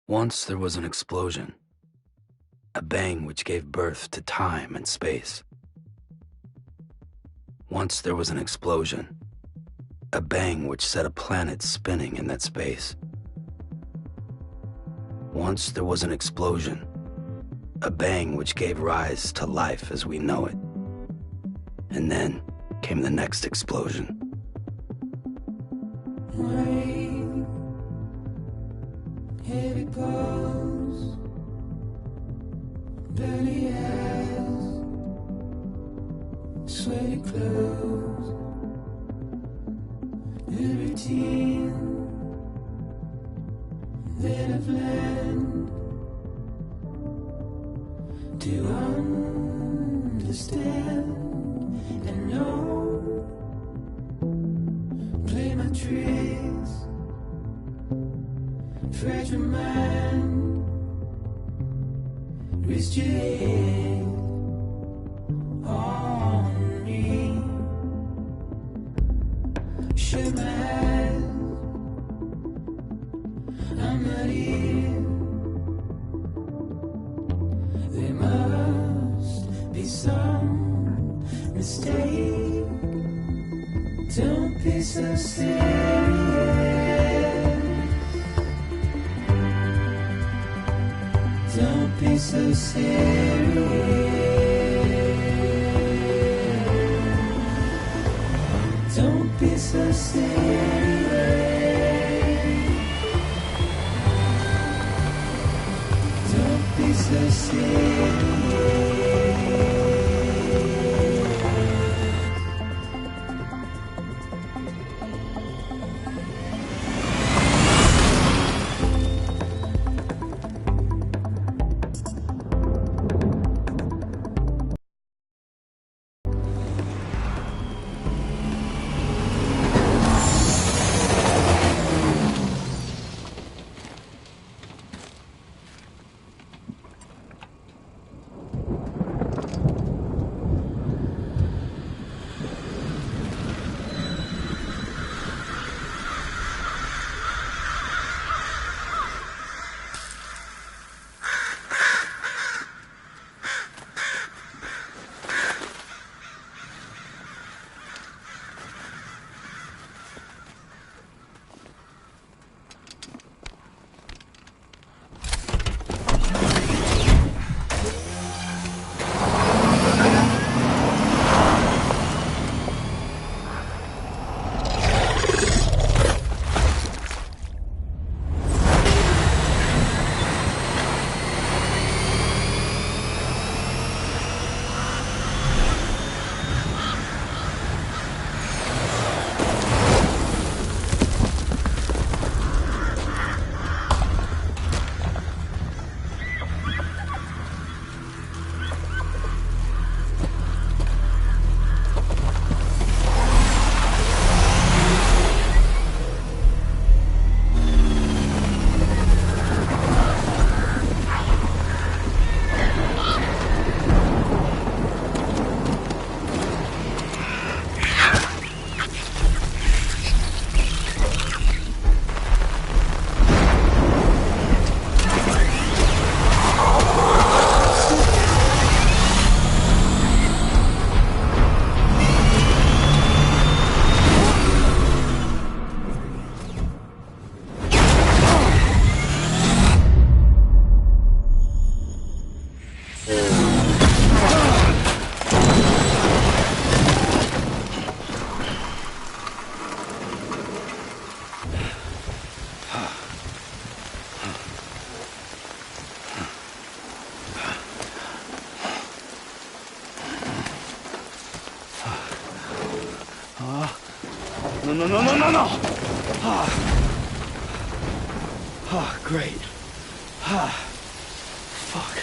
Once there was an explosion, a bang which gave birth to time and space. Once there was an explosion, a bang which set a planet spinning in that space. Once there was an explosion, a bang which gave rise to life as we know it. And then came the next explosion. Rain, here it goes, dirty eyes, sweaty clothes, the routine that I've learned to understand and know. Play my tricks, fragile mind, risk your head on me. Shut my eyes, I'm not here. There must be some mistake. Don't be so serious. Don't be so serious. Don't be so serious. Don't be so serious. No. Great. Fuck.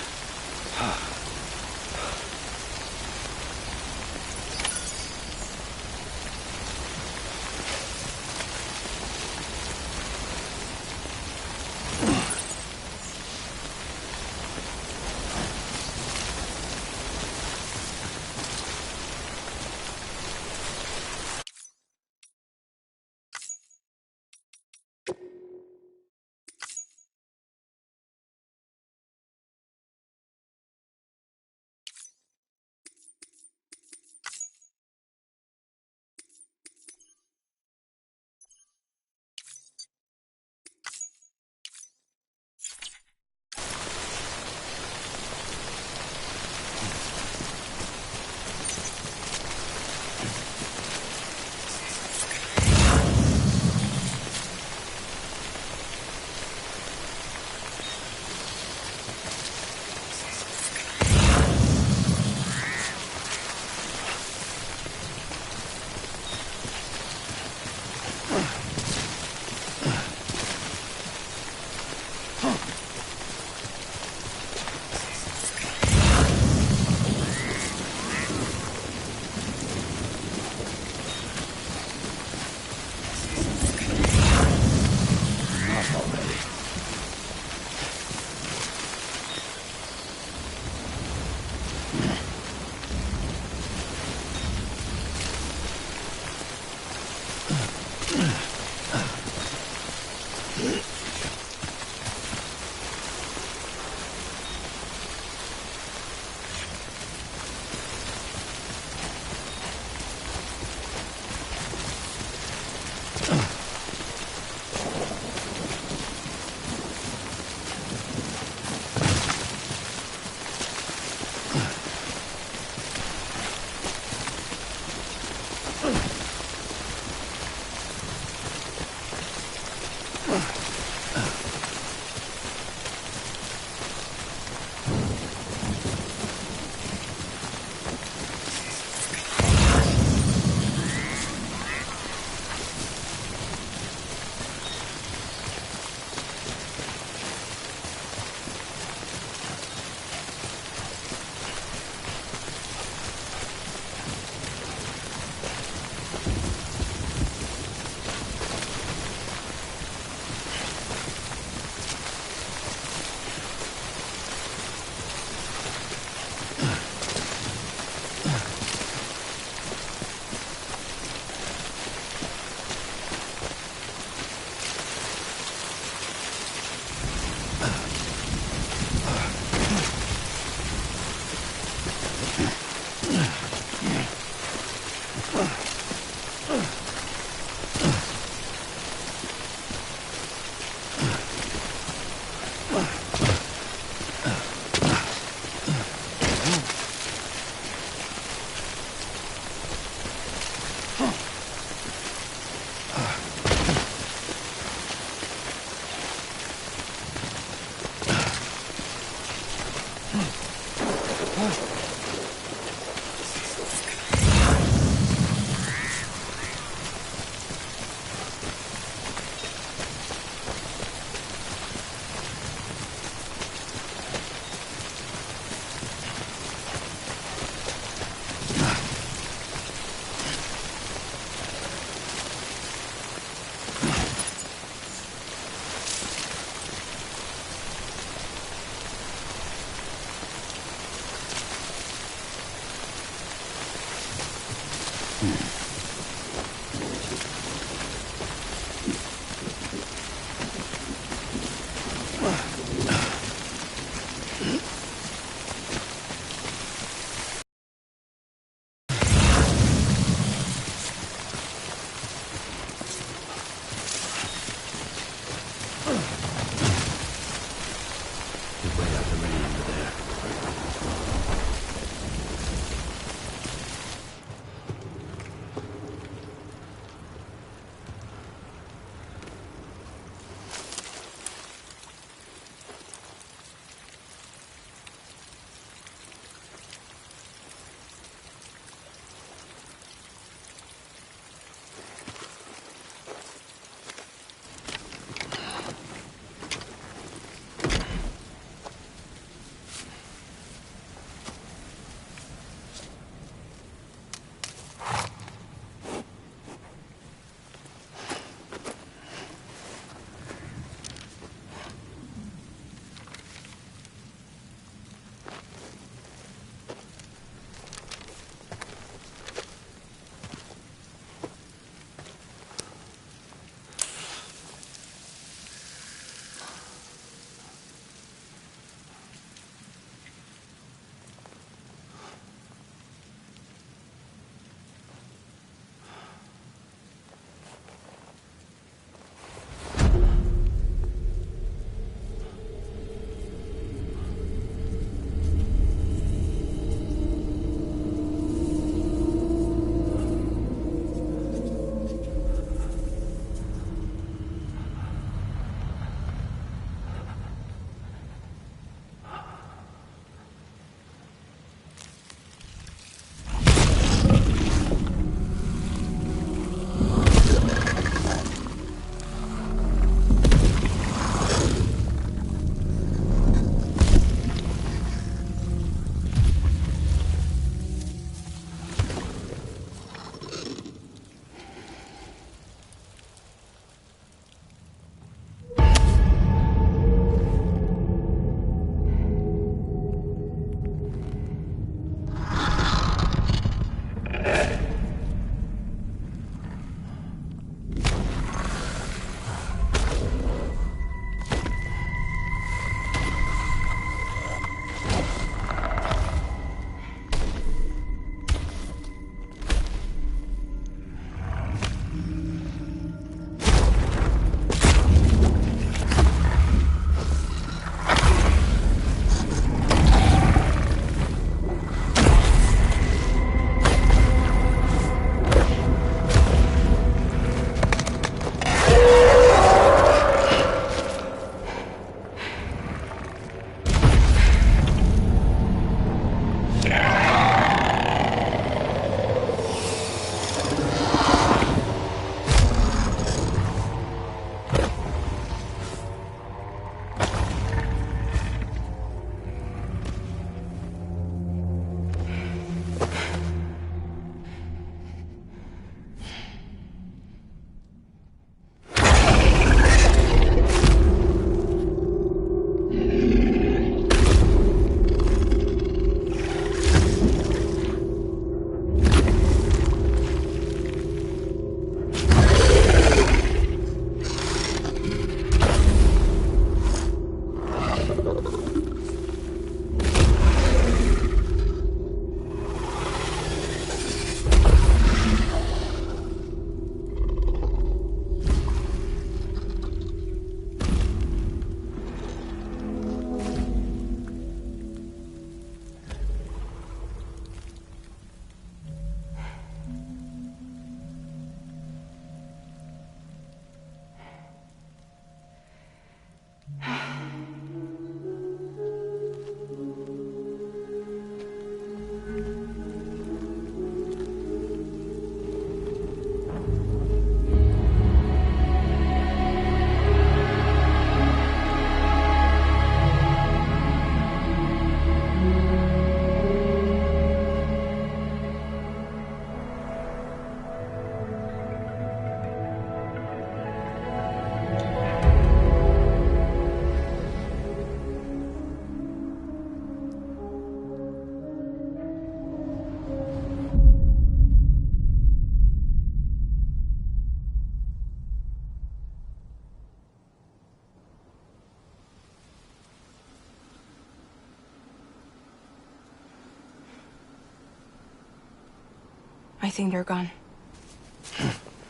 I think they're gone.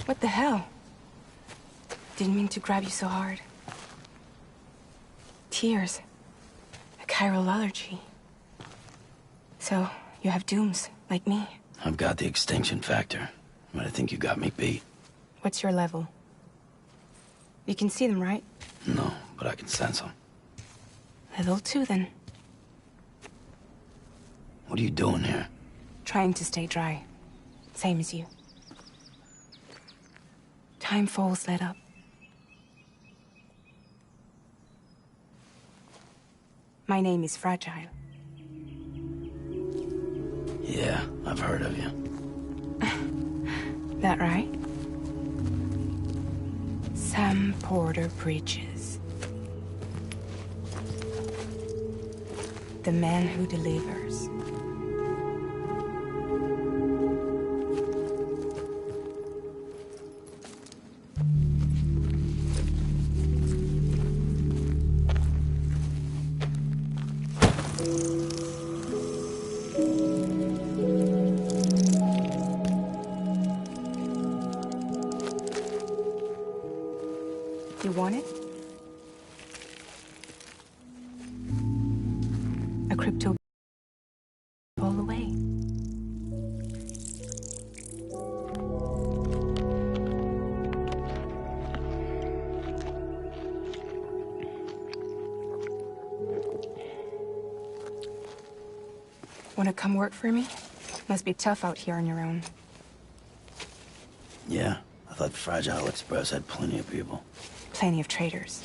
What the hell? Didn't mean to grab you so hard. Tears. A chiral allergy. So, you have dooms, like me. I've got the extinction factor, but I think you got me beat. What's your level? You can see them, right? No, but I can sense them. Level 2, then. What are you doing here? Trying to stay dry. Same as you. Time falls let up. My name is Fragile. Yeah, I've heard of you. That right? Sam Porter Bridges. The man who delivers. You want it? A crypto all the way. Wanna come work for me? Must be tough out here on your own. Yeah, I thought Fragile Express had plenty of people. Plenty of traitors.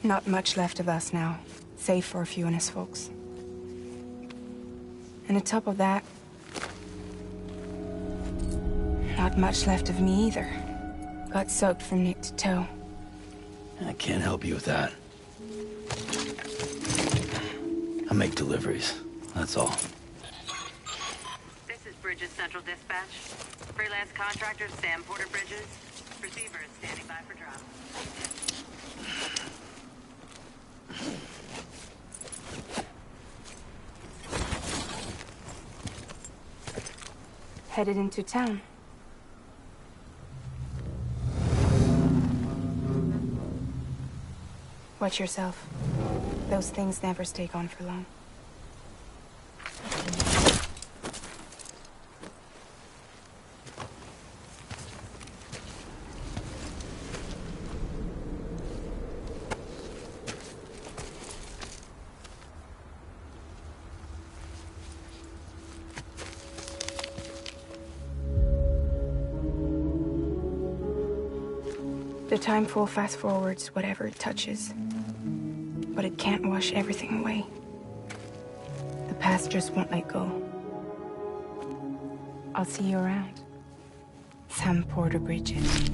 Not much left of us now, save for a few honest folks. And on top of that, not much left of me either. Got soaked from neck to toe. I can't help you with that. I make deliveries, that's all. This is Bridges Central Dispatch. Freelance contractor Sam Porter Bridges. Receiver is standing by for drop. Headed into town. Watch yourself. Those things never stay gone for long. The time pool fast forwards whatever it touches. But it can't wash everything away. The past just won't let go. I'll see you around. Sam Porter Bridges.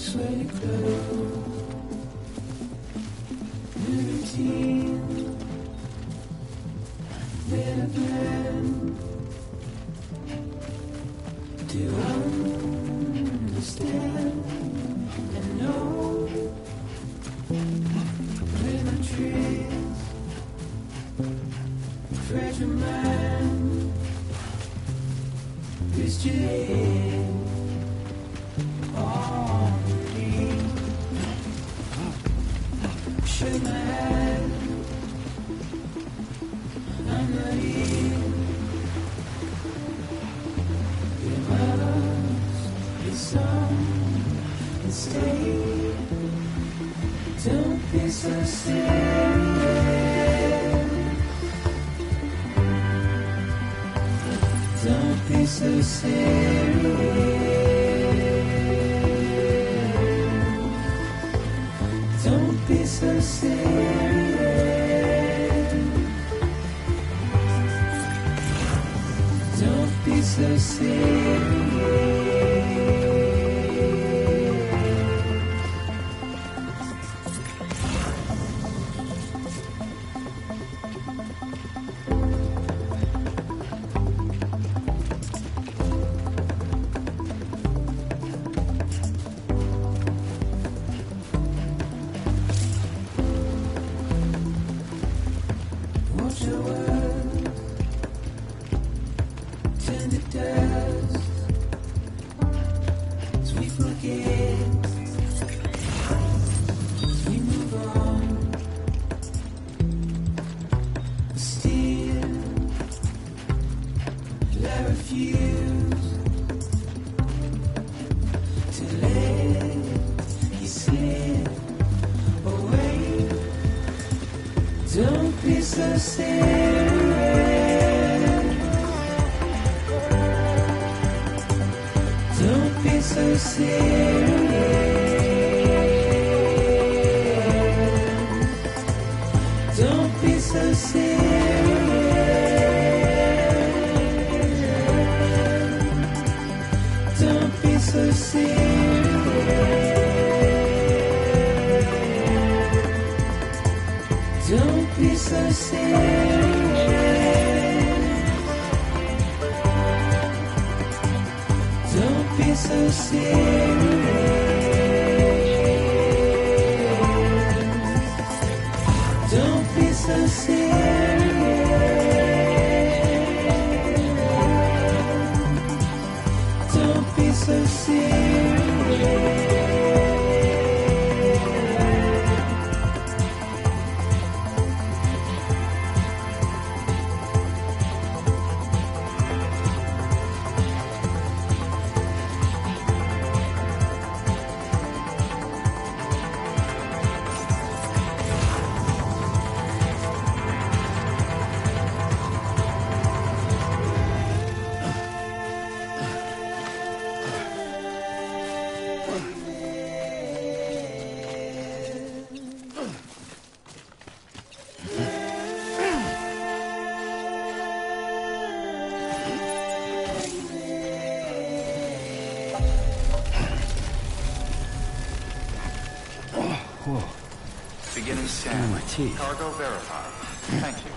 sweaty clothes, new routine, then a plan to understand and know when I trace fragile mind, twist your head on me, shake my hand, I'm not here. You must be some and stay. Don't be so serious. Don't be so serious. Don't be so serious. Don't be so serious. Watch your words turn to dust as we forget, as we move on. Still, I refuse to let you slip away. Don't be so serious. Don't be so serious. Don't be so serious. Don't be so serious. Don't be so serious. Don't be so serious. Don't be so serious. Don't be so serious. Beginning scan. my teeth. Cargo verified. Thank you.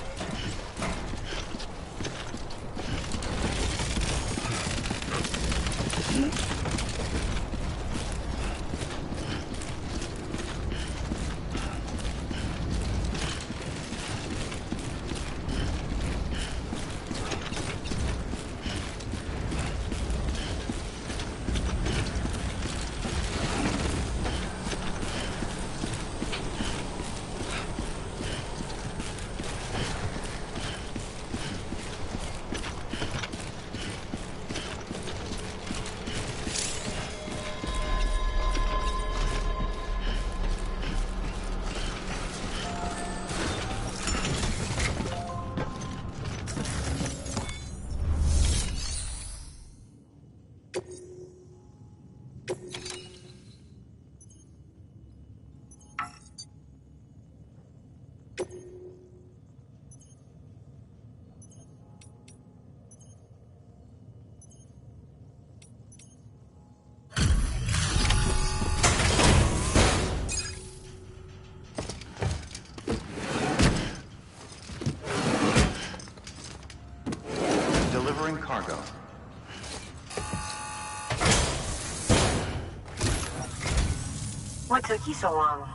What took you so long?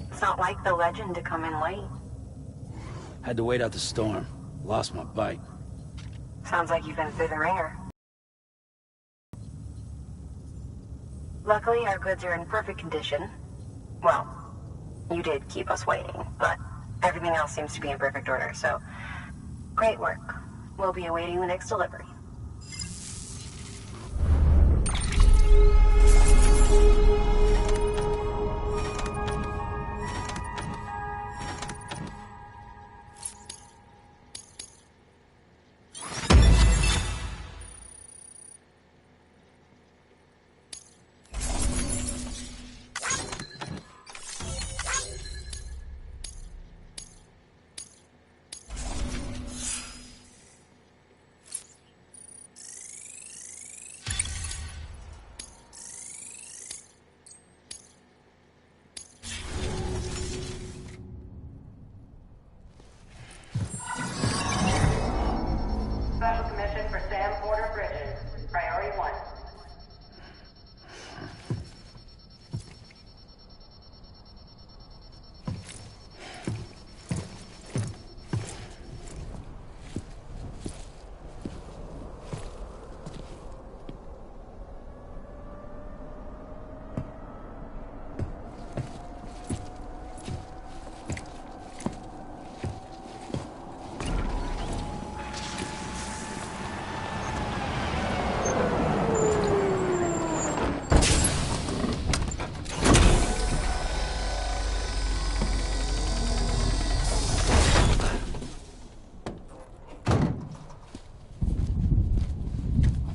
It's not like the legend to come in late. Had to wait out the storm. Lost my bike. Sounds like you've been through the ringer. Luckily, our goods are in perfect condition. Well, you did keep us waiting, but everything else seems to be in perfect order, so great work. We'll be awaiting the next delivery. Special commission for Sam Porter Bridges. Priority 1.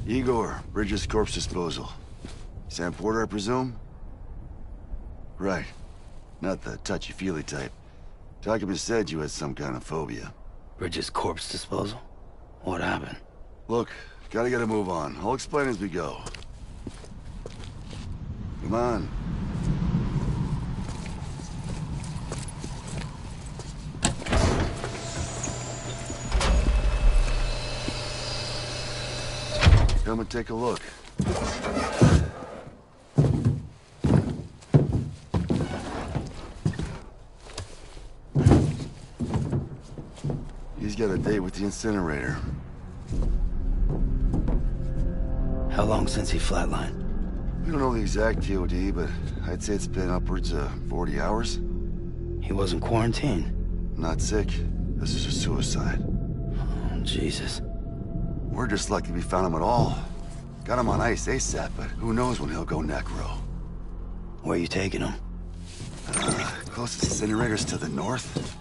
Igor, Bridges Corpse Disposal. Sam Porter, I presume? Right. Not the touchy-feely type. Documents said you had some kind of phobia. Bridges corpse disposal? What happened? Look, gotta get a move on. I'll explain as we go. Come on. Come and take a look. He's got a date with the incinerator. How long since he flatlined? We don't know the exact TOD, but I'd say it's been upwards of 40 hours. He wasn't quarantined. Not sick. This is a suicide. Oh, Jesus. We're just lucky we found him at all. Got him on ice ASAP, but who knows when he'll go necro. Where you taking him? Closest incinerator's to the north.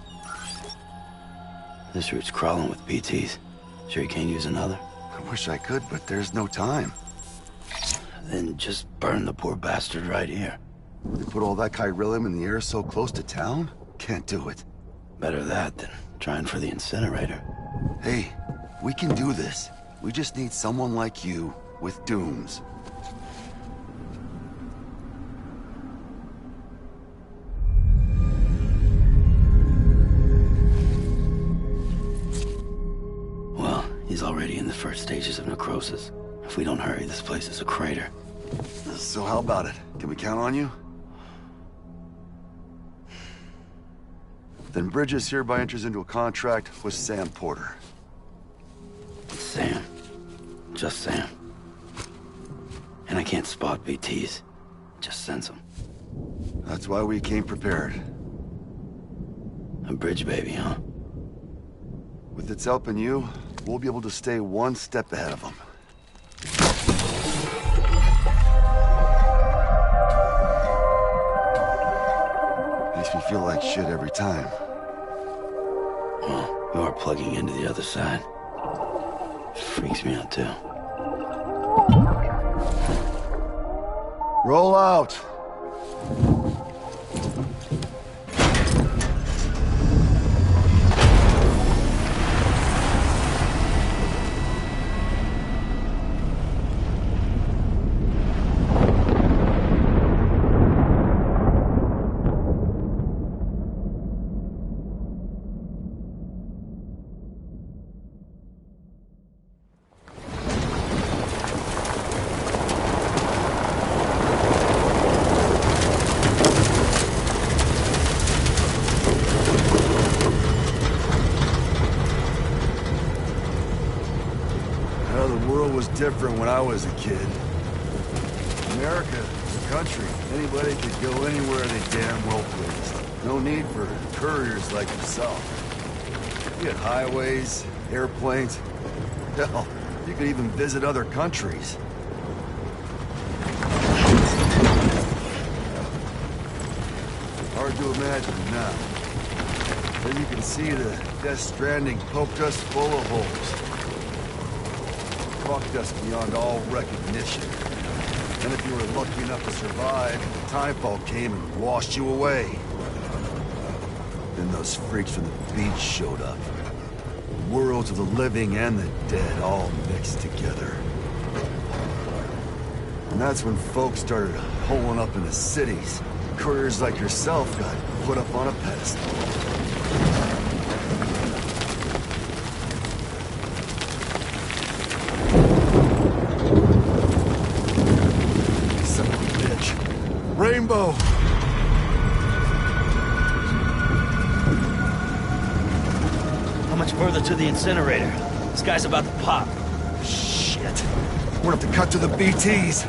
This route's crawling with BTs. Sure you can't use another? I wish I could, but there's no time. Then just burn the poor bastard right here. They put all that chiralium in the air so close to town? Can't do it. Better that than trying for the incinerator. Hey, we can do this. We just need someone like you with dooms. Well, he's already in the first stages of necrosis. If we don't hurry, this place is a crater. So how about it? Can we count on you? Then Bridges hereby enters into a contract with Sam Porter. Sam. Just Sam. And I can't spot BTs. Just sense them. That's why we came prepared. A bridge baby, huh? With its help and you, we'll be able to stay one step ahead of them. Makes me feel like shit every time. Well, you are plugging into the other side. Freaks me out, too. Roll out! different when I was a kid. America was a country. Anybody could go anywhere they damn well pleased. No need for couriers like yourself. You had highways, airplanes. Hell, you could even visit other countries. Hard to imagine now. Then you can see the Death Stranding poked us full of holes. Fucked us beyond all recognition. And if you were lucky enough to survive, Timefall came and washed you away. Then those freaks from the beach showed up. Worlds of the living and the dead all mixed together. And that's when folks started holing up into cities. Couriers like yourself got put up on a pedestal. Son of a bitch. Rainbow! How much further to the incinerator? This guy's about to pop. Shit. We're gonna have to cut to the BTs.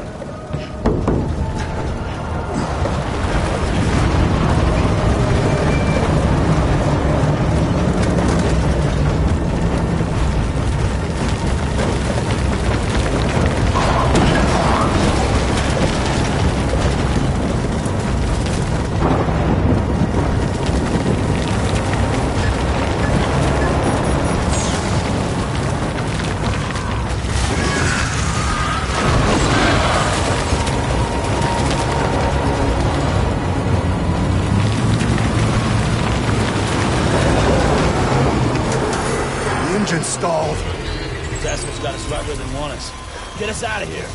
Engine stalled. These assholes got us right where they want us. Get us out of here.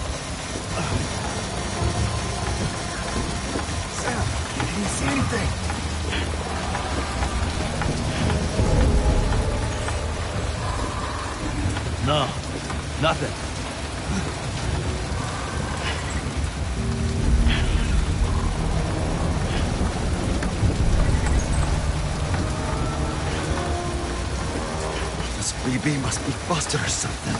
Sam, can you see anything? No, nothing. This BB must be busted or something.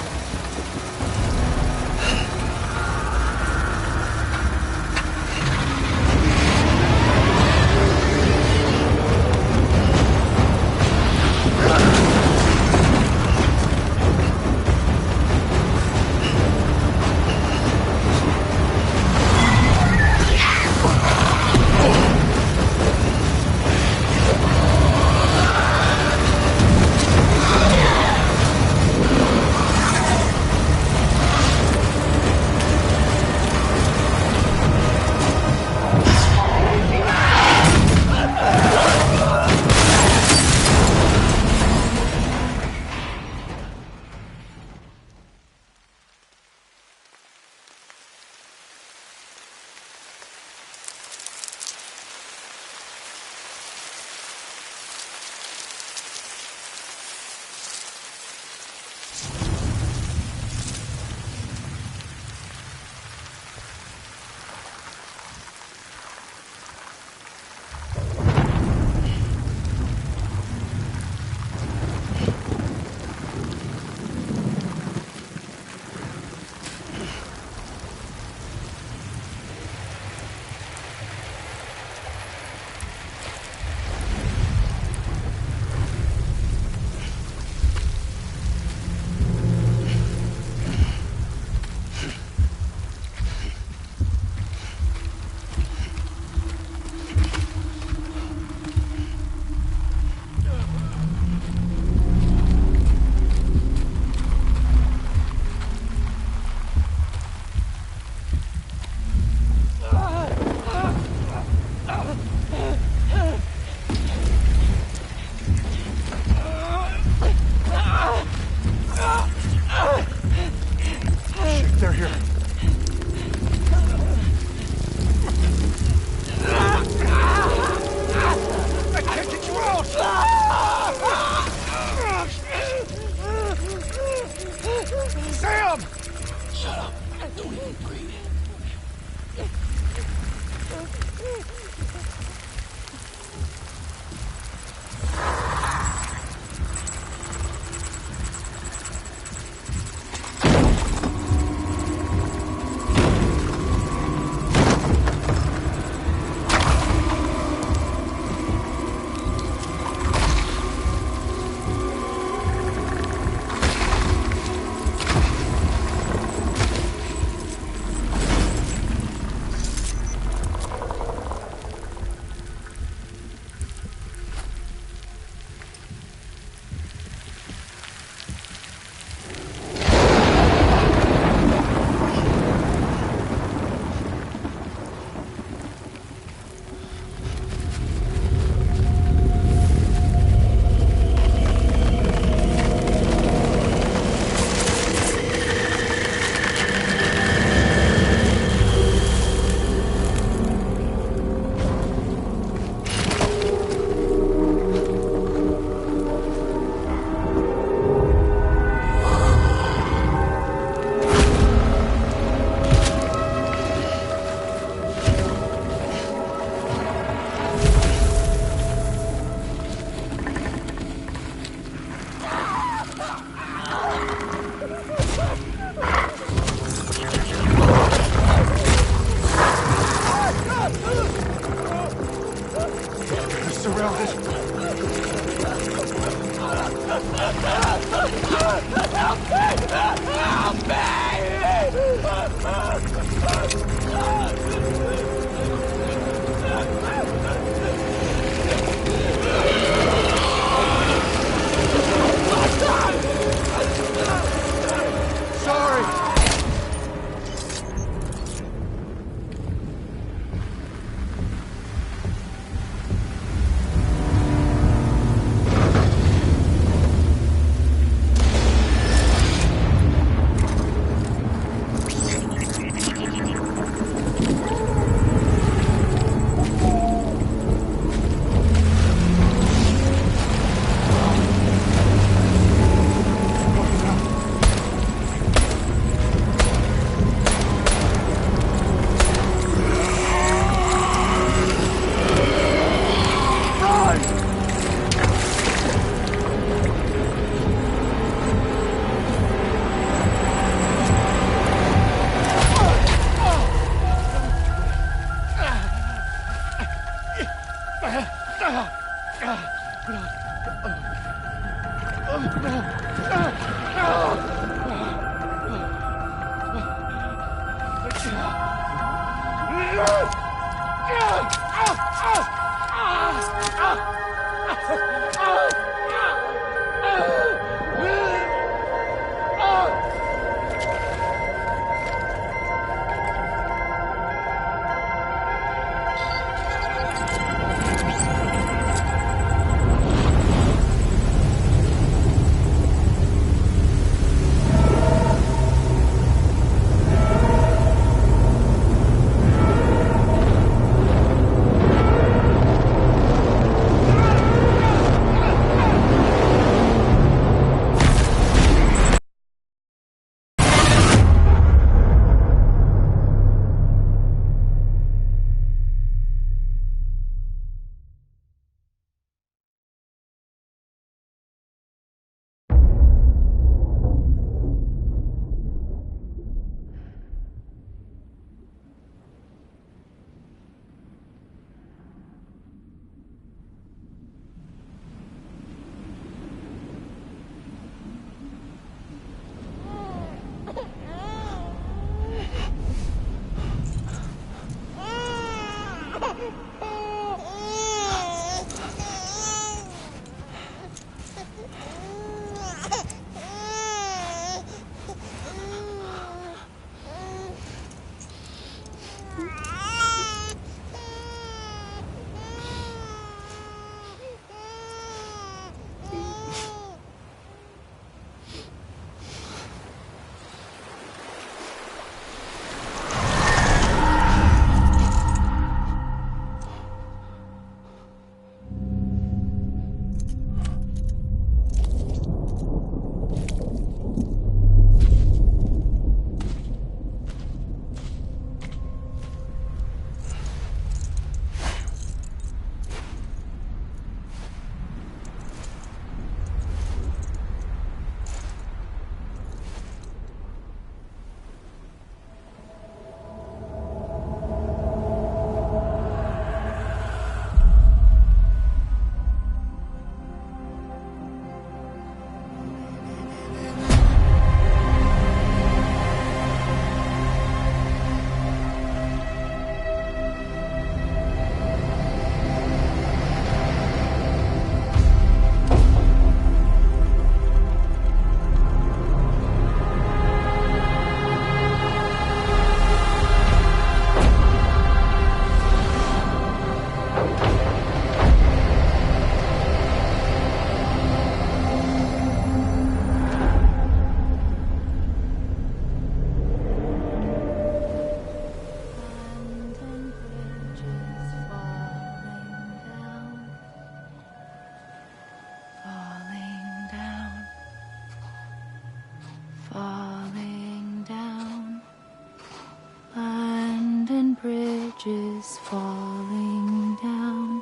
bridges falling down,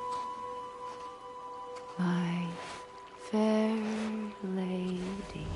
my fair lady.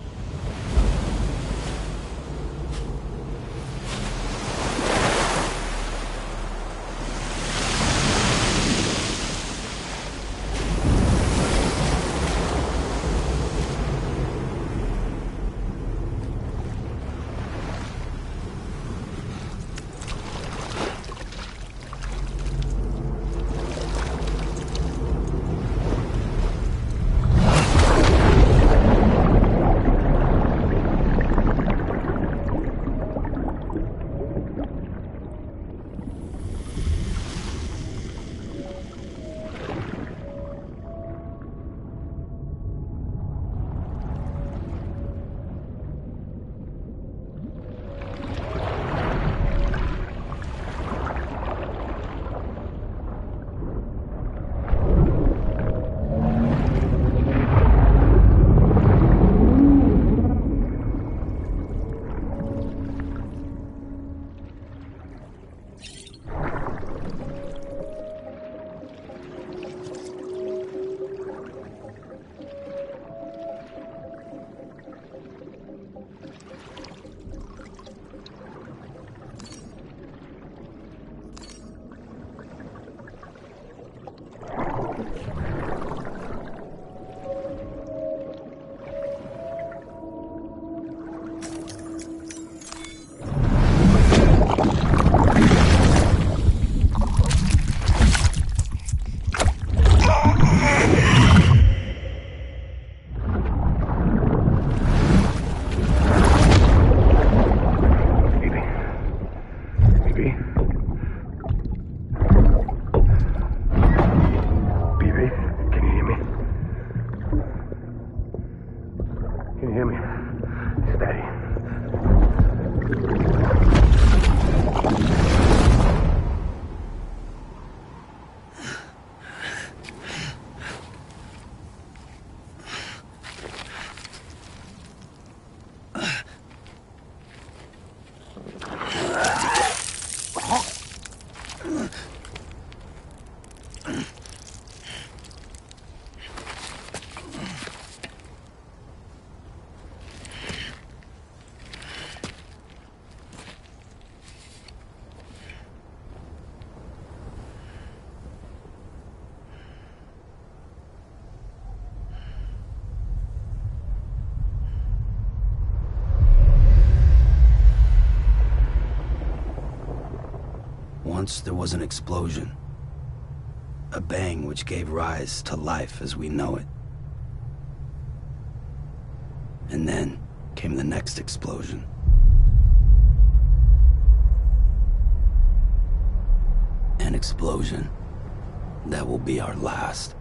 Once there was an explosion. A bang which gave rise to life as we know it. And then came the next explosion. An explosion that will be our last.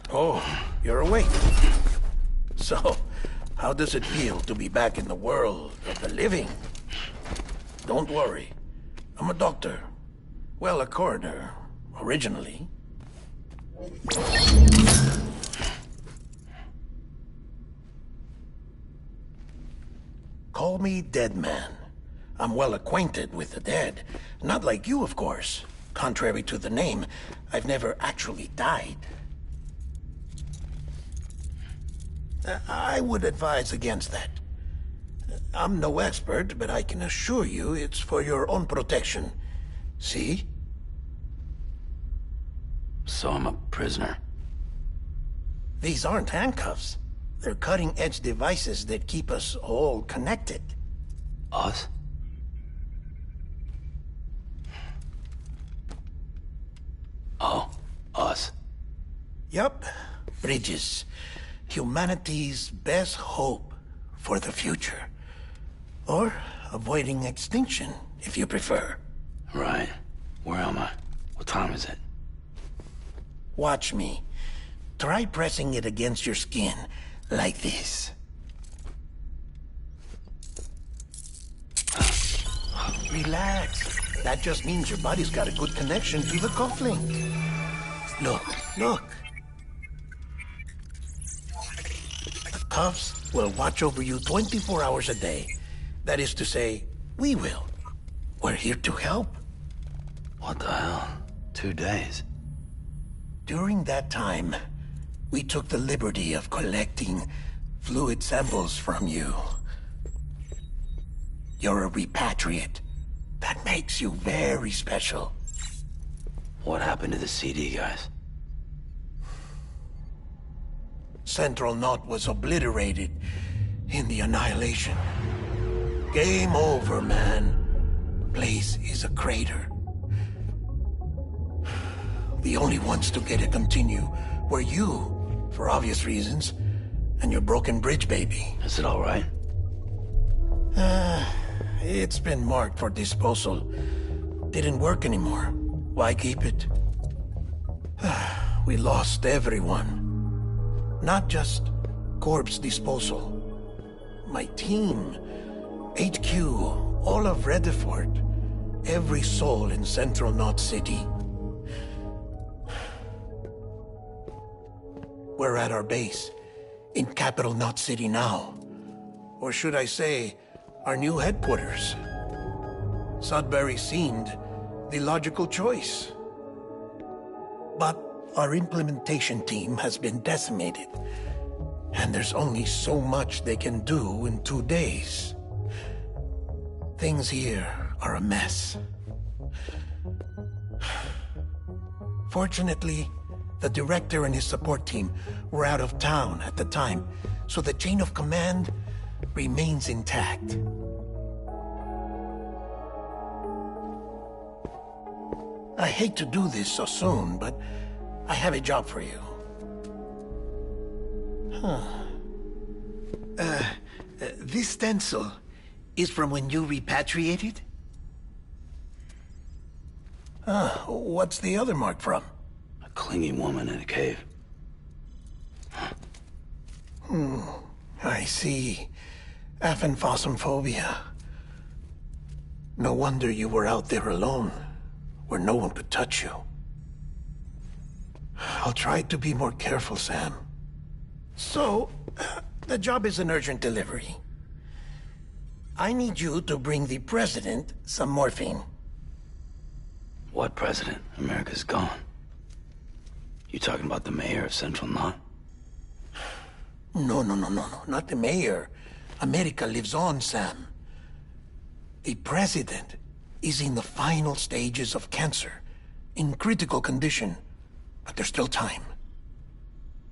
Oh, you're awake. So, how does it feel to be back in the world of the living? Don't worry. I'm a doctor. Well, a coroner, originally. Call me Dead Man. I'm well acquainted with the dead. Not like you, of course. Contrary to the name, I've never actually died. I would advise against that. I'm no expert, but I can assure you it's for your own protection. See? So I'm a prisoner. These aren't handcuffs. They're cutting-edge devices that keep us all connected. Us? Oh, us. Yup. Bridges. Humanity's best hope for the future. Or avoiding extinction, if you prefer. Right. Where am I? What time is it? Watch me. Try pressing it against your skin, like this. Relax. That just means your body's got a good connection to the cufflink. Look. The cuffs will watch over you 24 hours a day. That is to say, we will. We're here to help. What the hell? 2 days? During that time, we took the liberty of collecting fluid samples from you. You're a repatriate. That makes you very special. What happened to the CD guys? Central Knot was obliterated in the annihilation. Game over, man. Place is a crater. The only ones to get to continue were you, for obvious reasons, and your broken bridge baby. Is it all right? It's been marked for disposal. Didn't work anymore. Why keep it? We lost everyone. Not just corpse disposal. My team, HQ, all of Redford, every soul in Central Knot City. We're at our base, in Capital Knot City now. Or should I say, our new headquarters. Sudbury seemed the logical choice. But our implementation team has been decimated. And there's only so much they can do in 2 days. Things here are a mess. Fortunately, the director and his support team were out of town at the time, so the chain of command remains intact. I hate to do this so soon, but I have a job for you. This stencil is from when you repatriated? What's the other mark from? A clingy woman in a cave. I see. Aphenphosmphobia. No wonder you were out there alone, where no one could touch you. I'll try to be more careful, Sam. So, the job is an urgent delivery. I need you to bring the president some morphine. What president? America's gone. You talking about the mayor of Central Knot? No. Not the mayor. America lives on, Sam. The president is in the final stages of cancer, in critical condition, but there's still time.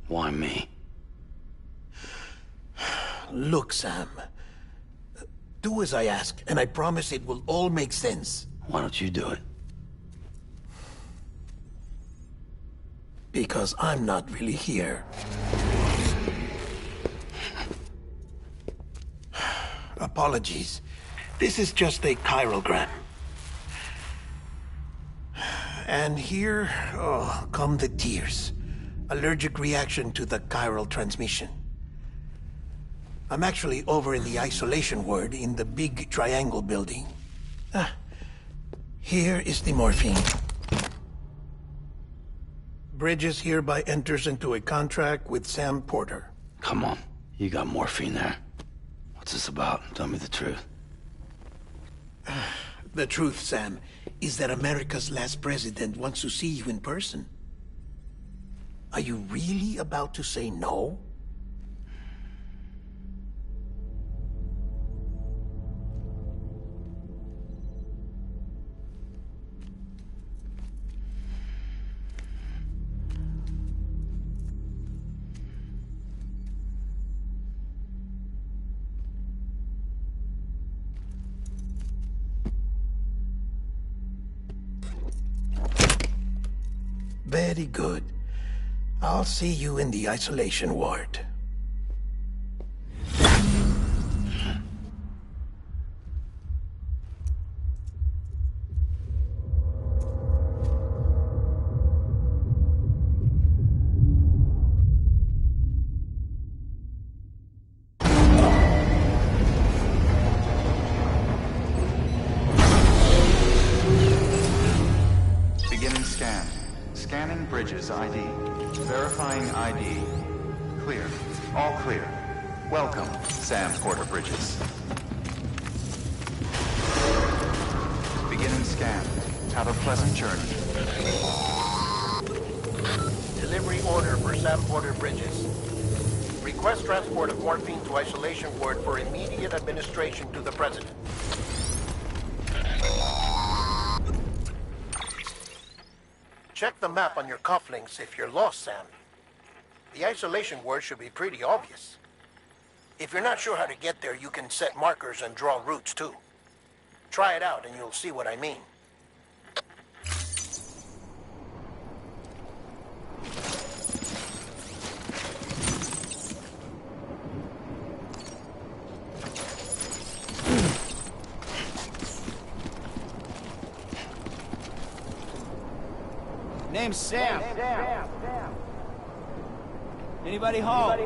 Why me? Look, Sam. Do as I ask, and I promise it will all make sense. Why don't you do it? Because I'm not really here. Apologies. This is just a chiralgram. And here, come the tears. Allergic reaction to the chiral transmission. I'm actually over in the isolation ward in the big triangle building. Here is the morphine. Bridges hereby enters into a contract with Sam Porter. Come on. You got morphine there. What's this about? Tell me the truth. The truth, Sam, is that America's last president wants to see you in person. Are you really about to say no? Very good. I'll see you in the isolation ward. Beginning scan. Scanning Bridges ID. Verifying ID. Clear. All clear. Welcome, Sam Porter Bridges. Beginning scan. Have a pleasant journey. Delivery order for Sam Porter Bridges. Request transport of morphine to isolation ward for immediate administration to the president. Check the map on your cufflinks if you're lost, Sam. The isolation word should be pretty obvious. If you're not sure how to get there, you can set markers and draw routes too. Try it out and you'll see what I mean. Name's Sam. Anybody home?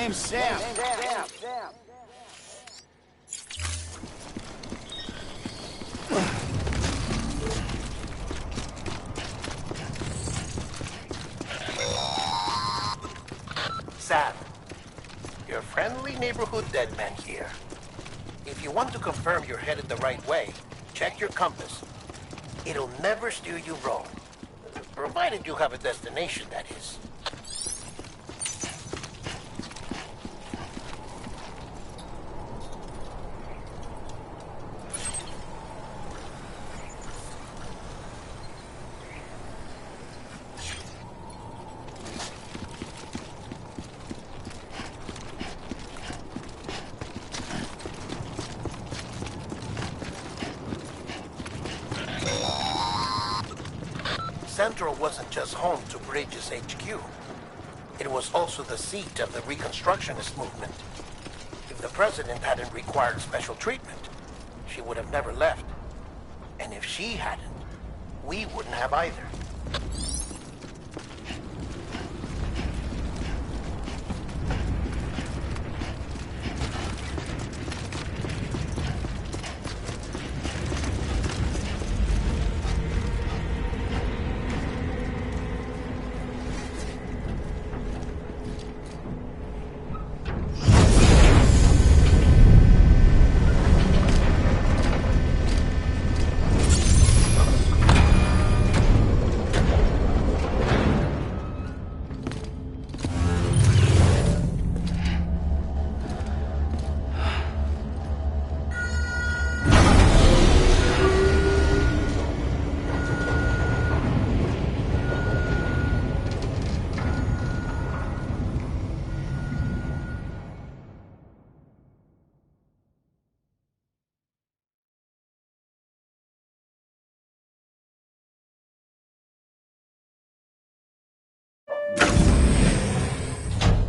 name's Sam. Sam, your friendly neighborhood dead man here. If you want to confirm you're headed the right way, check your compass. It'll never steer you wrong. Provided you have a destination, that is. Central wasn't just home to Bridges HQ. It was also the seat of the Reconstructionist movement. If the president hadn't required special treatment, she would have never left. And if she hadn't, we wouldn't have either.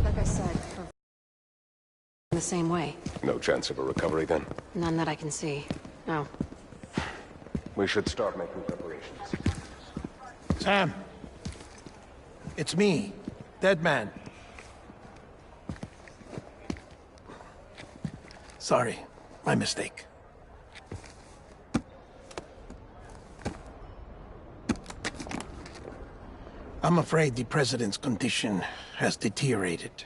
Like I said, the same way. No chance of a recovery then? None that I can see. No. We should start making preparations. Sam! It's me, Dead Man. Sorry, my mistake. I'm afraid the president's condition has deteriorated.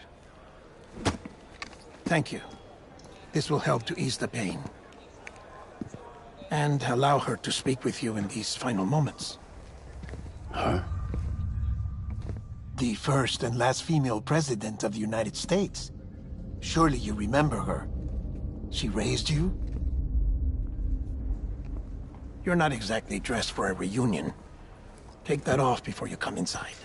Thank you. This will help to ease the pain. And allow her to speak with you in these final moments. Huh? The first and last female president of the United States. Surely you remember her. She raised you? You're not exactly dressed for a reunion. Take that off before you come inside.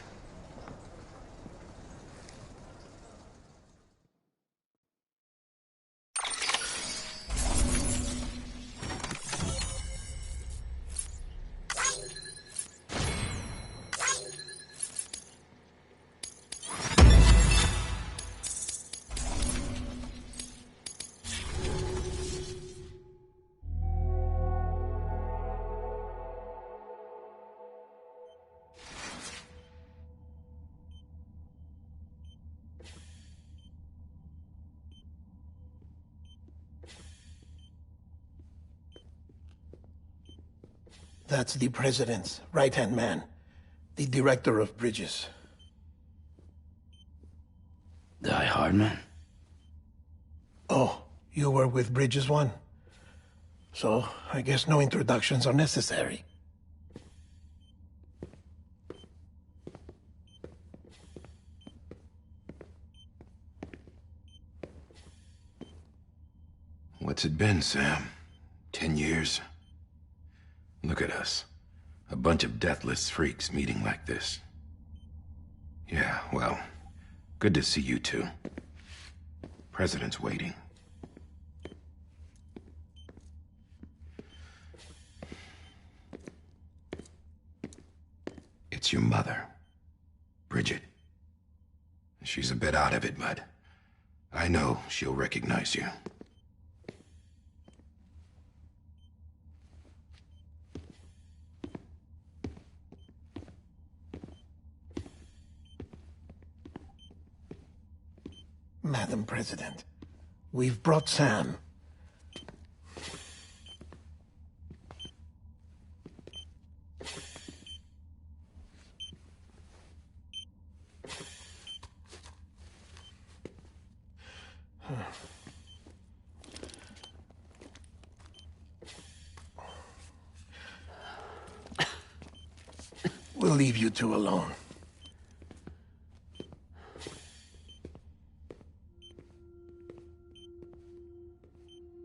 That's the president's right-hand man, the director of bridges. Die Hardman? Oh, you were with Bridges 1? So, I guess no introductions are necessary. What's it been, Sam? 10 years? Look at us. A bunch of deathless freaks meeting like this. Yeah, well, good to see you two. President's waiting. It's your mother, Bridget. She's a bit out of it, but I know she'll recognize you. Madam President, we've brought Sam. We'll leave you two alone.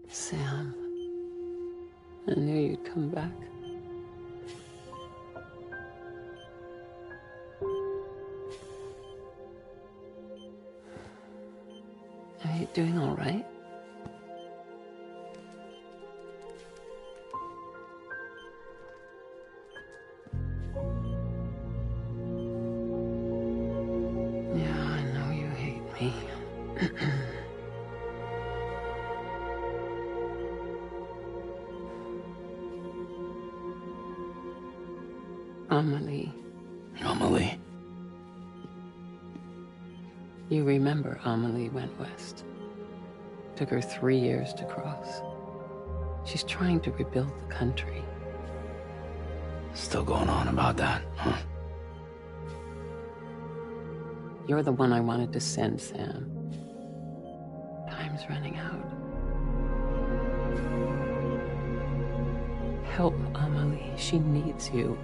Sam, I knew you'd come back. Are you doing all right? Yeah, I know you hate me. Amelie. Amelie? You remember Amelie went west. Took her 3 years to cross. She's trying to rebuild the country. Still going on about that, huh? You're the one I wanted to send, Sam. Time's running out. Help Amelie. She needs you.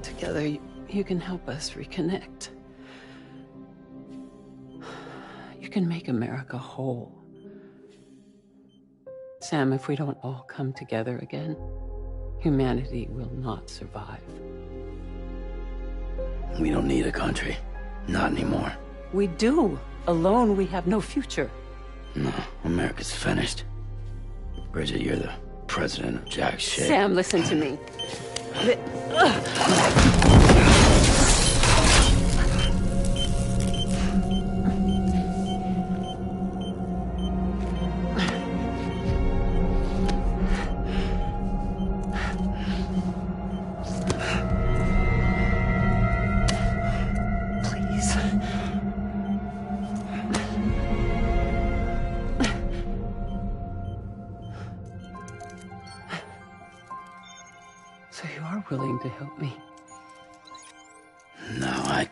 Together, you can help us reconnect. You can make America whole. Sam, if we don't all come together again, humanity will not survive. We don't need a country. Not anymore. We do. Alone, we have no future. No, America's finished. Bridget, you're the president of jack shit. Sam, listen to me. So you are willing to help me? No, I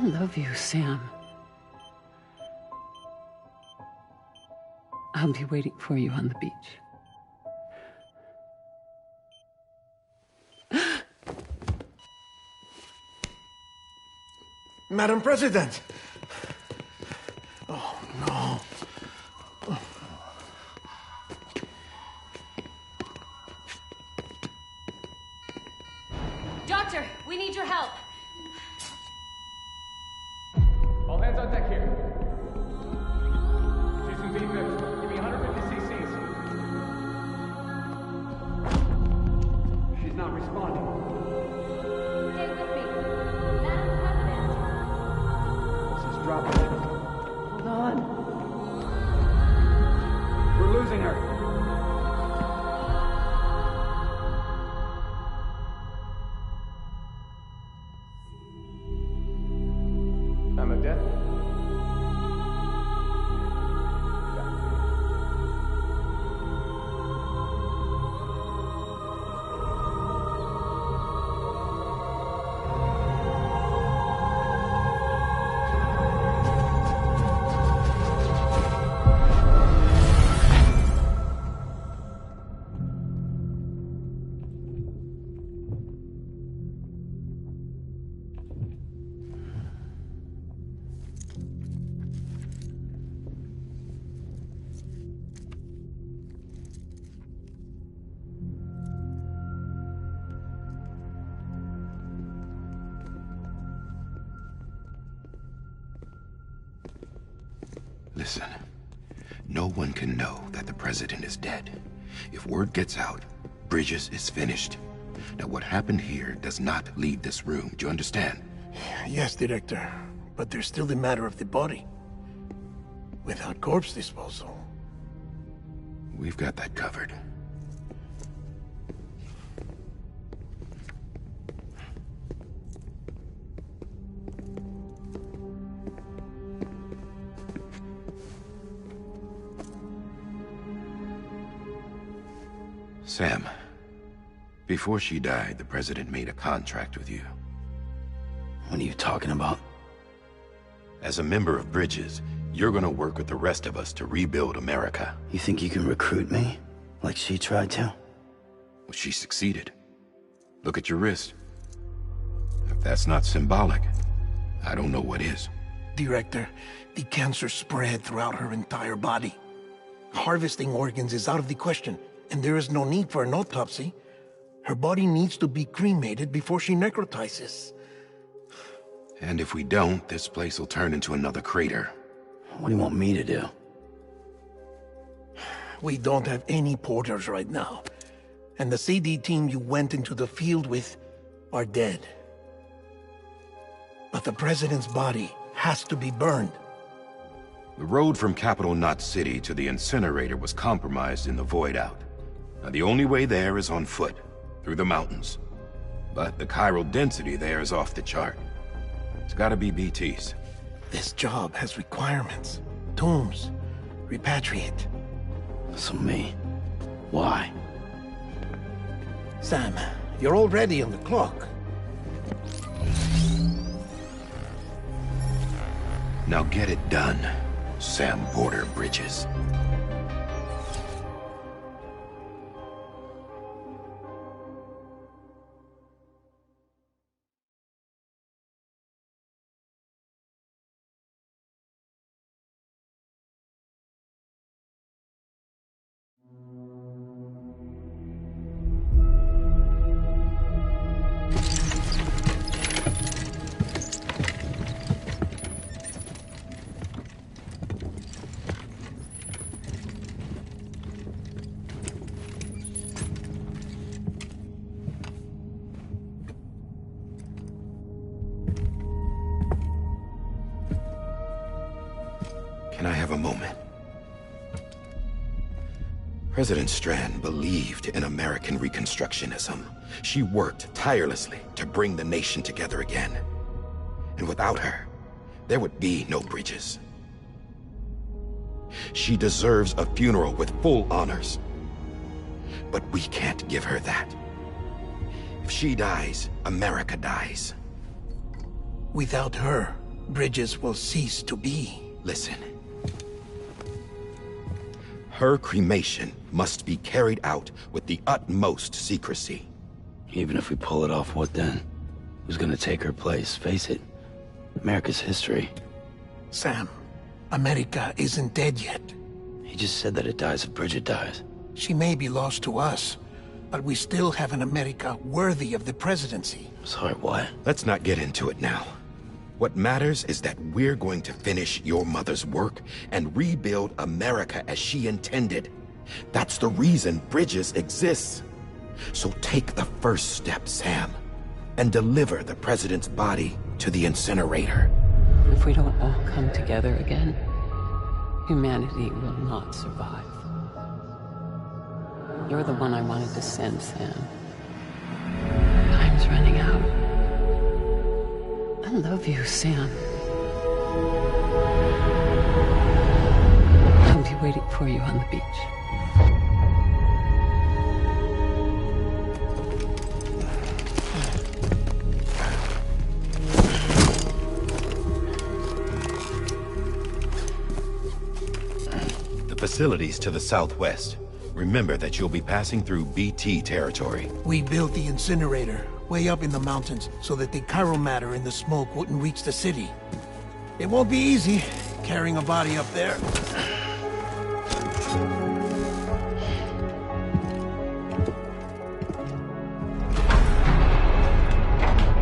love you, Sam. I'll be waiting for you on the beach. Madam President! Oh, no. Doctor, we need your help. All hands on deck here. She's in deep mix. Give me 150 cc's. She's not responding. Stay with me. Madam President. This is dropping. Hold on. We're losing her. Death? Listen, No one can know that the president is dead. If word gets out, Bridges is finished. Now, what happened here does not leave this room. Do you understand? Yes, Director. But there's still the matter of the body. Without corpse disposal. We've got that covered. Sam, before she died, the president made a contract with you. What are you talking about? As a member of Bridges, you're gonna work with the rest of us to rebuild America. You think you can recruit me? Like she tried to? Well, she succeeded. Look at your wrist. If that's not symbolic, I don't know what is. Director, the cancer spread throughout her entire body. Harvesting organs is out of the question, and there is no need for an autopsy. Her body needs to be cremated before she necrotizes. And if we don't, this place will turn into another crater. What do you want me to do? We don't have any porters right now. And the CD team you went into the field with are dead. But the president's body has to be burned. The road from Capital Knot City to the incinerator was compromised in the void out. Now, the only way there is on foot, through the mountains. But the chiral density there is off the chart. It's gotta be BT's. This job has requirements. Tombs. Repatriate. So me? Why? Sam, you're already on the clock. Now get it done, Sam Porter Bridges. Can I have a moment? President Strand believed in American Reconstructionism. She worked tirelessly to bring the nation together again. And without her, there would be no Bridges. She deserves a funeral with full honors. But we can't give her that. If she dies, America dies. Without her, Bridges will cease to be. Listen. Her cremation must be carried out with the utmost secrecy. Even if we pull it off, what then? Who's gonna take her place? Face it, America's history. Sam, America isn't dead yet. He just said that it dies if Bridget dies. She may be lost to us, but we still have an America worthy of the presidency. Sorry, what? Let's not get into it now. What matters is that we're going to finish your mother's work and rebuild America as she intended. That's the reason Bridges exists. So take the first step, Sam, and deliver the president's body to the incinerator. If we don't all come together again, humanity will not survive. You're the one I wanted to send, Sam. Time's running out. I love you, Sam. I'll be waiting for you on the beach. The facilities to the southwest. Remember that you'll be passing through BT territory. We built the incinerator way up in the mountains so that the chiral matter in the smoke wouldn't reach the city. It won't be easy carrying a body up there.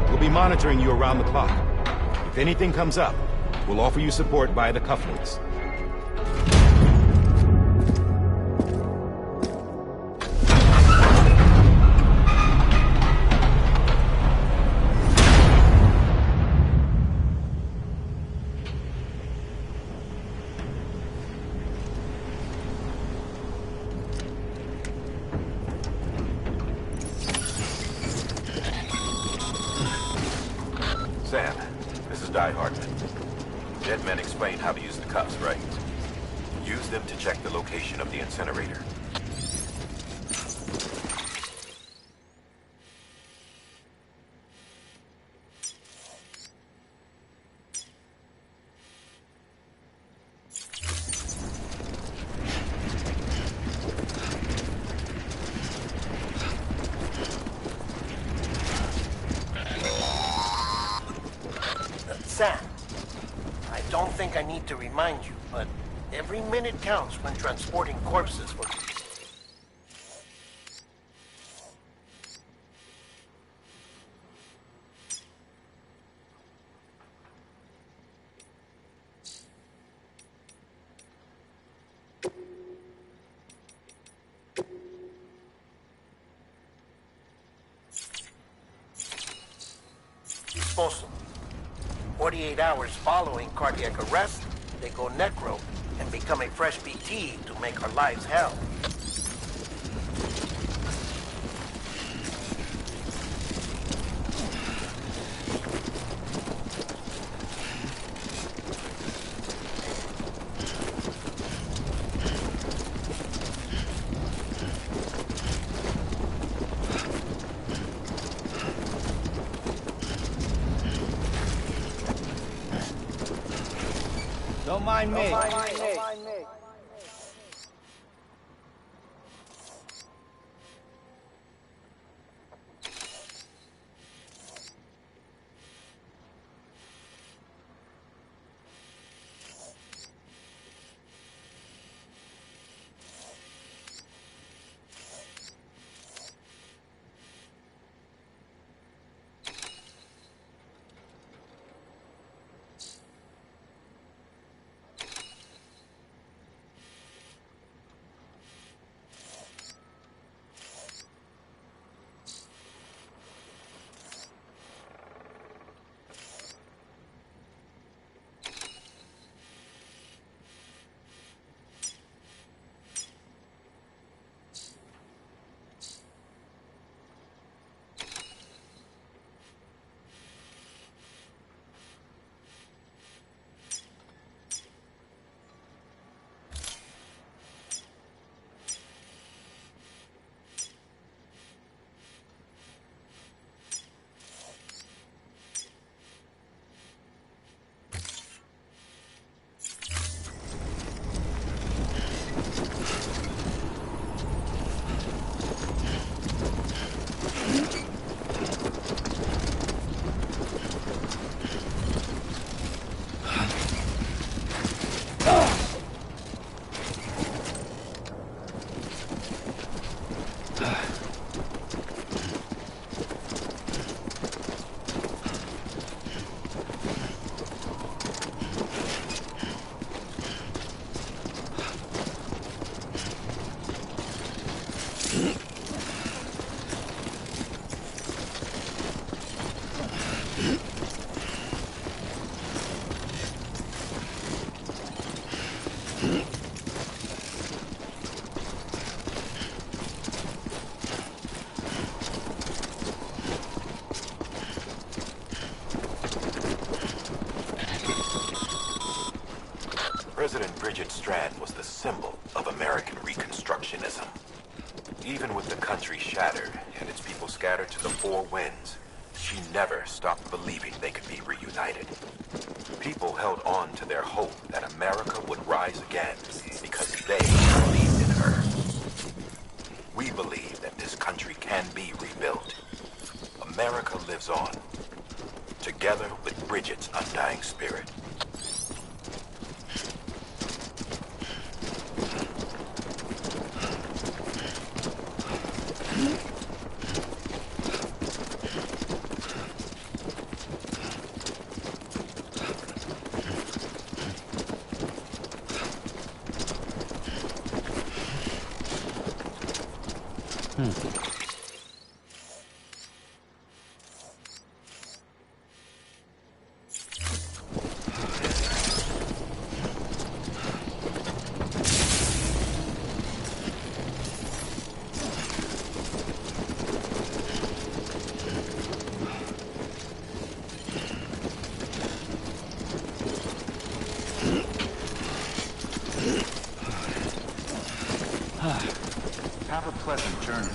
We'll be monitoring you around the clock. If anything comes up, we'll offer you support via the cufflinks. This is Die Hartman. Dead men explain how to use the cuffs, right? Use them to check the location of the incinerator. Sam, I don't think I need to remind you, but every minute counts when transporting corpses for... Disposal. 48 hours following cardiac arrest, they go necro and become a fresh BT to make our lives hell. Don't mind me. President Bridget Strand was the symbol of American Reconstructionism. Even with the country shattered and its people scattered to the four winds, she never stopped believing they could be reunited. People held on to their hope that America would rise again because they believed in her. We believe that this country can be rebuilt. America lives on, together with Bridget's undying spirit. Have a pleasant journey.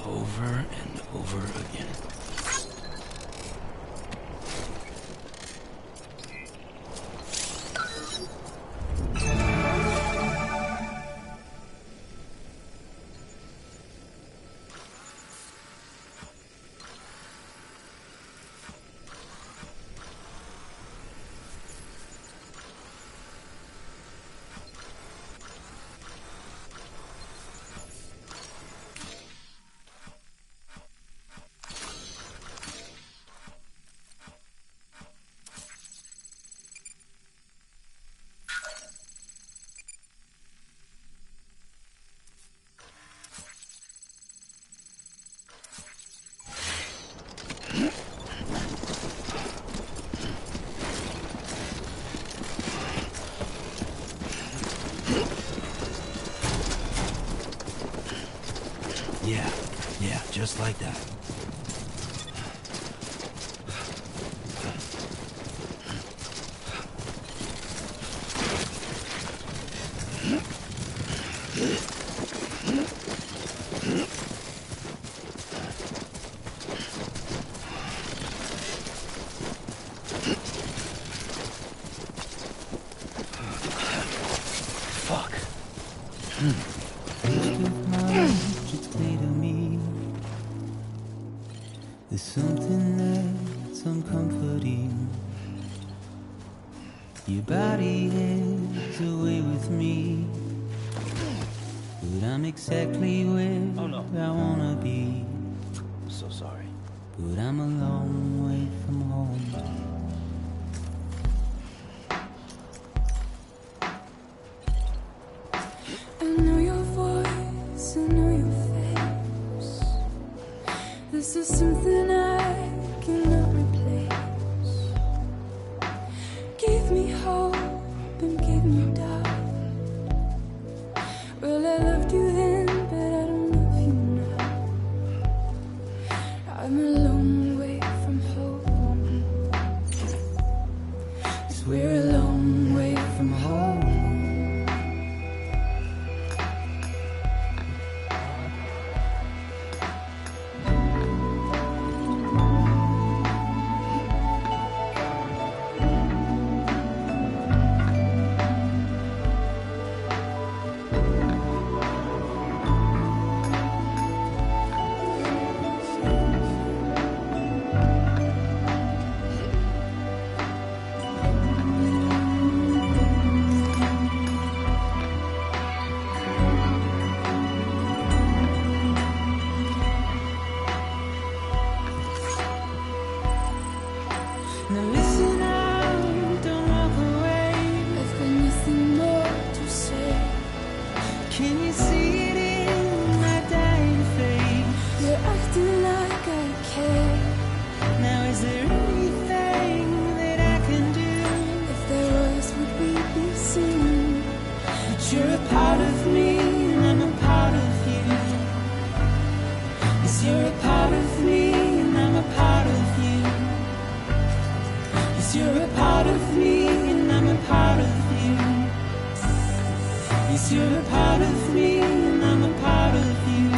Over and over again. Yeah, just like that. Fuck. It's clear to me there's something that's uncomforting. Your body is away with me, but I'm exactly where I wanna be. I'm so sorry. But I'm a long way from home. I know your voice, I know your face. This is something I cannot replace. Give me hope and give me doubt. Well, I loved you then, but I don't love you now. I'm a long way from home. 'Cause we're a long way from home. Now listen out, don't walk away. I've got nothing more to say. Can you see it in my dying face? You're acting like I care. Now is there anything that I can do? If there was, would we be seen? But you're a part of me and I'm a part of you. Yes, you're a part of me and I'm a part of you. You're a part of me and I'm a part of you. Yes, you're a part of me and I'm a part of you.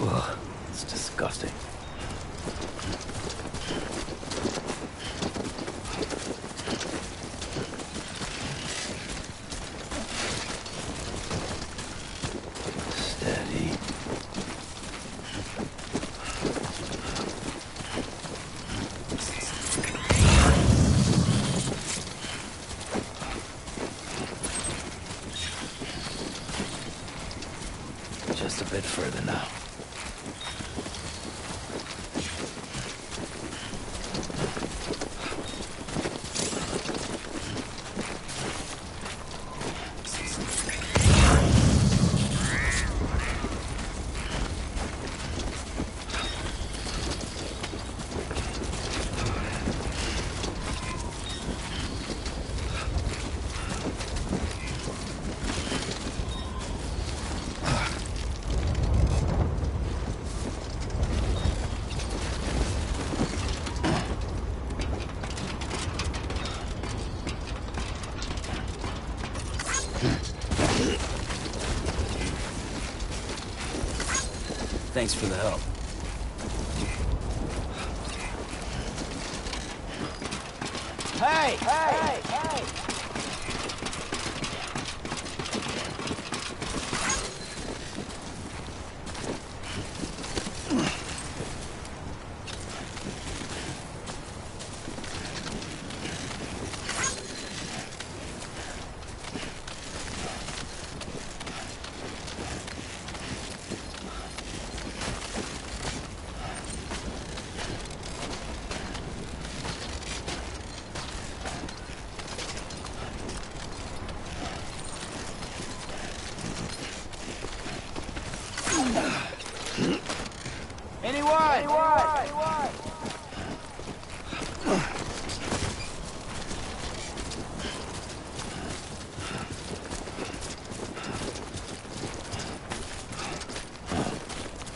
Ugh, it's disgusting. Steady. Just a bit further now. Thanks for the help. Hey! Hey! Hey!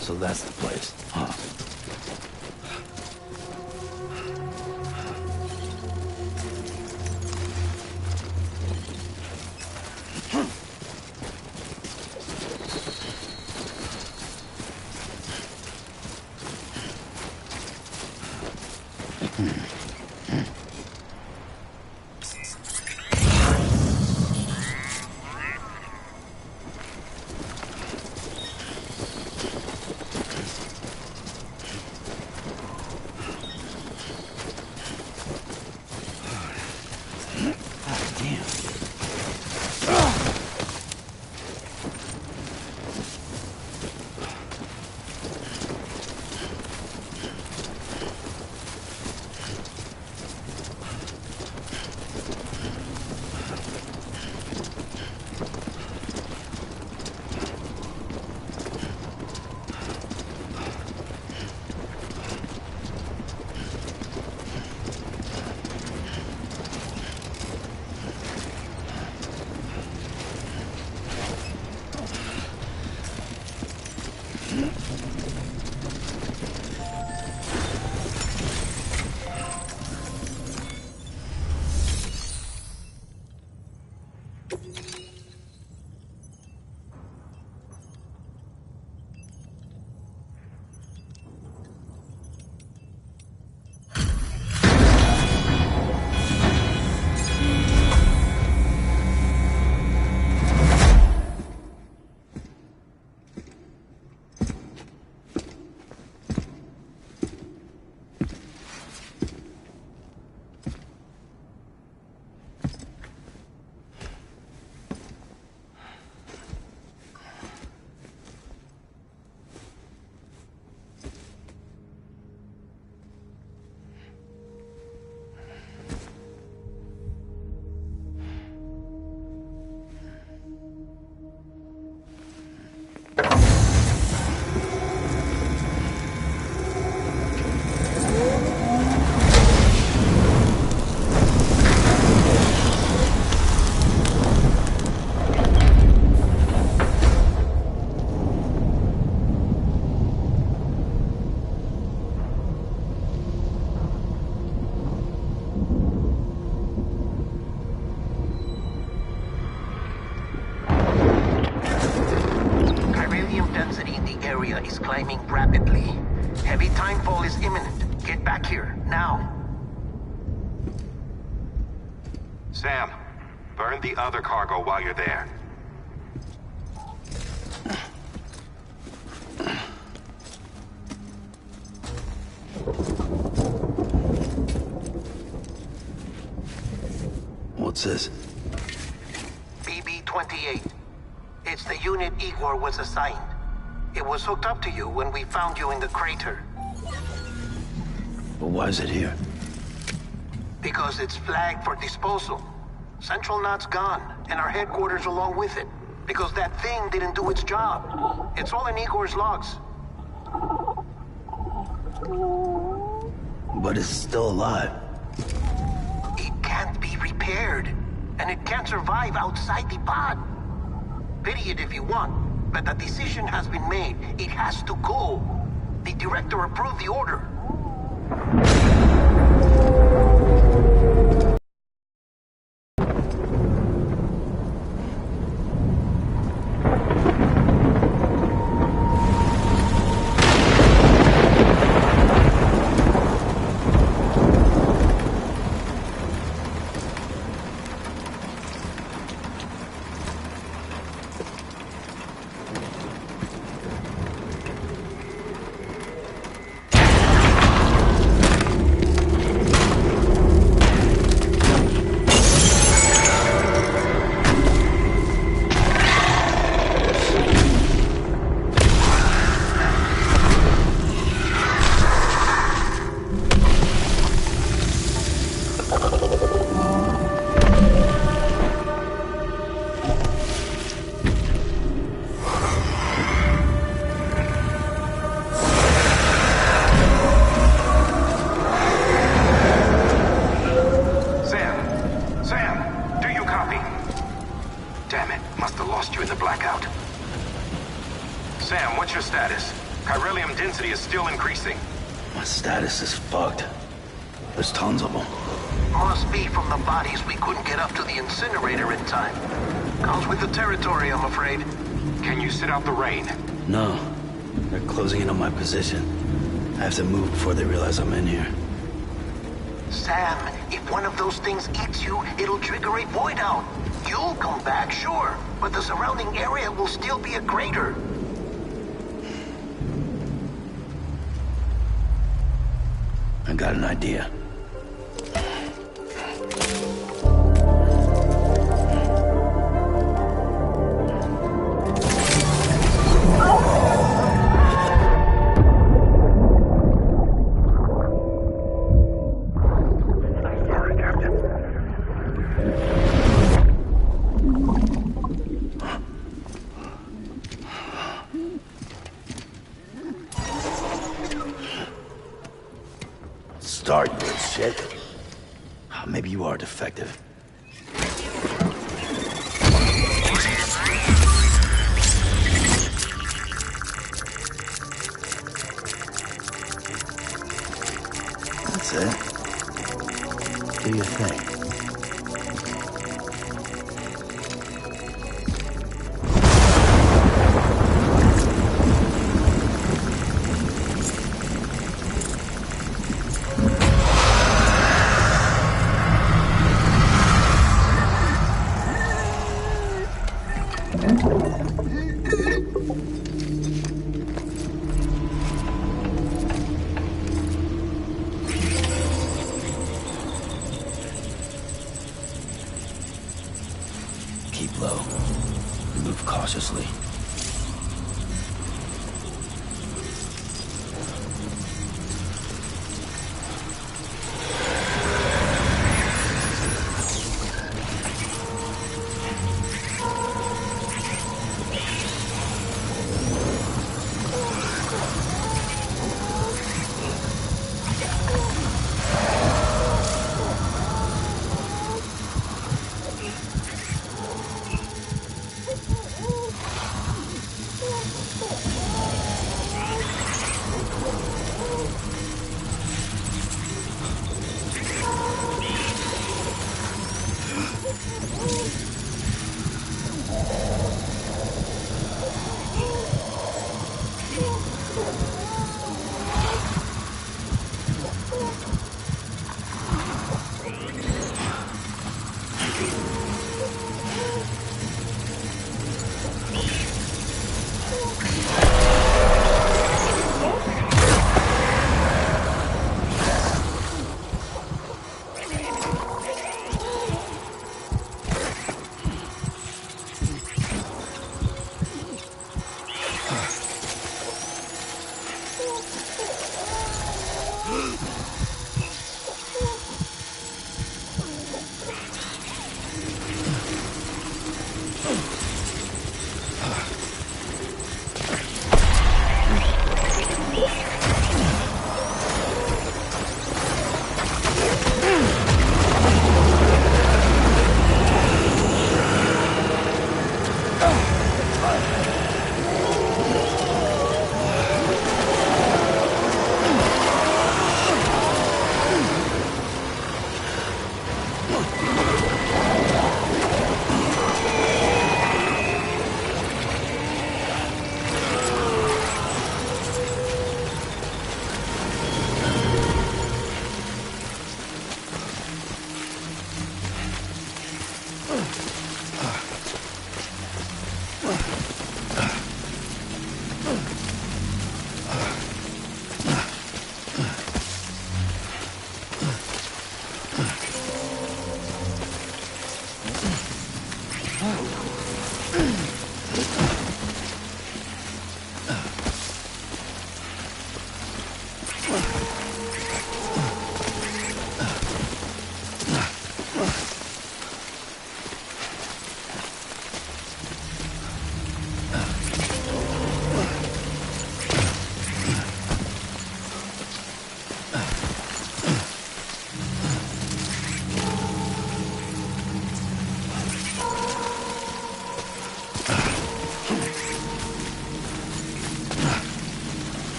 So that's the place, huh? Sam, burn the other cargo while you're there. What's this? BB-28. It's the unit Igor was assigned. It was hooked up to you when we found you in the crater. But why is it here? Because it's flagged for disposal. Central Knot's gone, and our headquarters along with it. Because that thing didn't do its job. It's all in Igor's logs. But it's still alive. It can't be repaired, and it can't survive outside the pod. Pity it if you want, but the decision has been made. It has to go. The director approved the order. My status is fucked. There's tons of them. Must be from the bodies we couldn't get up to the incinerator in time. Comes with the territory, I'm afraid. Can you sit out the rain? No. They're closing in on my position. I have to move before they realize I'm in here. Sam, if one of those things eats you, it'll trigger a void out. You'll come back, sure, but the surrounding area will still be a crater. I got an idea. Start, you little shit. Maybe you are defective. That's it. Do your thing. Keep low. Move cautiously.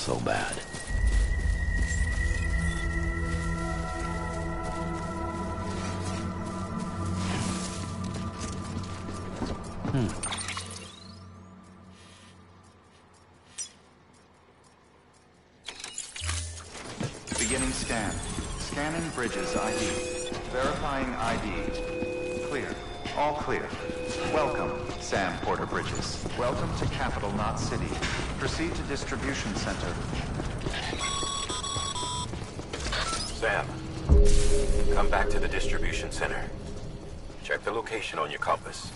So bad. Beginning scan. Scanning bridges ID. Verifying ID. Clear. All clear. Welcome, Sam Porter Bridges. Welcome to Capital Knot City. Proceed to distribution center. Sam, come back to the distribution center. Check the location on your compass.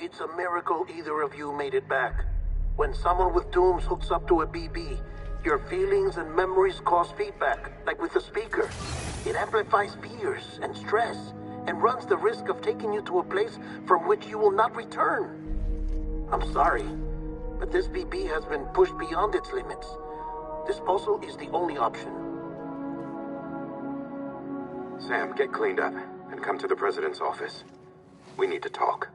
It's a miracle either of you made it back. When someone with dooms hooks up to a BB, your feelings and memories cause feedback, like with a speaker. It amplifies fears and stress, and runs the risk of taking you to a place from which you will not return. I'm sorry, but this BB has been pushed beyond its limits. Disposal is the only option. Sam, get cleaned up and come to the President's office. We need to talk.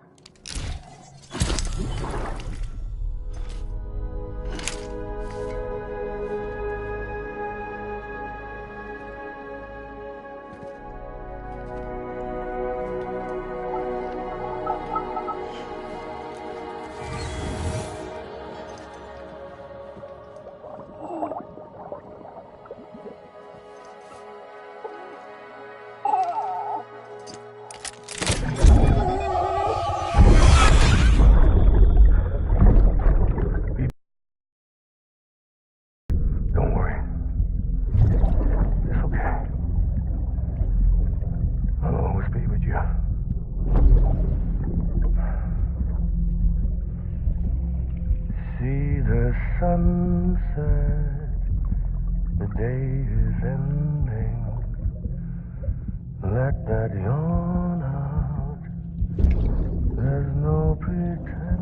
sunset, the day is ending. Let that yawn out. There's no pretending.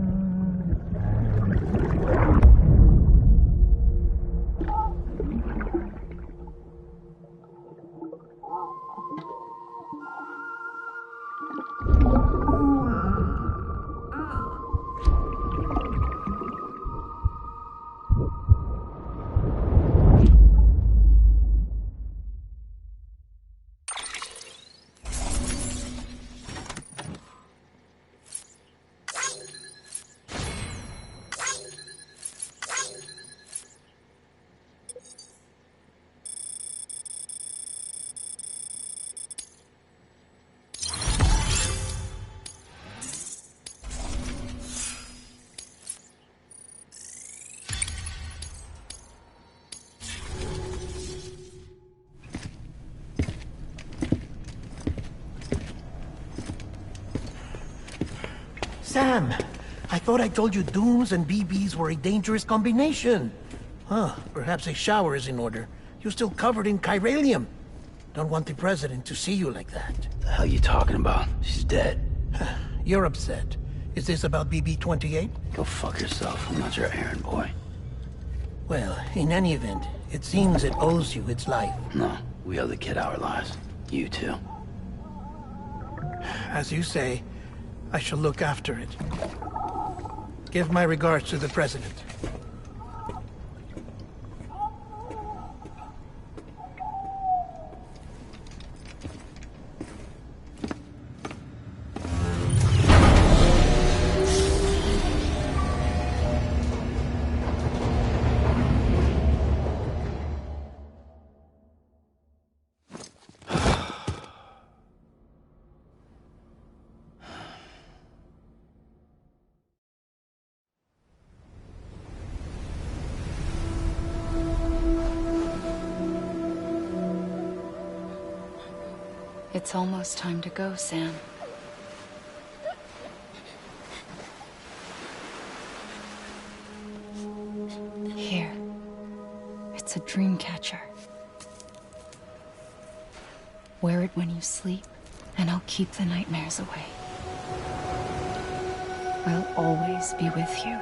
Sam, I thought I told you dooms and BBs were a dangerous combination. Huh, perhaps a shower is in order. You're still covered in chiralium. Don't want the president to see you like that. The hell you talking about? She's dead. You're upset. Is this about BB-28? Go fuck yourself. I'm not your errand boy. Well, in any event, it seems it owes you its life. No, we owe the kid our lives. You too. As you say, I shall look after it. Give my regards to the president. It's almost time to go, Sam. Here. It's a dream catcher. Wear it when you sleep, and I'll keep the nightmares away. I'll always be with you.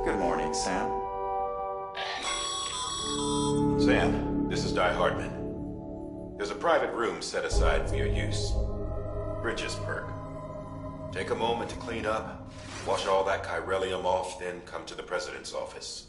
Good morning, Sam. Sam, this is Di Hartman. There's a private room set aside for your use. Bridges perk. Take a moment to clean up, wash all that chiralium off, then come to the president's office.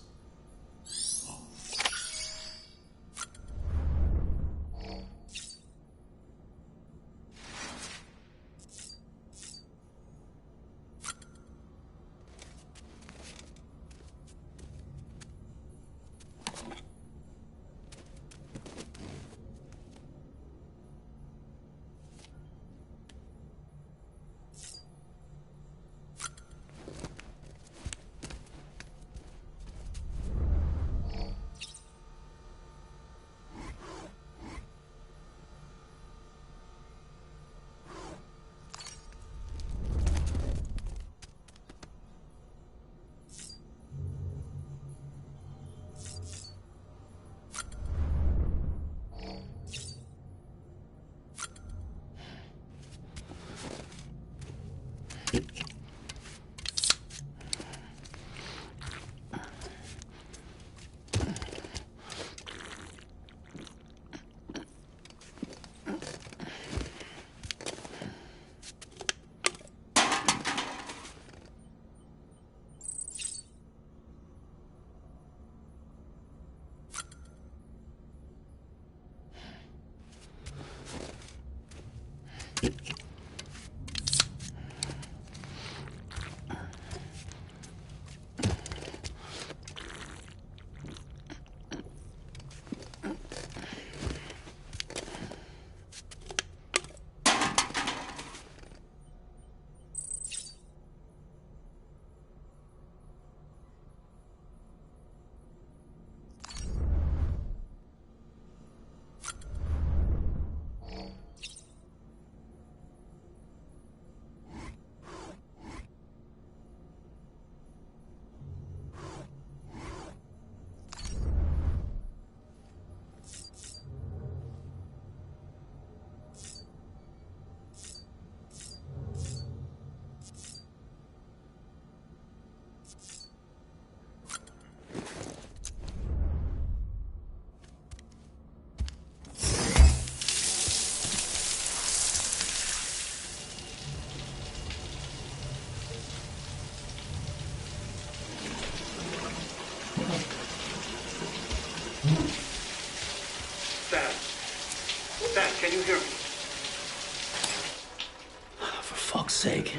fuck's sake.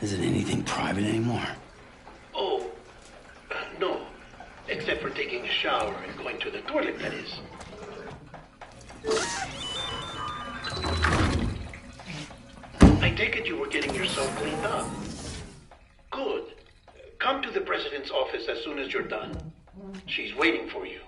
Is it anything private anymore? Oh, no. Except for taking a shower and going to the toilet, that is. I take it you were getting yourself cleaned up. Good. Come to the president's office as soon as you're done. She's waiting for you.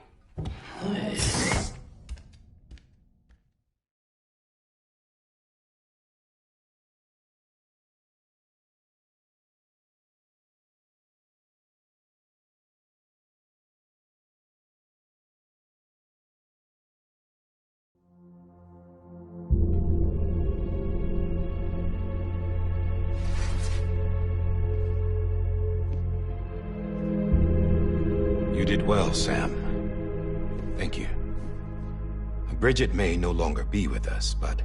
You did well, Sam. Thank you. Bridget may no longer be with us, but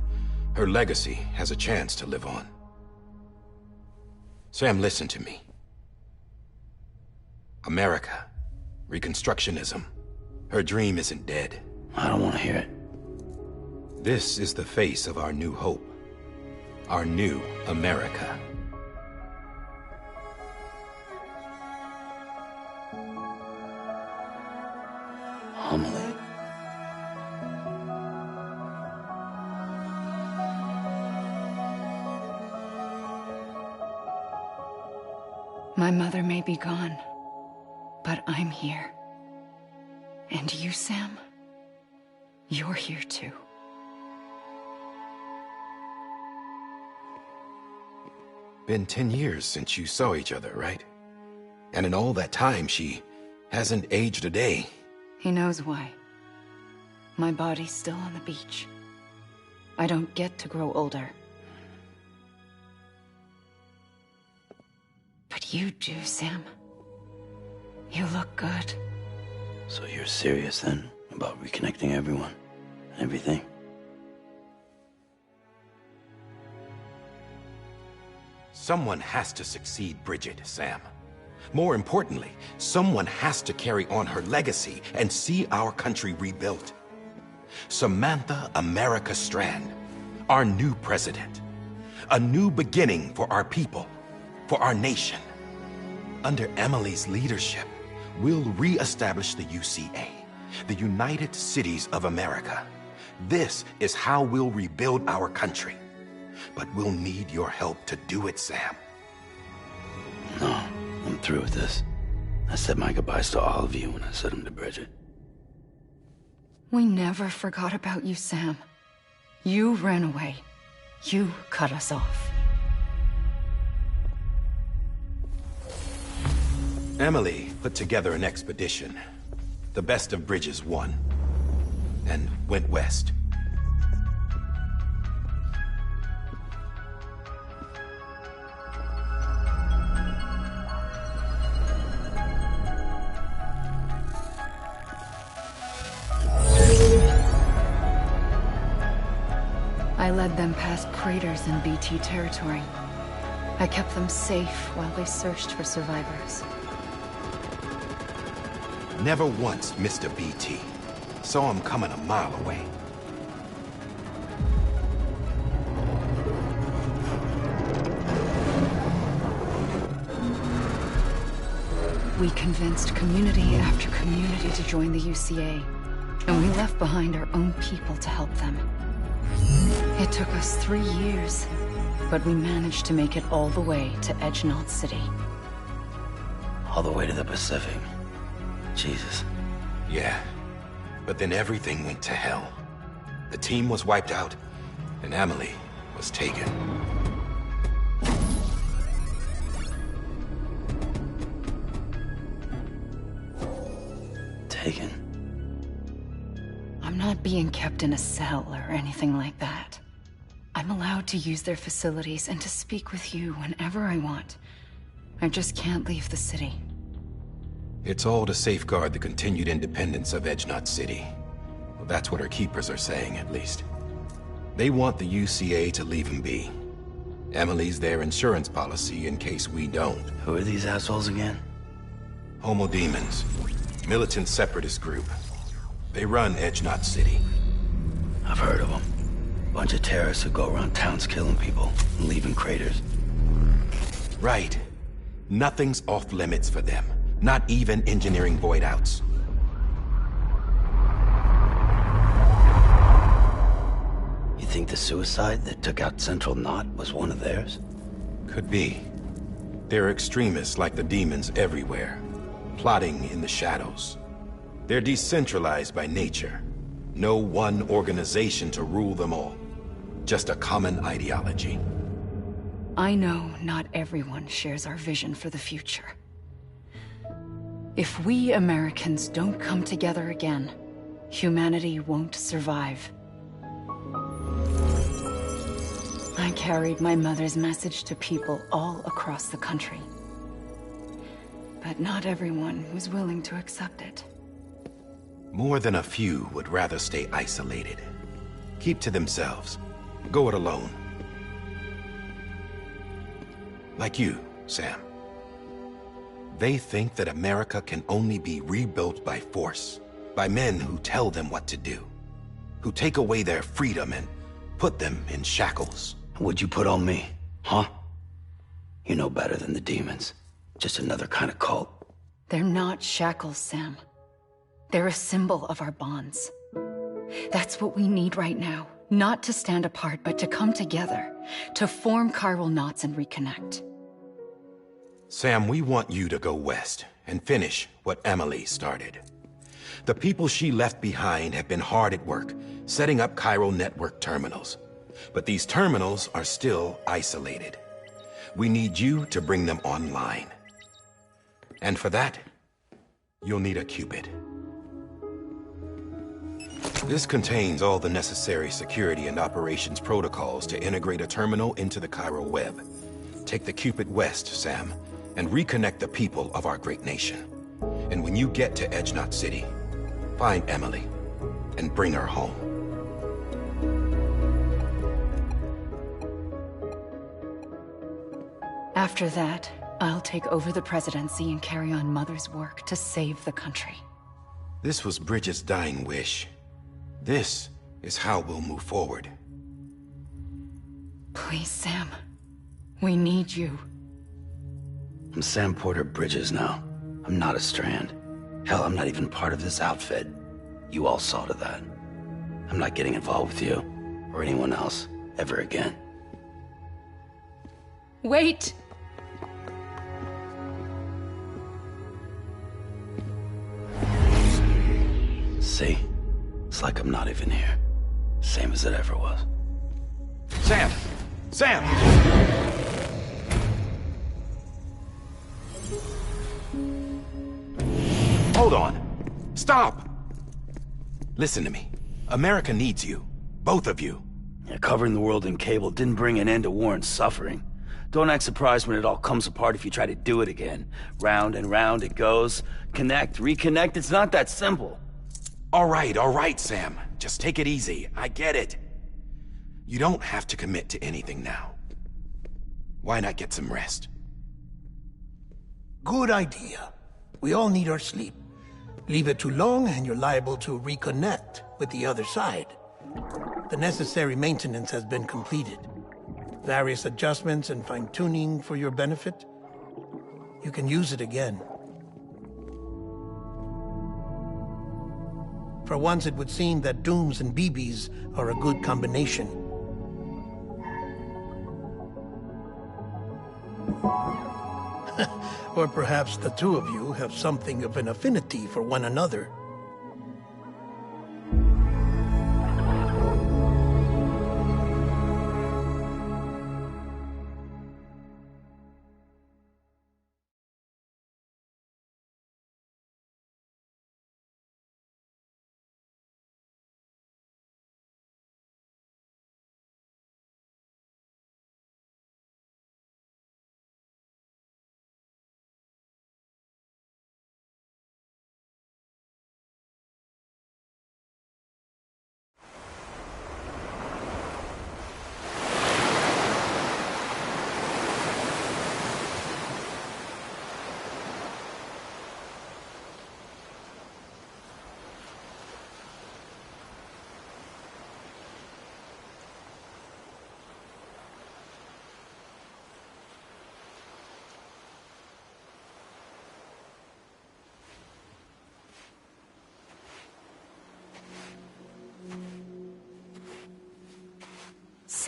her legacy has a chance to live on. Sam, listen to me. America, Reconstructionism, her dream isn't dead. I don't want to hear it. This is the face of our new hope. Our new America. Amelie. My mother may be gone, but I'm here. And you, Sam, you're here too. Been 10 years since you saw each other, right? And in all that time, she hasn't aged a day. He knows why. My body's still on the beach. I don't get to grow older. But you do, Sam. You look good. So you're serious then about reconnecting everyone and everything? Someone has to succeed Bridget, Sam. More importantly, someone has to carry on her legacy and see our country rebuilt. Samantha America Strand, our new president. A new beginning for our people, for our nation. Under Emily's leadership, we'll re-establish the UCA, the United Cities of America. This is how we'll rebuild our country. But we'll need your help to do it, Sam. No, I'm through with this. I said my goodbyes to all of you when I said them to Bridget. We never forgot about you, Sam. You ran away. You cut us off. Emily put together an expedition. The best of Bridges won. And went west. I led them past craters in BT territory. I kept them safe while they searched for survivors. Never once missed a BT. Saw him coming a mile away. We convinced community after community to join the UCA, and we left behind our own people to help them. It took us 3 years, but we managed to make it all the way to Edge Knot City. All the way to the Pacific. Jesus. Yeah, but then everything went to hell. The team was wiped out, and Emily was taken. Taken? I'm not being kept in a cell or anything like that. I'm allowed to use their facilities and to speak with you whenever I want. I just can't leave the city. It's all to safeguard the continued independence of Edge Knot City. Well, that's what our keepers are saying, at least. They want the UCA to leave him be. Emily's their insurance policy in case we don't. Who are these assholes again? Homo Demons. Militant separatist group. They run Edge Knot City. I've heard of them. Bunch of terrorists who go around towns killing people and leaving craters. Right. Nothing's off limits for them. Not even engineering void outs. You think the suicide that took out Central Knot was one of theirs? Could be. There are extremists like the demons everywhere, plotting in the shadows. They're decentralized by nature. No one organization to rule them all. Just a common ideology. I know not everyone shares our vision for the future. If we Americans don't come together again, humanity won't survive. I carried my mother's message to people all across the country. But not everyone was willing to accept it. More than a few would rather stay isolated. Keep to themselves. Go it alone. Like you, Sam. They think that America can only be rebuilt by force, by men who tell them what to do, who take away their freedom and put them in shackles. What'd you put on me, huh? You know better than the demons. Just another kind of cult. They're not shackles, Sam. They're a symbol of our bonds. That's what we need right now. Not to stand apart, but to come together. To form chiral knots and reconnect. Sam, we want you to go west and finish what Emily started. The people she left behind have been hard at work, setting up chiral network terminals. But these terminals are still isolated. We need you to bring them online. And for that, you'll need a Cupid. This contains all the necessary security and operations protocols to integrate a terminal into the chiral web. Take the Cupid west, Sam, and reconnect the people of our great nation. And when you get to Edge Knot City, find Emily and bring her home. After that, I'll take over the presidency and carry on Mother's work to save the country. This was Bridget's dying wish. This is how we'll move forward. Please, Sam. We need you. I'm Sam Porter Bridges now. I'm not a Strand. Hell, I'm not even part of this outfit. You all saw to that. I'm not getting involved with you, or anyone else, ever again. Wait! See? It's like I'm not even here. Same as it ever was. Sam! Sam! Hold on. Stop! Listen to me. America needs you. Both of you. Yeah, covering the world in cable didn't bring an end to war and suffering. Don't act surprised when it all comes apart if you try to do it again. Round and round it goes. Connect, reconnect, it's not that simple. All right, Sam. Just take it easy. I get it. You don't have to commit to anything now. Why not get some rest? Good idea. We all need our sleep. Leave it too long and you're liable to reconnect with the other side. The necessary maintenance has been completed. Various adjustments and fine-tuning for your benefit. You can use it again. For once, it would seem that Dooms and BBs are a good combination. Or perhaps the two of you have something of an affinity for one another.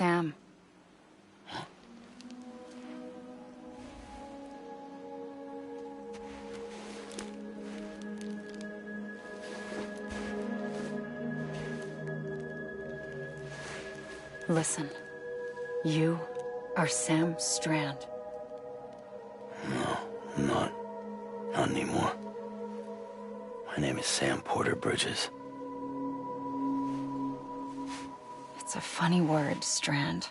Sam. Listen, you are Sam Strand. No, I'm not. Not anymore. My name is Sam Porter Bridges. It's a funny word, Strand.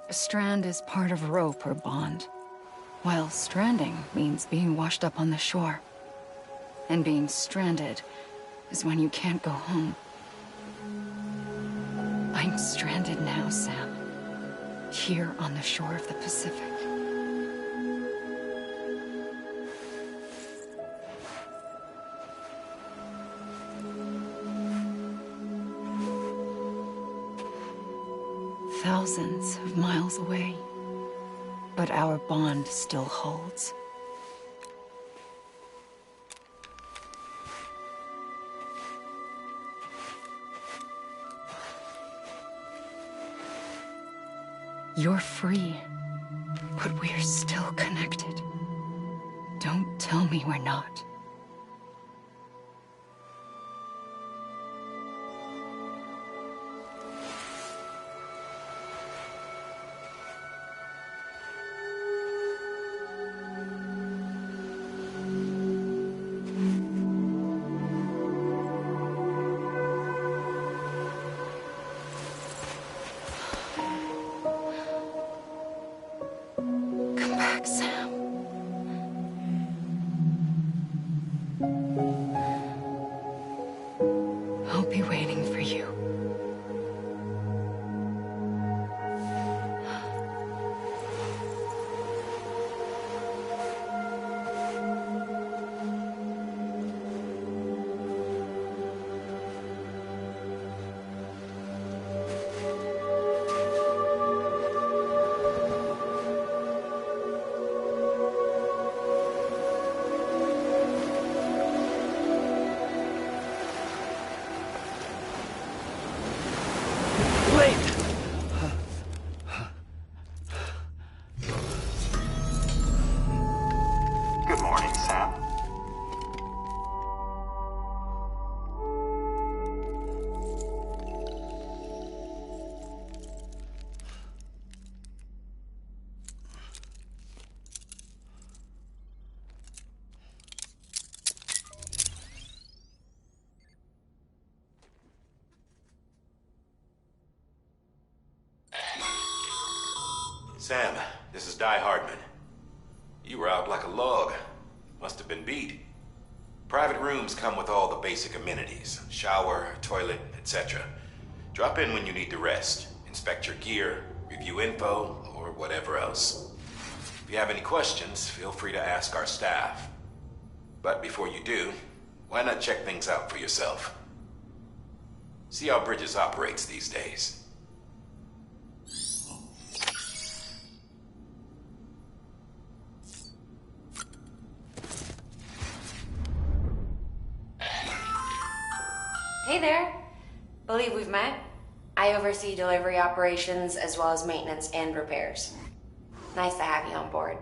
A strand is part of rope or bond, while stranding means being washed up on the shore. And being stranded is when you can't go home. I'm stranded now, Sam. Here on the shore of the Pacific. Thousands of miles away, but our bond still holds. You're free, but we're still connected. Don't tell me we're not. Good morning, Sam. Sam, this is Di Hardman. You were out like a log. Must have been beat. Private rooms come with all the basic amenities. Shower, toilet, etc. Drop in when you need to rest. Inspect your gear, review info, or whatever else. If you have any questions, feel free to ask our staff. But before you do, why not check things out for yourself? See how Bridges operates these days. Hey there. Believe we've met. I oversee delivery operations as well as maintenance and repairs. Nice to have you on board.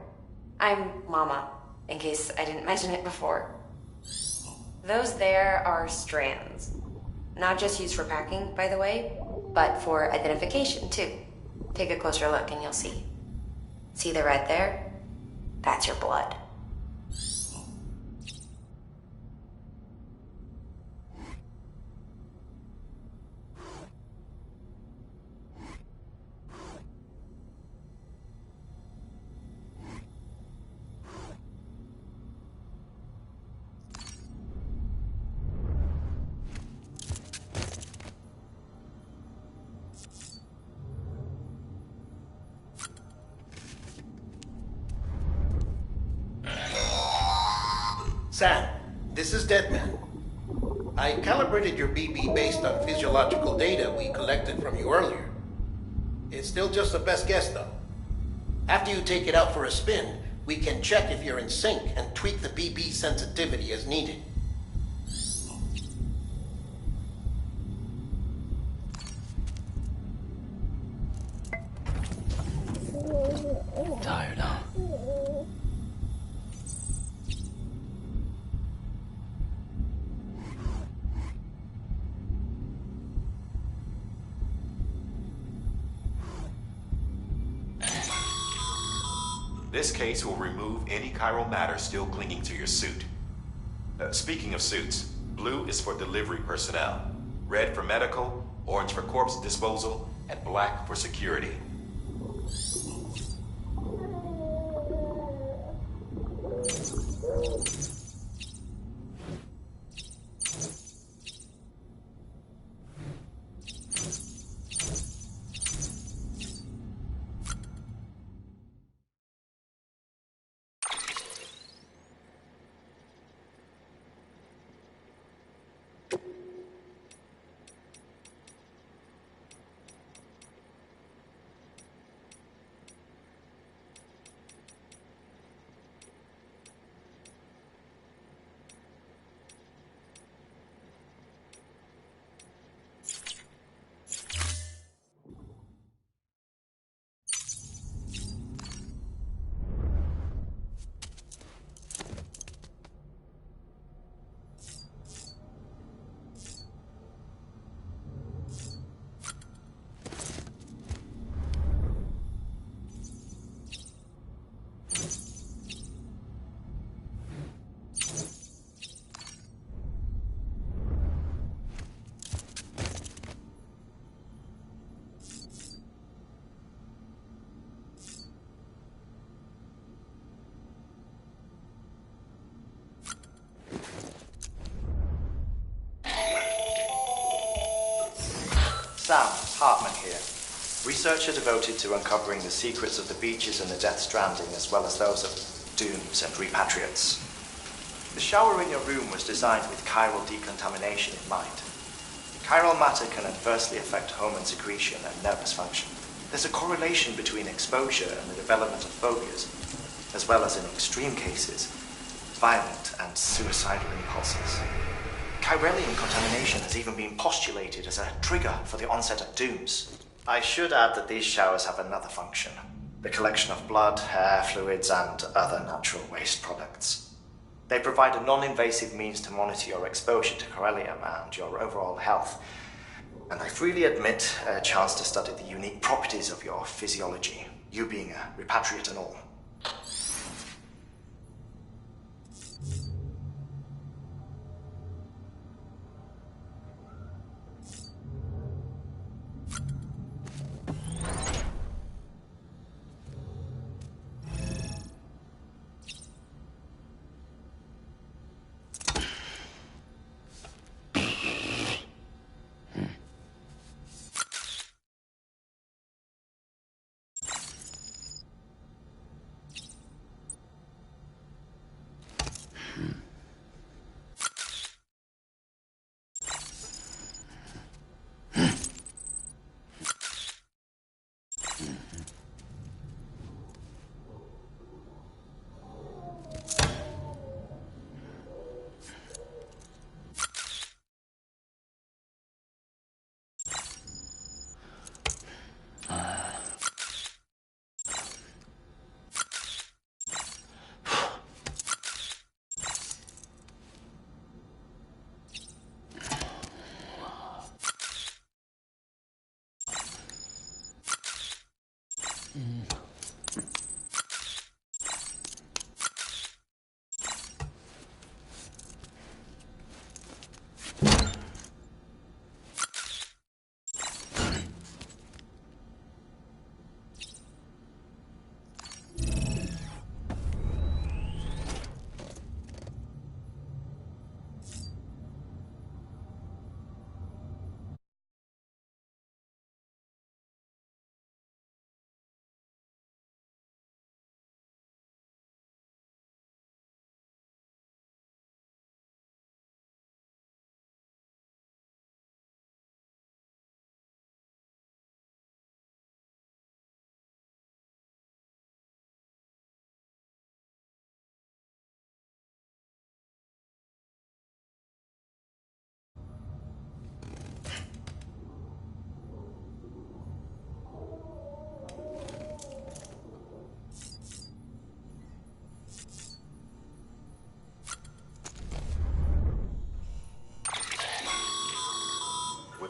I'm Mama, in case I didn't mention it before. Those there are strands. Not just used for packing, by the way, but for identification too. Take a closer look and you'll see. See the red there? That's your blood. Sam, this is Deadman. I calibrated your BB based on physiological data we collected from you earlier. It's still just a best guess, though. After you take it out for a spin, we can check if you're in sync and tweak the BB sensitivity as needed. Tired, huh? This case will remove any chiral matter still clinging to your suit. Speaking of suits, blue is for delivery personnel, red for medical, orange for corpse disposal, and black for security. Sam, Hartman here. Researcher devoted to uncovering the secrets of the beaches and the Death Stranding, as well as those of dooms and repatriates. The shower in your room was designed with chiral decontamination in mind. Chiral matter can adversely affect hormone secretion and nervous function. There's a correlation between exposure and the development of phobias, as well as in extreme cases, violent and suicidal impulses. Chiralian contamination has even been postulated as a trigger for the onset of dooms. I should add that these showers have another function: the collection of blood, hair, fluids, and other natural waste products. They provide a non-invasive means to monitor your exposure to chiralium and your overall health, and I freely admit a chance to study the unique properties of your physiology, you being a repatriate and all.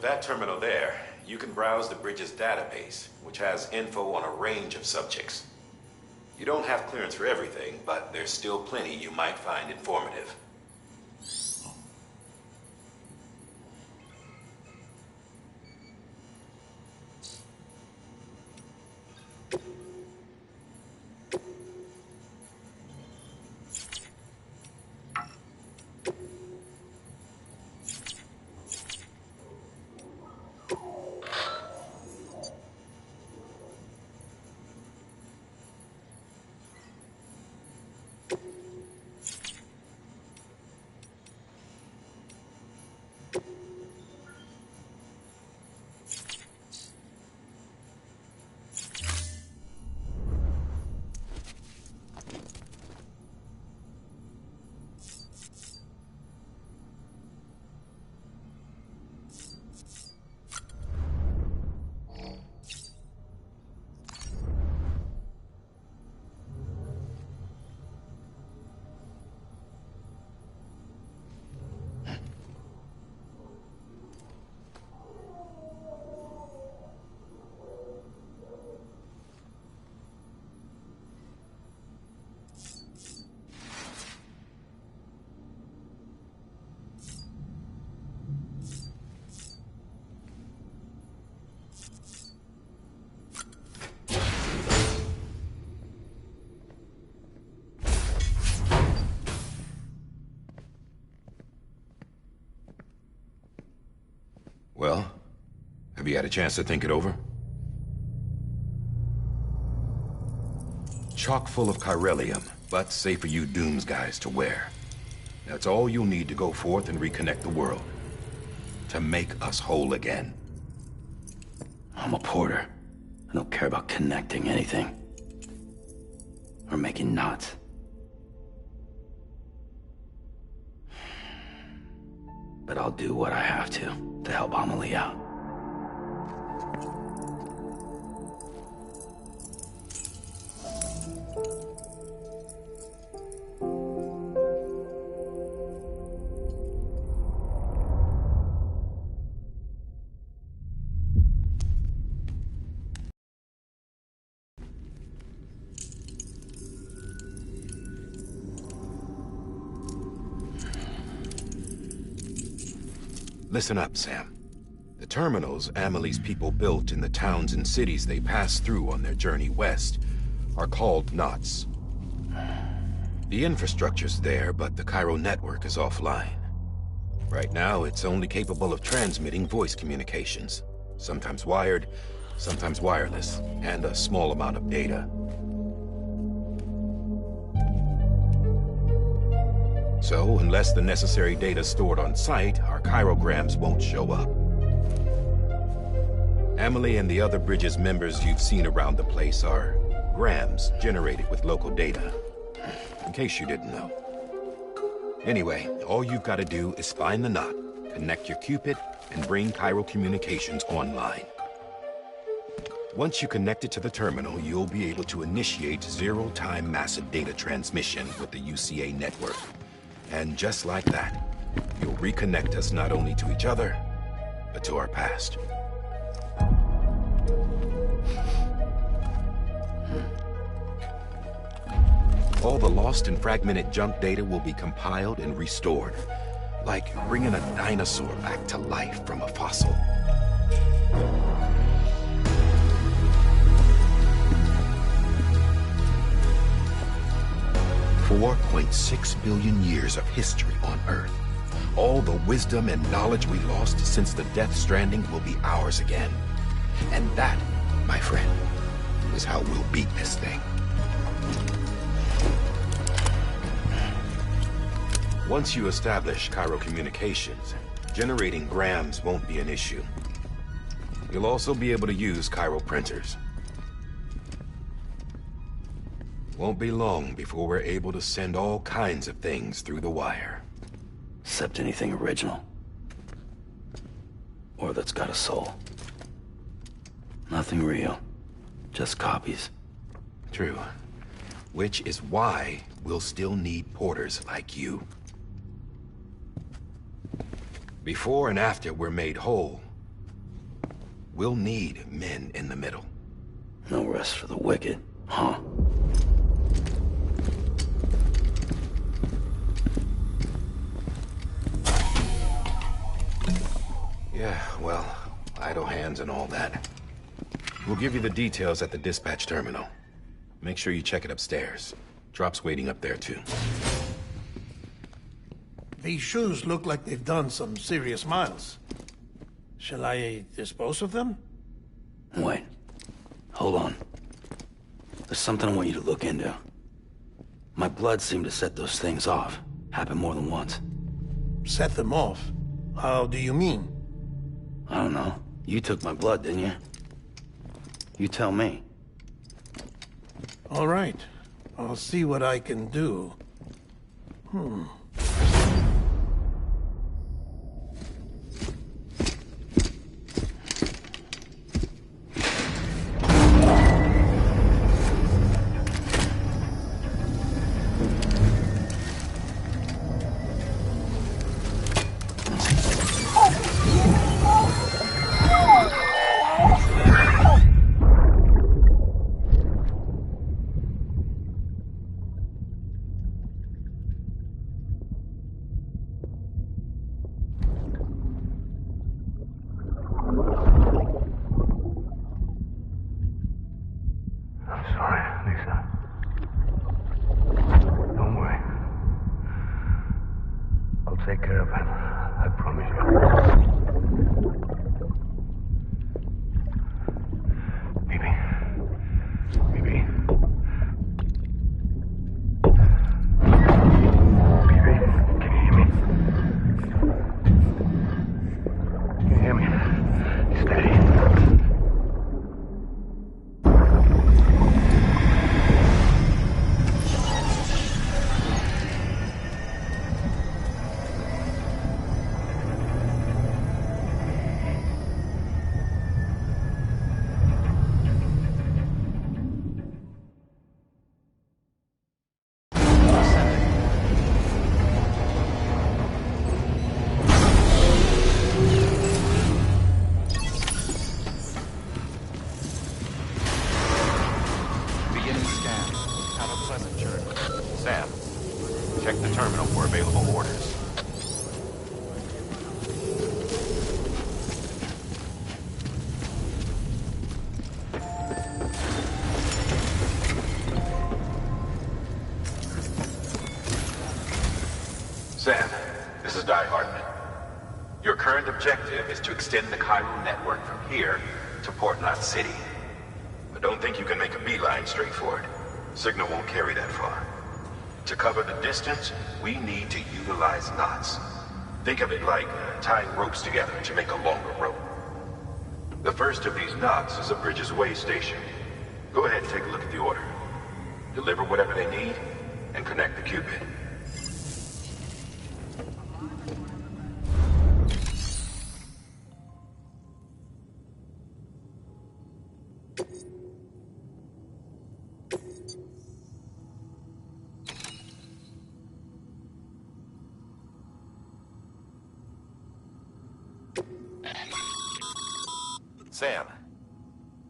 that terminal there, you can browse the bridge's database, which has info on a range of subjects. You don't have clearance for everything, but there's still plenty you might find informative. Well, have you had a chance to think it over? Chock full of chiralium, but safe for you Dooms guys to wear. That's all you'll need to go forth and reconnect the world. To make us whole again. I'm a porter. I don't care about connecting anything. Or making knots. But I'll do what I have to help Amelie out. Listen up, Sam. The terminals Amelie's people built in the towns and cities they passed through on their journey west are called knots. The infrastructure's there, but the Cairo network is offline. Right now, it's only capable of transmitting voice communications, sometimes wired, sometimes wireless, and a small amount of data. So, unless the necessary data's stored on site, our chirograms won't show up. Amelie and the other Bridges members you've seen around the place are grams generated with local data, in case you didn't know. Anyway, all you've got to do is find the knot, connect your Cupid, and bring Cairo communications online. Once you connect it to the terminal, you'll be able to initiate zero-time massive data transmission with the UCA network. And just like that, you'll reconnect us not only to each other, but to our past. All the lost and fragmented junk data will be compiled and restored, like bringing a dinosaur back to life from a fossil. $4.6 billion years of history on Earth. All the wisdom and knowledge we lost since the Death Stranding will be ours again. And that, my friend, is how we'll beat this thing. Once you establish Cairo communications, generating grams won't be an issue. You'll also be able to use Cairo printers. Won't be long before we're able to send all kinds of things through the wire. Except anything original. Or that's got a soul. Nothing real. Just copies. True. Which is why we'll still need porters like you. Before and after we're made whole, We'll need men in the middle. No rest for the wicked, huh? Yeah, well, idle hands and all that. We'll give you the details at the dispatch terminal. Make sure you check it upstairs. Drop's waiting up there, too. These shoes look like they've done some serious miles. Shall I dispose of them? Wait. Hold on. There's something I want you to look into. My blood seemed to set those things off. Happened more than once. Set them off? How do you mean? I don't know. You took my blood, didn't you? You tell me. All right. I'll see what I can do. I'm sorry, Lisa. Don't worry. I'll take care of him. I promise you. Baby. Baby. Baby, can you hear me? Can you hear me? Steady. Beginning scan. Have a pleasant journey. Sam, check the terminal for available orders. Sam, this is Die Hartman. Your current objective is to extend the Cairo network from here to Port Knot City. But don't think you can make a beeline straight for it. Signal won't carry that far. To cover the distance, we need to utilize knots. Think of it like tying ropes together to make a longer rope. The first of these knots is a Bridges Way station. Go ahead and take a look at the order. Deliver whatever they need, and connect the Cupid. Sam,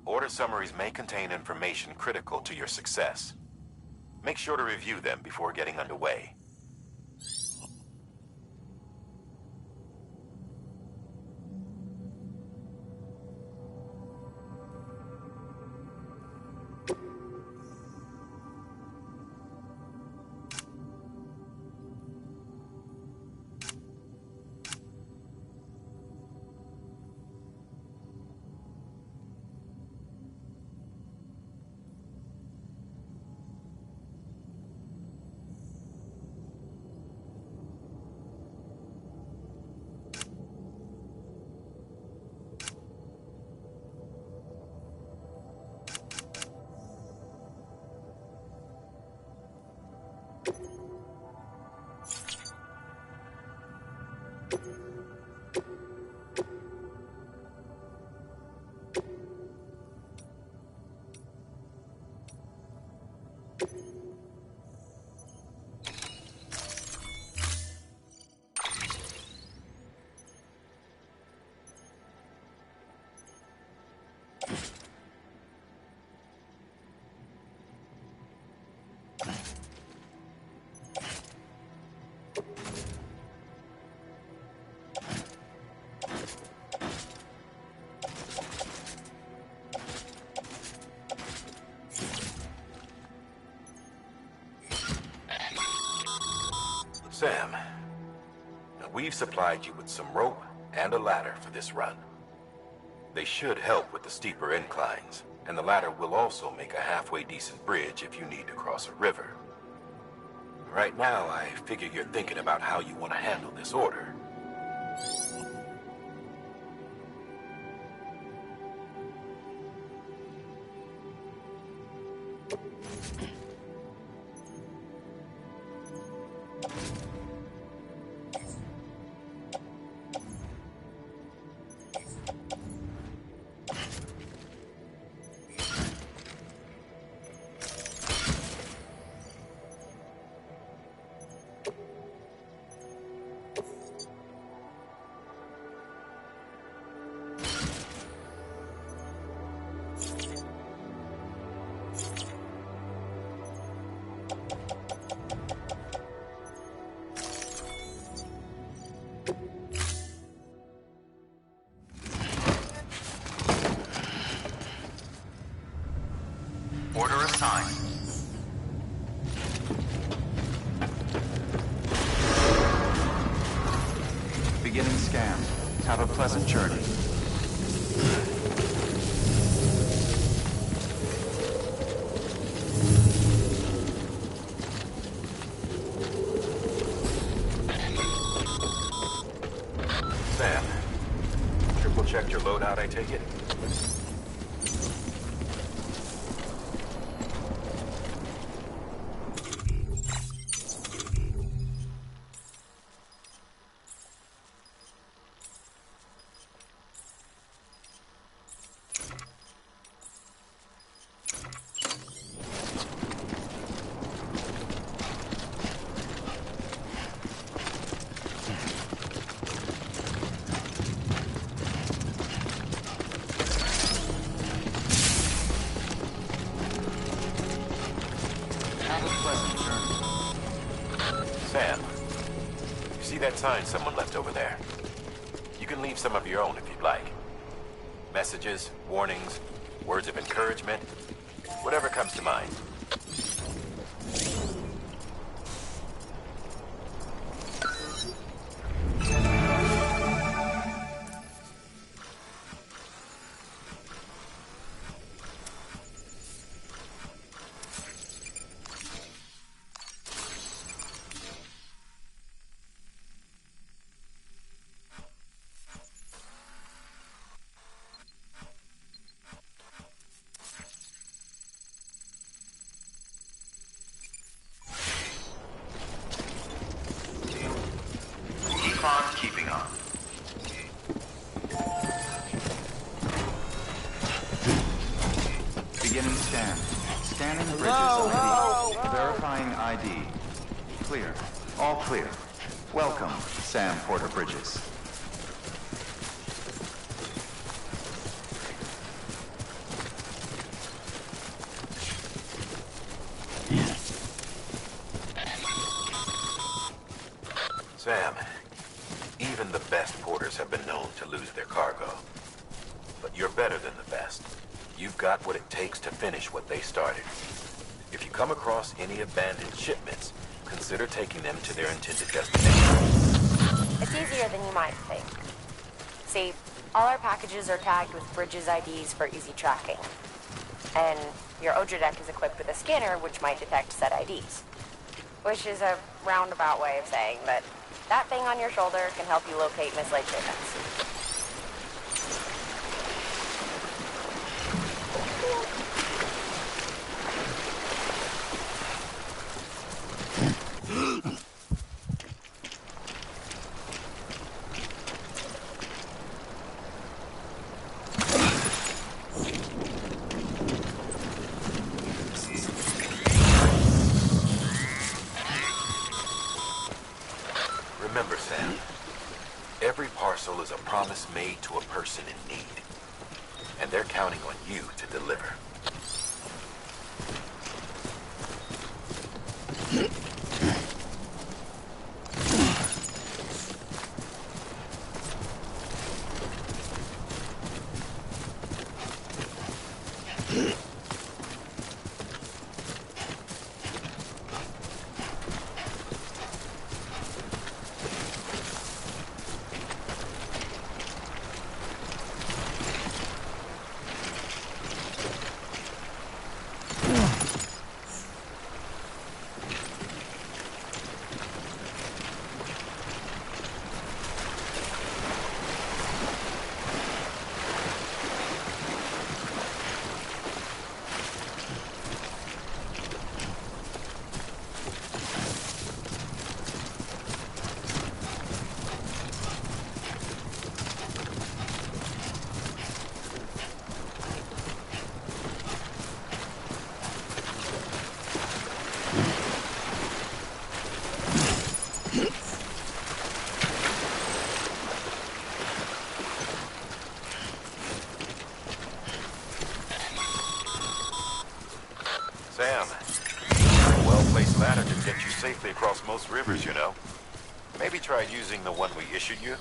order summaries may contain information critical to your success. Make sure to review them before getting underway. Sam, now we've supplied you with some rope and a ladder for this run. They should help with the steeper inclines, and the ladder will also make a halfway decent bridge if you need to cross a river. Right now, I figure you're thinking about how you want to handle this order. Order assigned. Beginning scan. Have a pleasant journey. Sam, triple checked your loadout, I take it? Sam, you see that sign someone left over there? You can leave some of your own if you'd like. Messages, warnings, words of encouragement, whatever comes to mind. Keeping on. Beginning scan. Scanning bridges ID. Verifying ID. Clear. All clear. Welcome, Sam Porter Bridges. Sam, even the best porters have been known to lose their cargo. But you're better than the best. You've got what it takes to finish what they started. If you come across any abandoned shipments, consider taking them to their intended destination. It's easier than you might think. See, all our packages are tagged with Bridges IDs for easy tracking. And your Odra deck is equipped with a scanner which might detect said IDs. Which is a roundabout way of saying that that thing on your shoulder can help you locate mislaid shipments. Remember, Sam, every parcel is a promise made to a person in need. And they're counting on you to deliver. Sam, a well-placed ladder can get you safely across most rivers, you know. Maybe try using the one we issued you.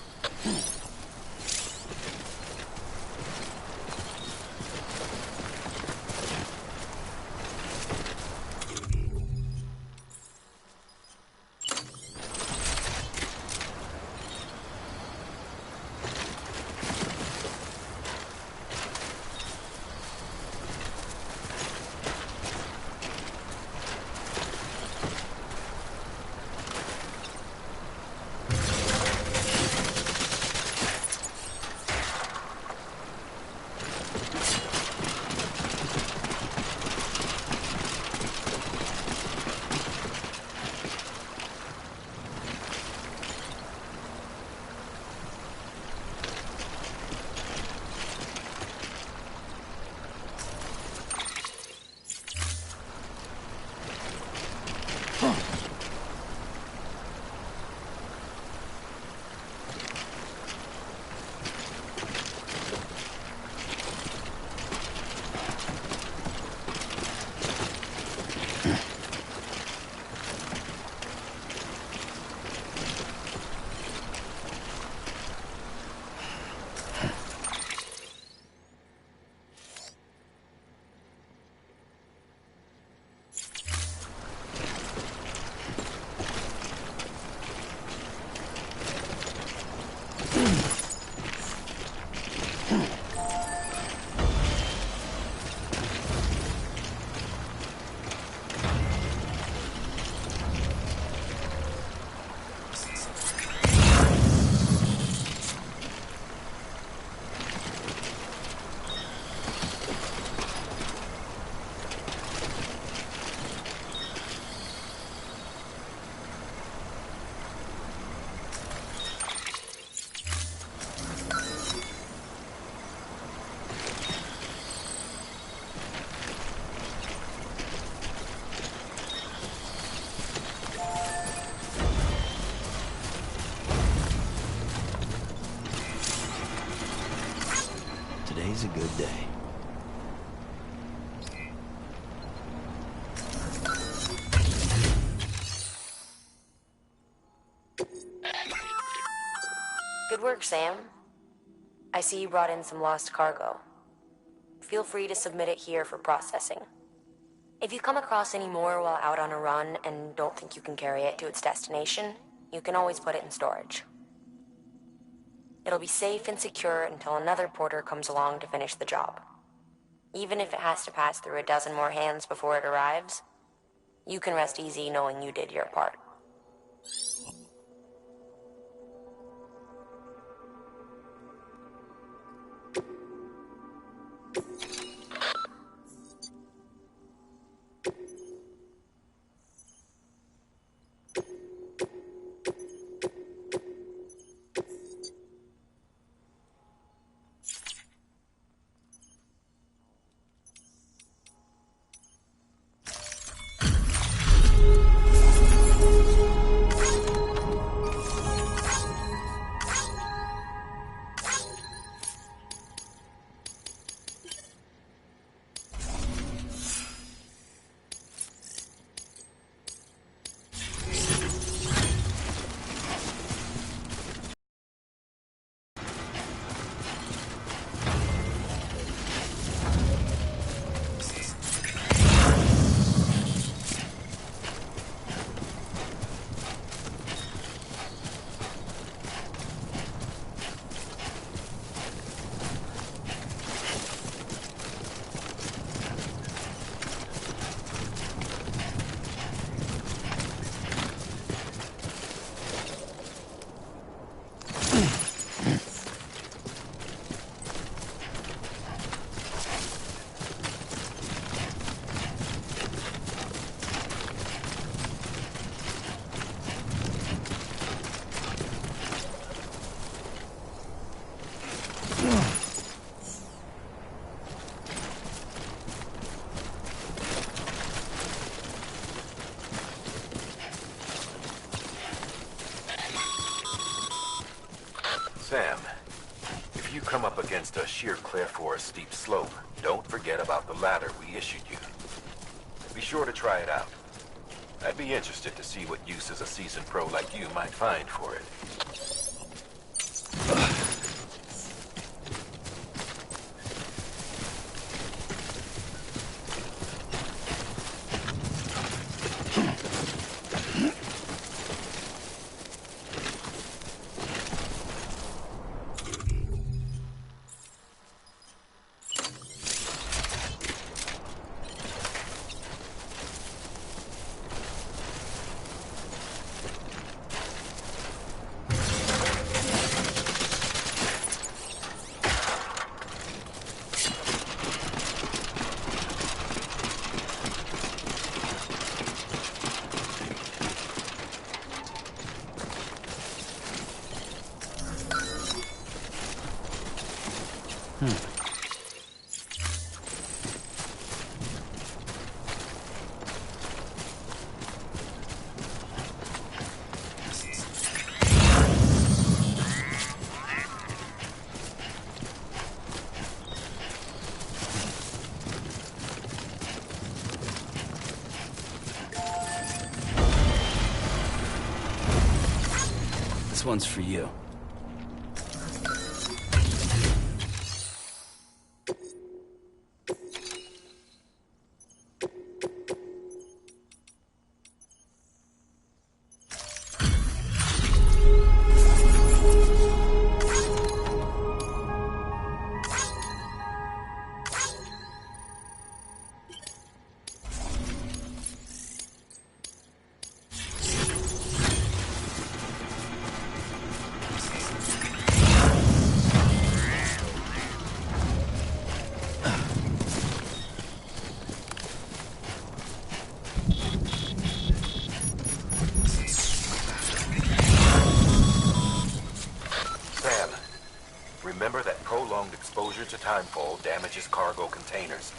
Today's a good day. Good work, Sam. I see you brought in some lost cargo. Feel free to submit it here for processing. If you come across any more while out on a run and don't think you can carry it to its destination, you can always put it in storage. It'll be safe and secure until another porter comes along to finish the job. Even if it has to pass through a dozen more hands before it arrives, you can rest easy knowing you did your part. Sam, if you come up against a sheer cliff or a steep slope, don't forget about the ladder we issued you. Be sure sure to try it out. I'd be interested to see what uses a seasoned pro like you might find for it. This one's for you. Remember that prolonged exposure to timefall damages cargo containers.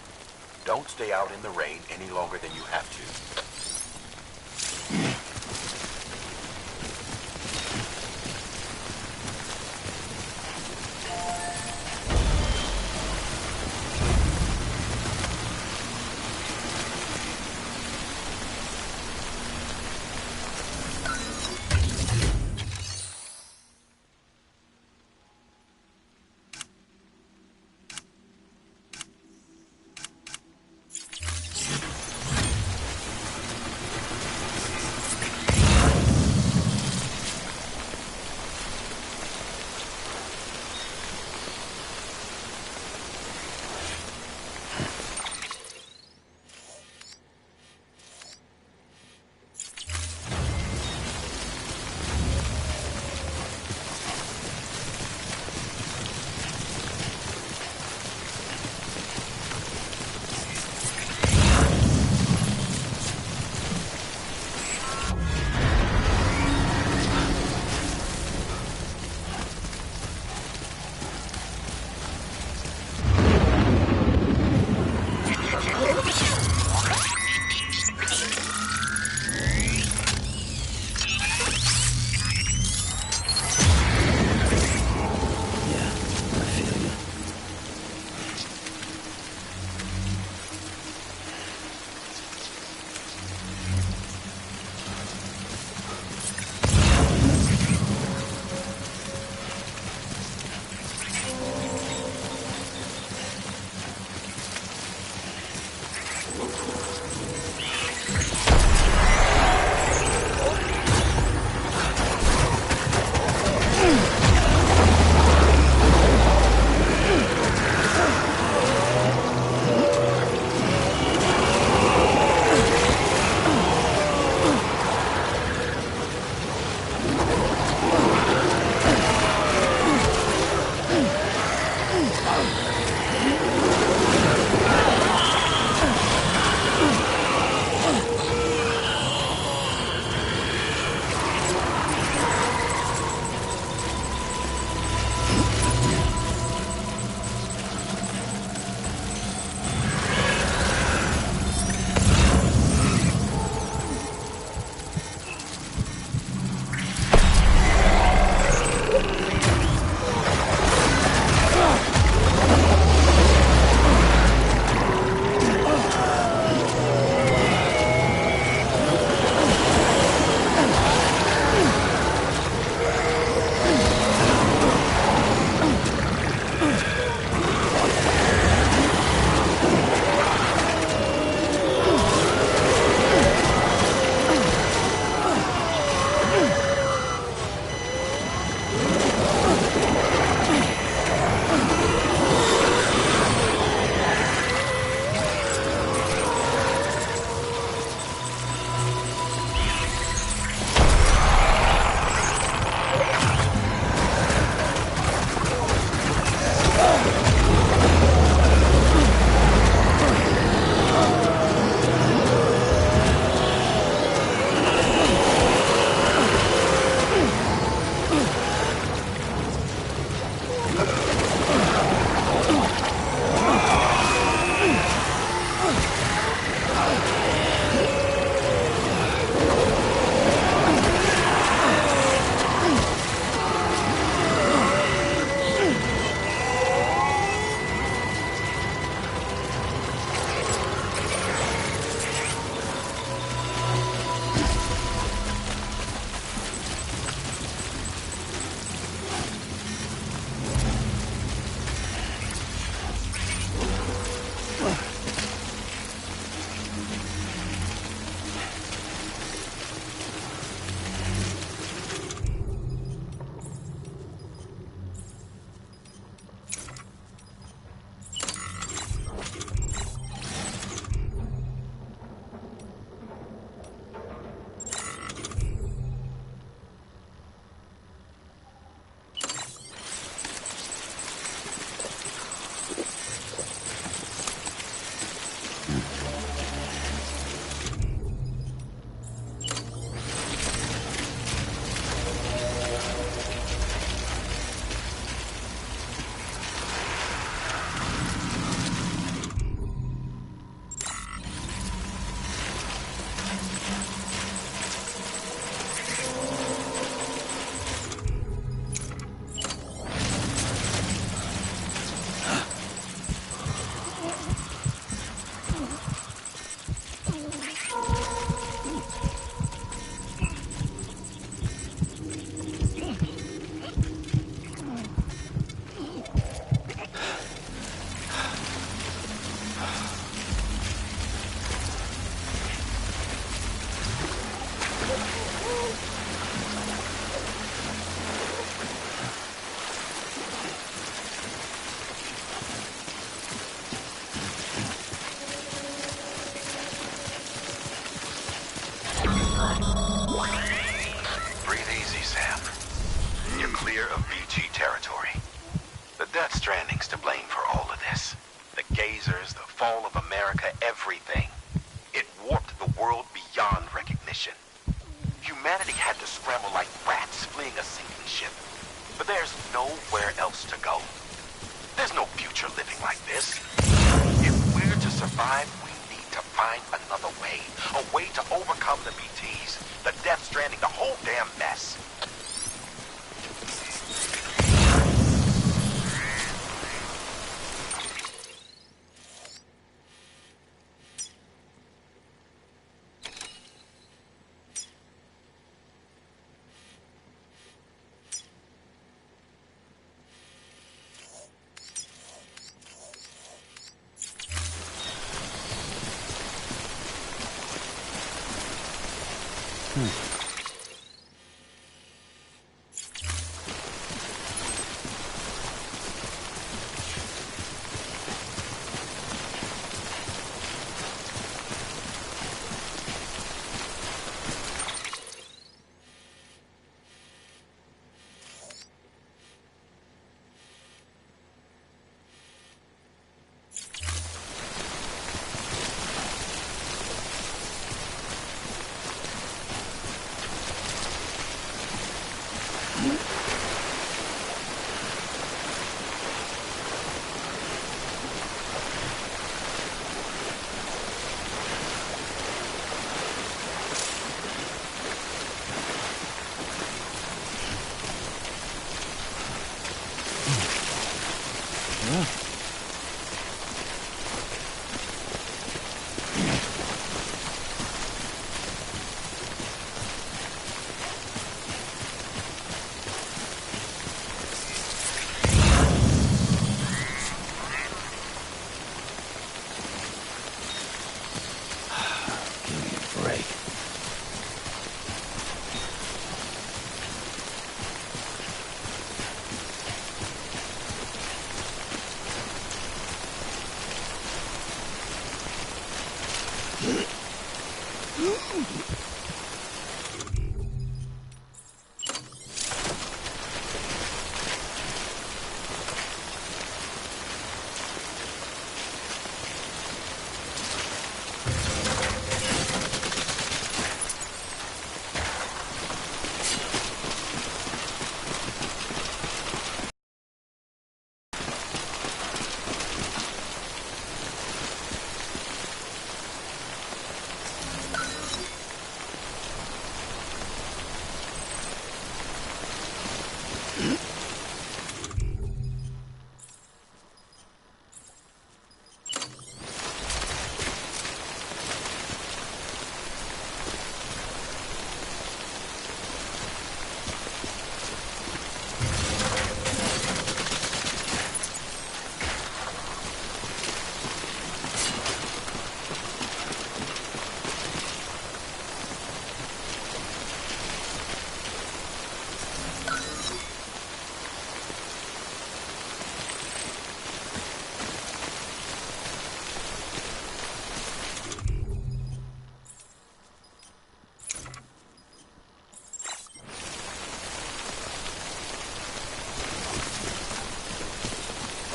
Don't stay out in the rain any longer than you have to. Breathe easy, Sam. You're clear of BG territory. The Death Stranding's to blame for all of this. The gazers, the fall of America, everything. It warped the world beyond recognition. Humanity had to scramble like rats fleeing a sinking ship. But there's nowhere else to go. There's no future living like this. If we're to survive, we need to find another way. A way to overcome the BTs, the Death Stranding, the whole damn mess.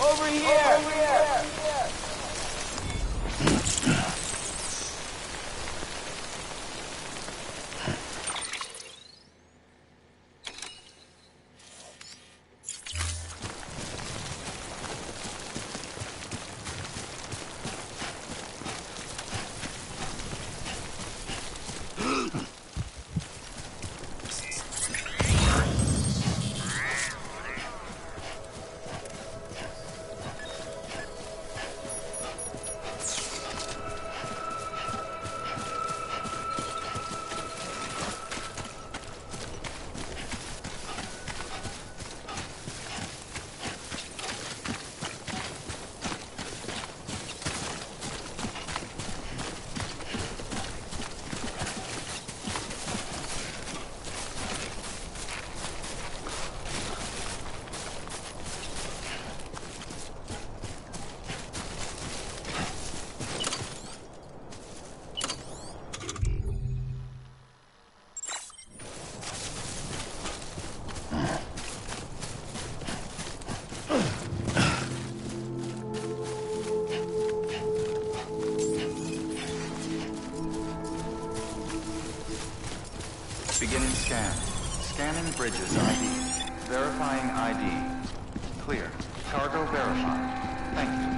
Over here! Beginning scan. Scanning bridges ID. Verifying ID. Clear. Cargo verified. Thank you.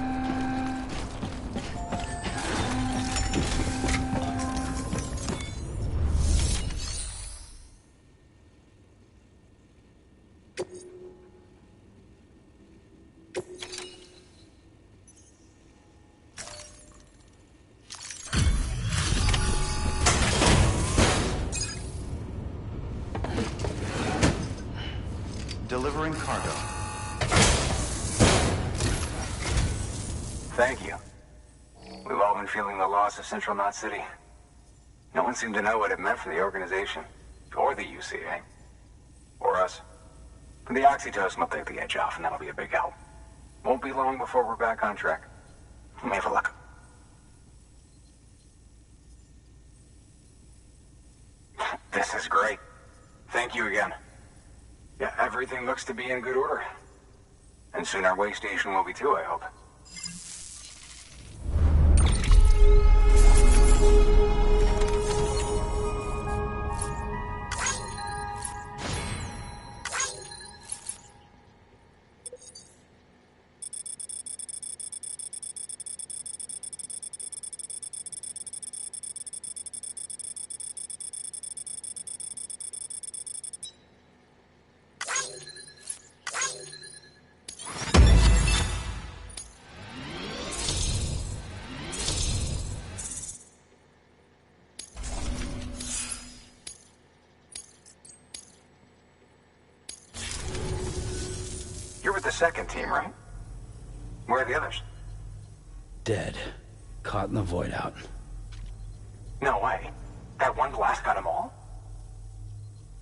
Delivering cargo. Thank you. We've all been feeling the loss of Central Knot City. No one seemed to know what it meant for the organization, or the UCA, or us. The oxytocin will take the edge off, and that'll be a big help. Won't be long before we're back on track. You may have a look. This is great. Thank you again. Yeah, everything looks to be in good order. And soon our way station will be too, I hope. You're with the second team, right? Where are the others? Dead. Caught in the void out. No way. That one blast got them all?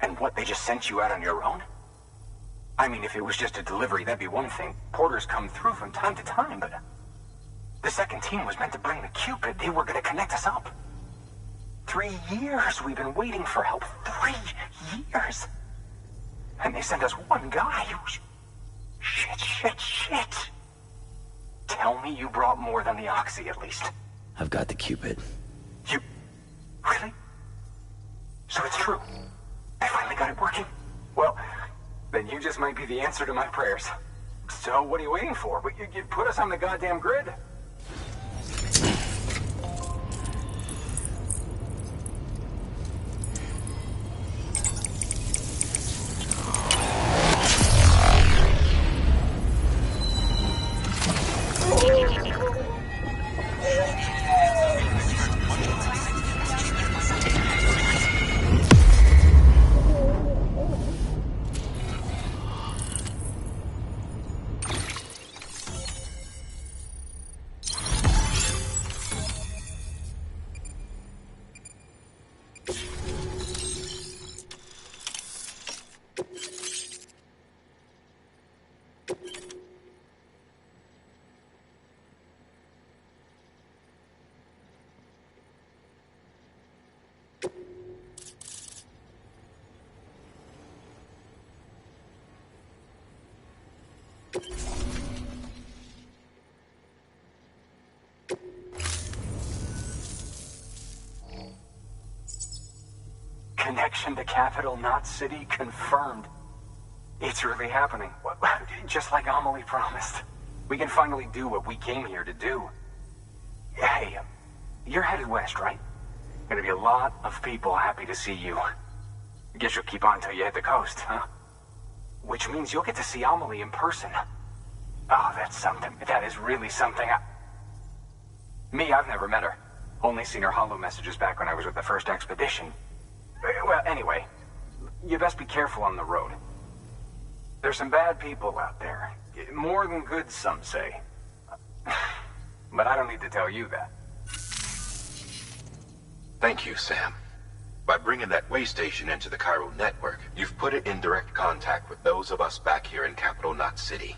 And what, they just sent you out on your own? I mean, if it was just a delivery, that'd be one thing. Porters come through from time to time, but... The second team was meant to bring the Cupid. They were gonna connect us up. 3 years we've been waiting for help. 3 years! And they sent us one guy who's... Shit. Tell me you brought more than the Oxy, at least. I've got the Cupid. You... Really? So it's true. I finally got it working. Well, then you just might be the answer to my prayers. So what are you waiting for? But you put us on the goddamn grid. Connection to Capital Knot City confirmed. It's really happening. Just like Amelie promised. We can finally do what we came here to do. Hey, you're headed west, right? Gonna be a lot of people happy to see you. Guess you'll keep on till you hit the coast, huh? Which means you'll get to see Amelie in person. Oh, that's something. That is really something. Me, I've never met her. Only seen her holo messages back when I was with the first expedition. Well, anyway, you best be careful on the road. There's some bad people out there. More than good, some say. But I don't need to tell you that. Thank you, Sam. By bringing that way station into the Chiral network, you've put it in direct contact with those of us back here in Capital Knot City.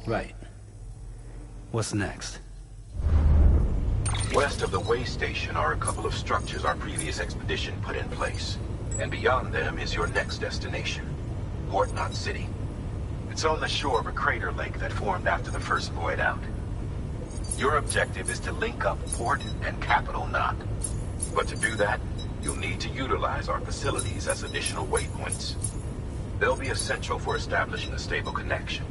Right. What's next? West of the way station are a couple of structures our previous expedition put in place. And beyond them is your next destination, Port Knot City. It's on the shore of a crater lake that formed after the first void out. Your objective is to link up Port and Capital Knot. But to do that, you'll need to utilize our facilities as additional waypoints. They'll be essential for establishing a stable connection.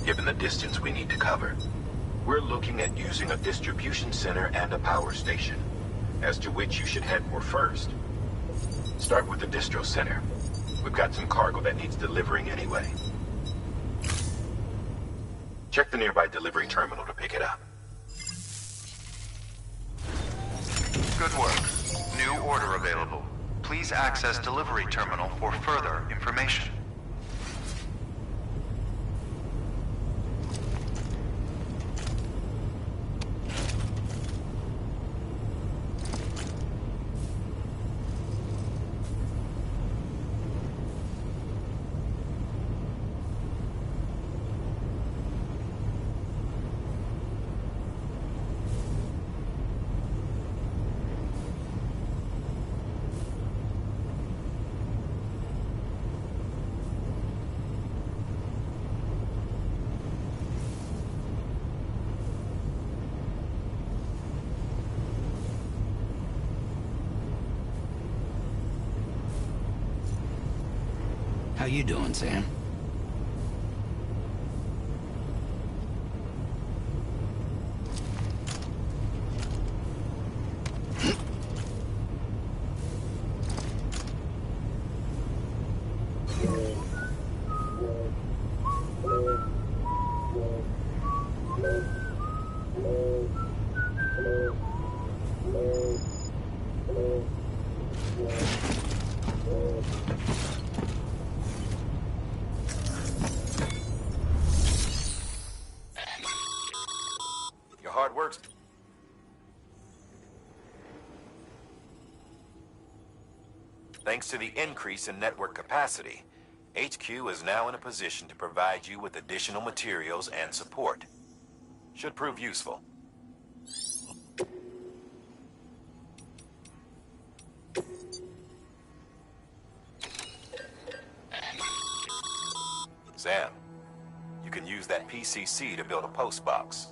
Given the distance we need to cover, we're looking at using a distribution center and a power station, as to which you should head for first. Start with the distro center. We've got some cargo that needs delivering anyway. Check the nearby delivery terminal to pick it up. Good work. New order available. Please access delivery terminal for further information. How you doing, Sam? Hard work. Thanks to the increase in network capacity, HQ is now in a position to provide you with additional materials and support. Should prove useful. Sam, you can use that PCC to build a post box.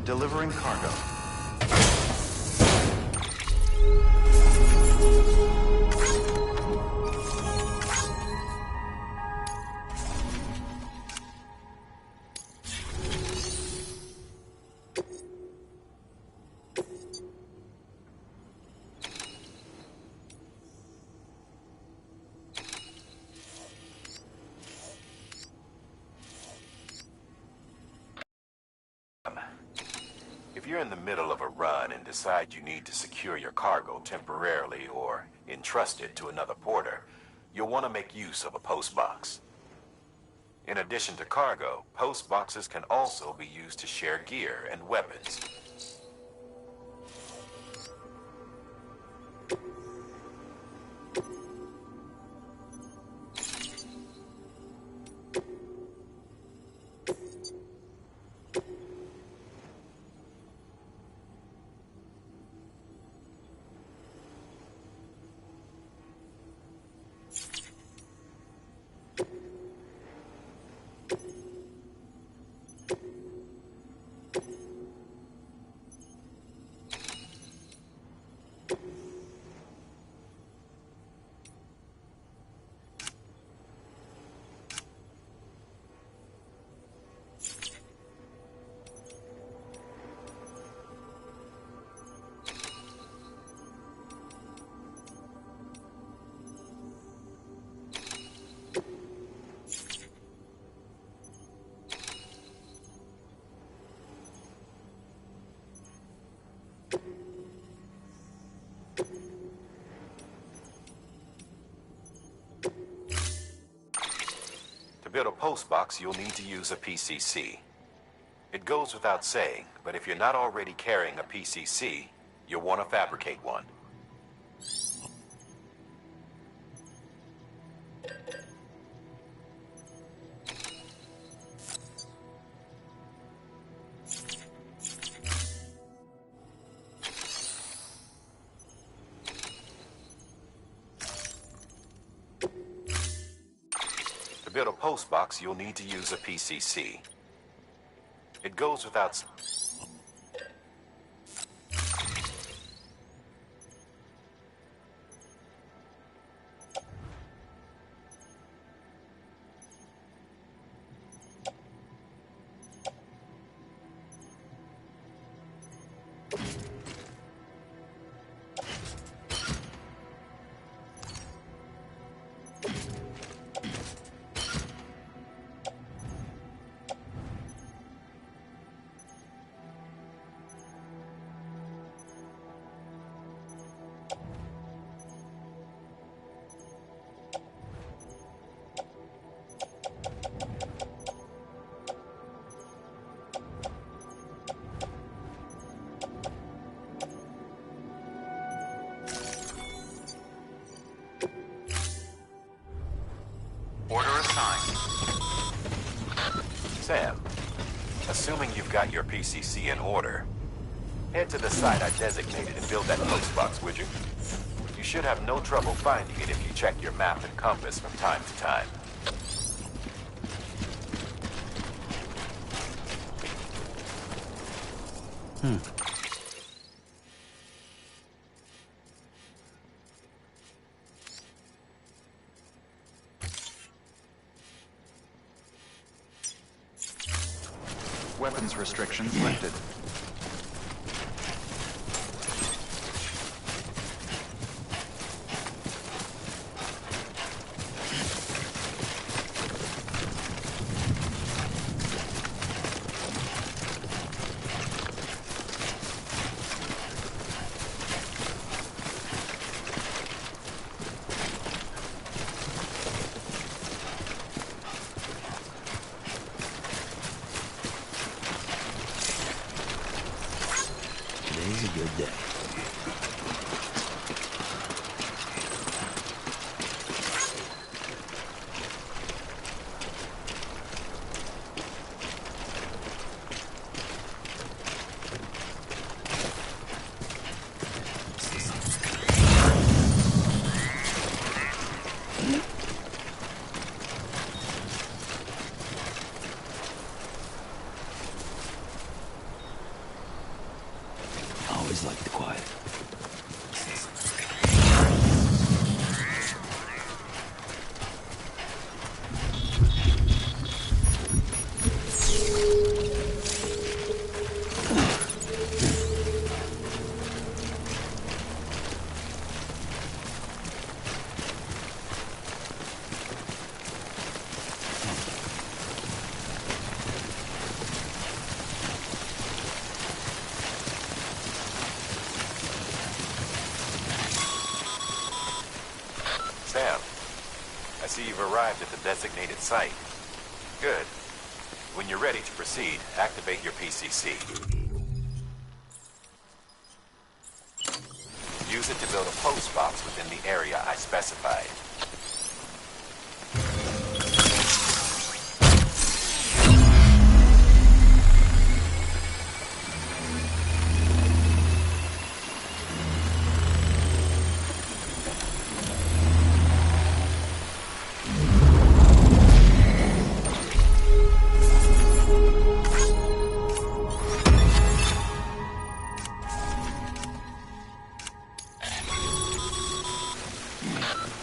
Delivering cargo. the middle of a run and decide you need to secure your cargo temporarily or entrust it to another porter, you'll want to make use of a post box. In addition to cargo, post boxes can also be used to share gear and weapons. To build a post box, you'll need to use a PCC. It goes without saying, but if you're not already carrying a PCC, you'll want to fabricate one. To build a post box, you'll need to use a PCC. It goes without... Order assigned. Sam, assuming you've got your PCC in order, head to the site I designated and build that post box, would you? You should have no trouble finding it if you check your map and compass from time to time. Weapons restrictions lifted. Today's a good day. Always like the quiet. Sam, I see you've arrived at the designated site. Good. When you're ready to proceed, activate your PCC. Use it to build a post box within the area I specified.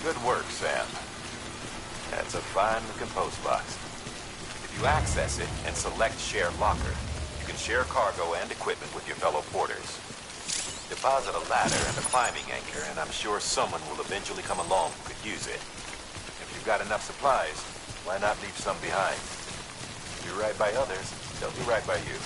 Good work, Sam. That's a fine-looking post box. If you access it and select Share Locker, you can share cargo and equipment with your fellow porters. Deposit a ladder and a climbing anchor, and I'm sure someone will eventually come along who could use it. If you've got enough supplies, why not leave some behind? If you're right by others, they'll be right by you.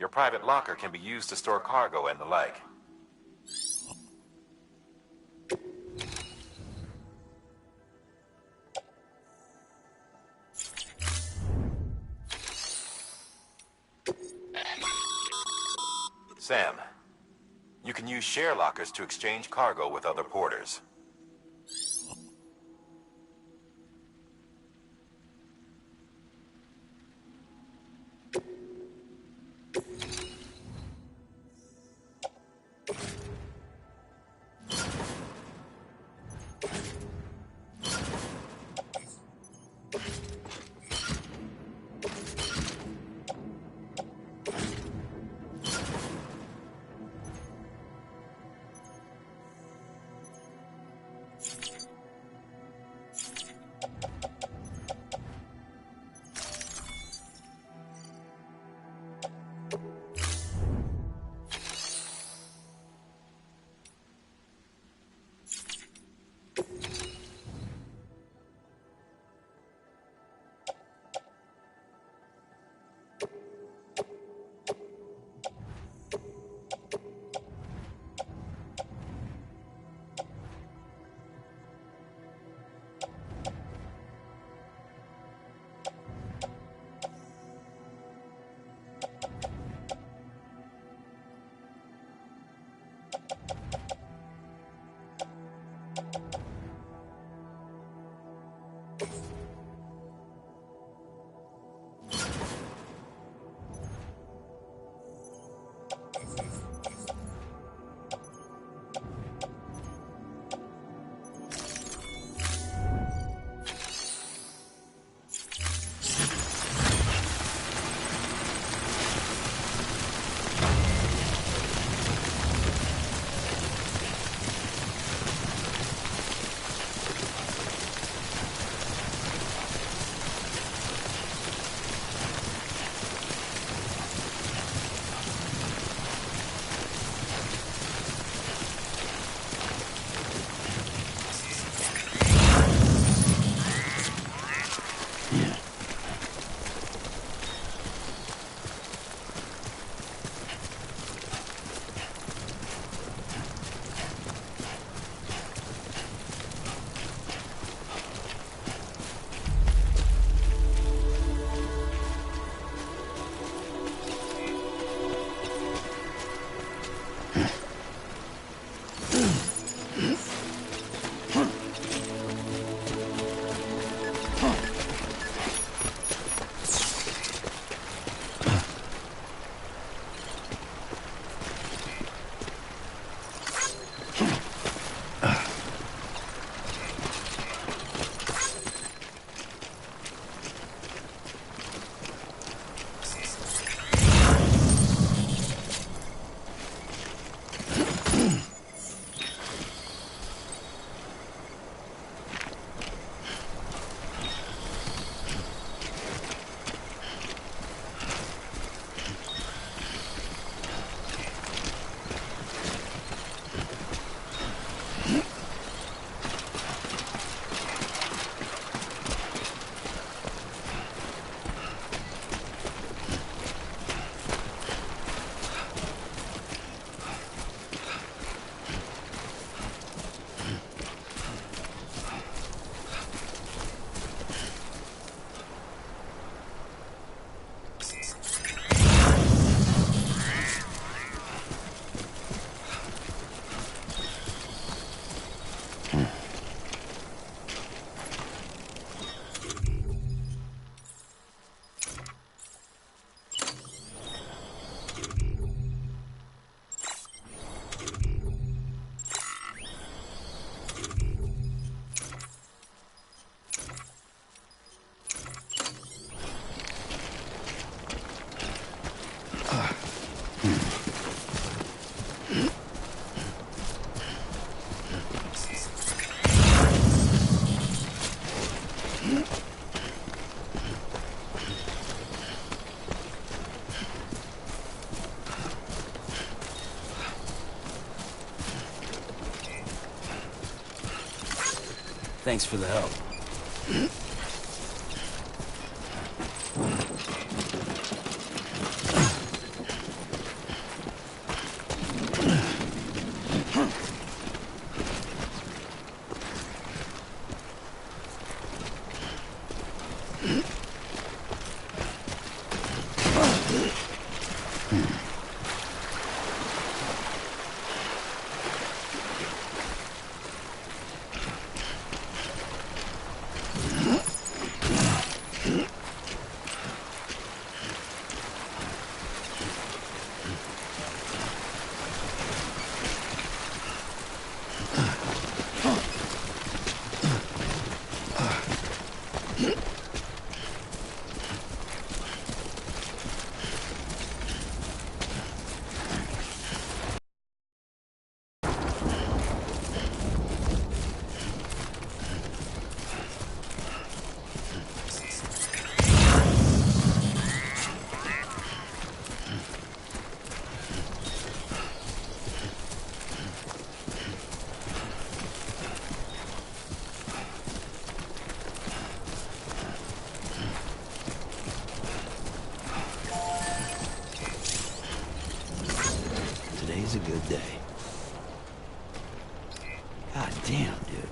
Your private locker can be used to store cargo and the like. Sam, you can use share lockers to exchange cargo with other porters. Thanks for the help. Today's a good day. God damn, dude.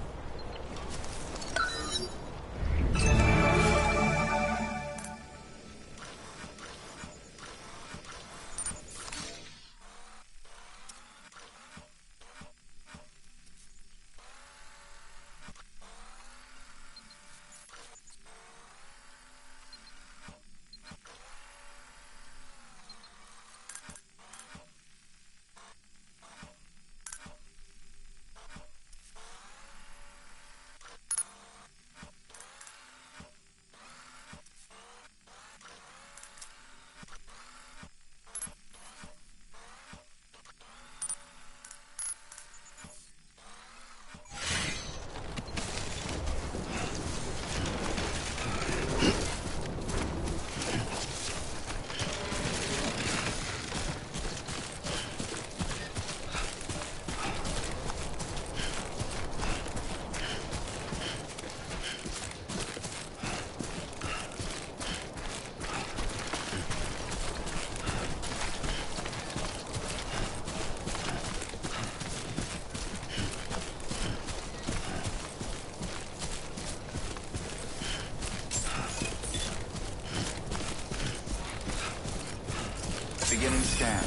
Beginning scan.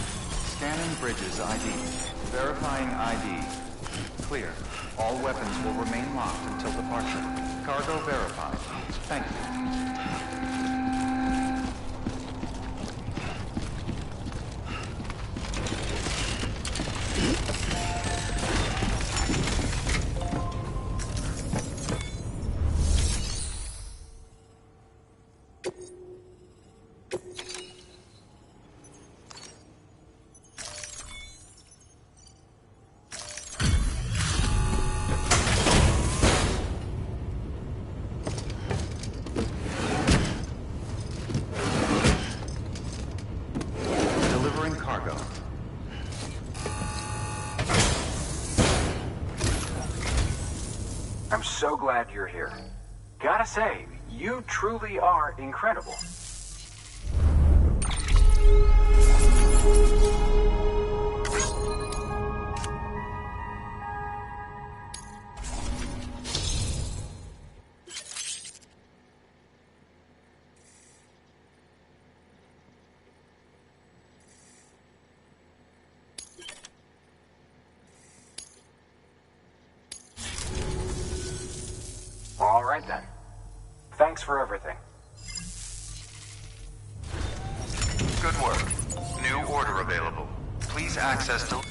Scanning bridges ID. Verifying ID. Clear. All weapons will remain locked until departure. Cargo verified. Thank you. Delivering cargo. I'm so glad you're here. Gotta say, you truly are incredible. All right then. Thanks for everything. Good work. New order available. Please access the...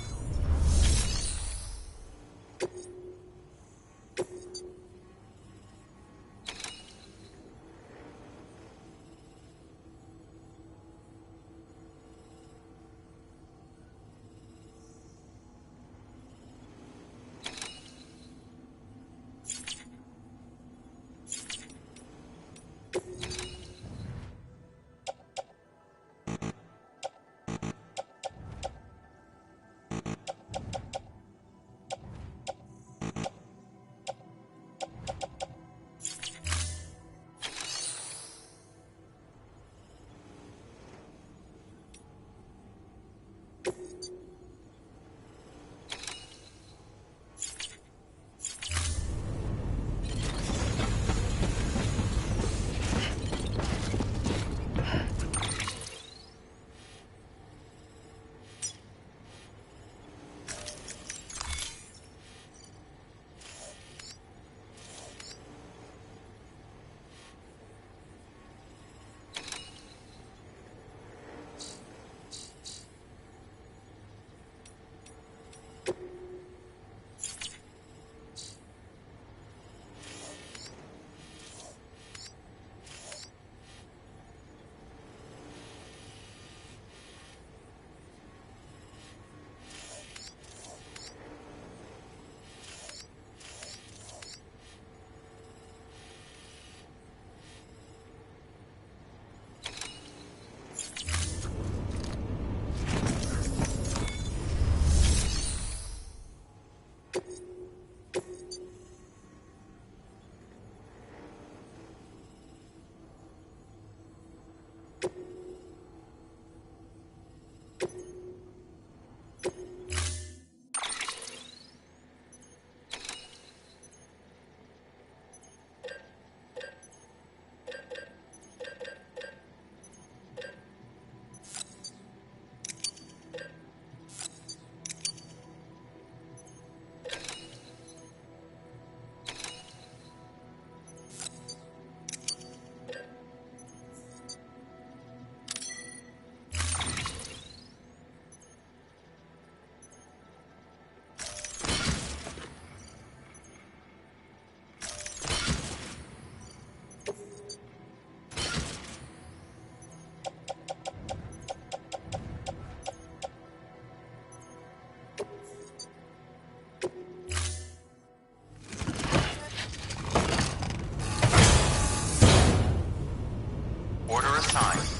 time.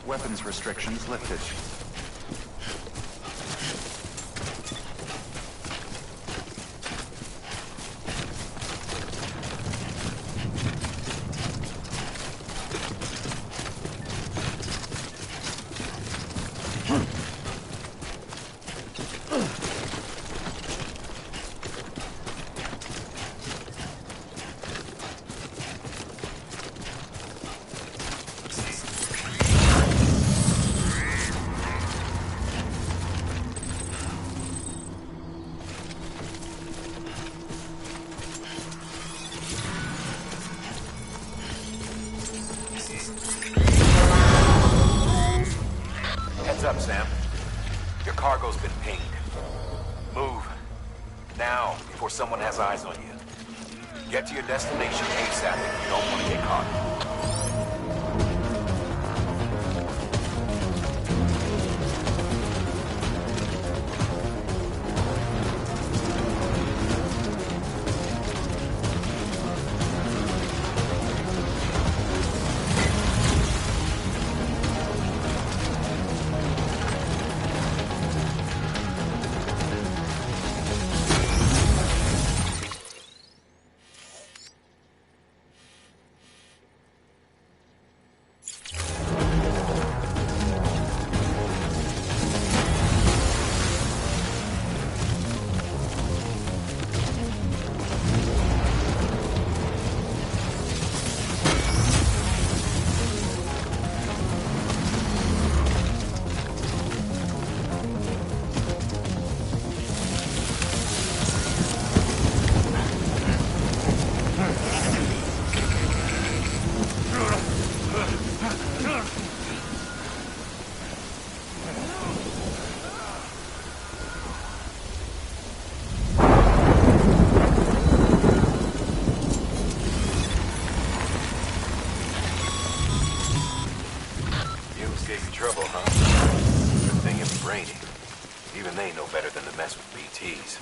Weapons restrictions lifted. Heads up, Sam. Your cargo's been pinged. Move. Now, before someone has eyes on you. Get to your destination ASAP if you don't want to get caught. Trouble, huh? Good thing it was raining. Even they know better than to mess with BTs.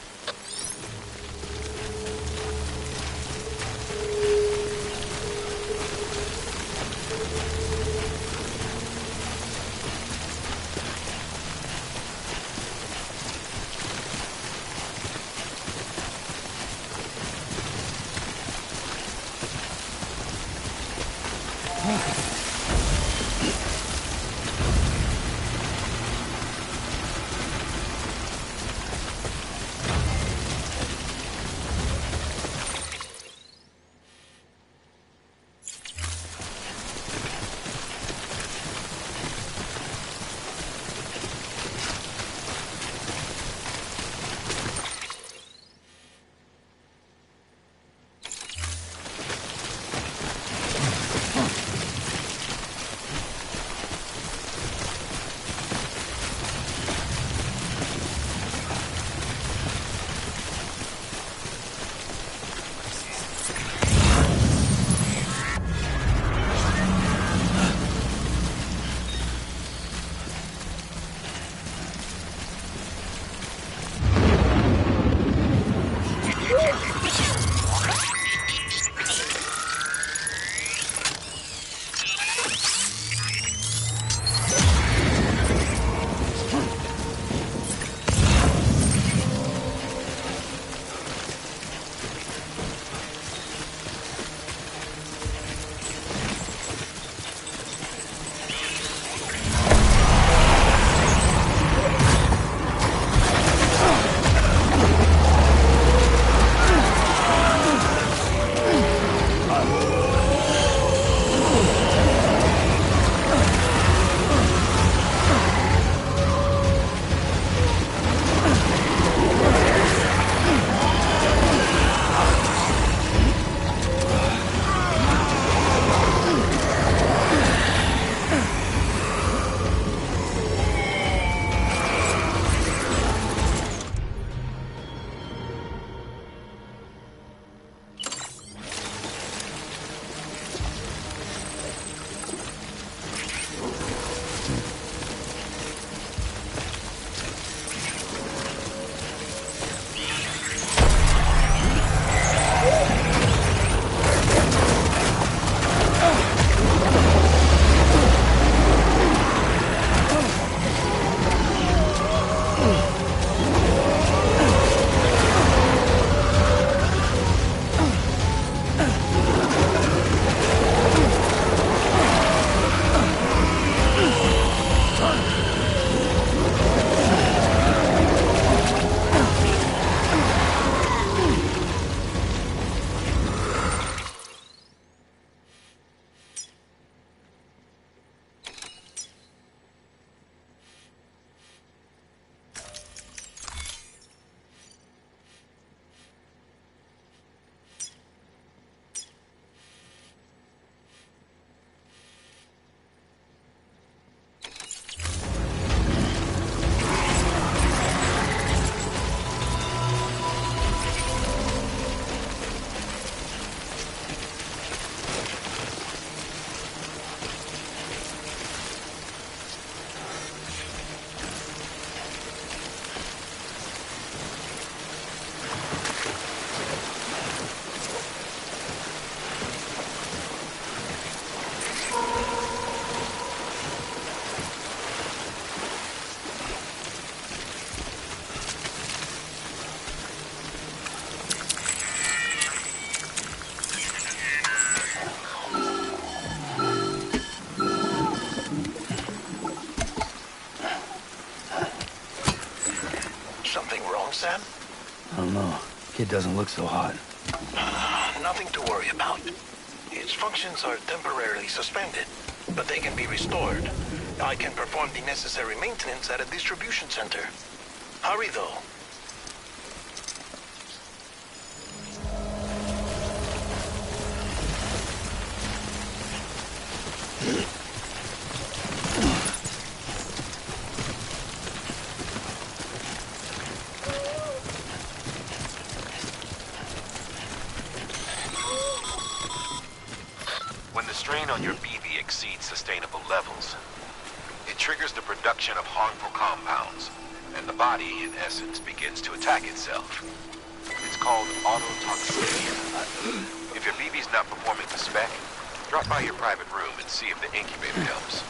Sam? I don't know. Kid doesn't look so hot. Nothing to worry about. Its functions are temporarily suspended, but they can be restored. I can perform the necessary maintenance at a distribution center. Hurry, though. When the strain on your BB exceeds sustainable levels, it triggers the production of harmful compounds, and the body, in essence, begins to attack itself. It's called autotoxicity. If your BB's not performing to spec, drop by your private room and see if the incubator helps.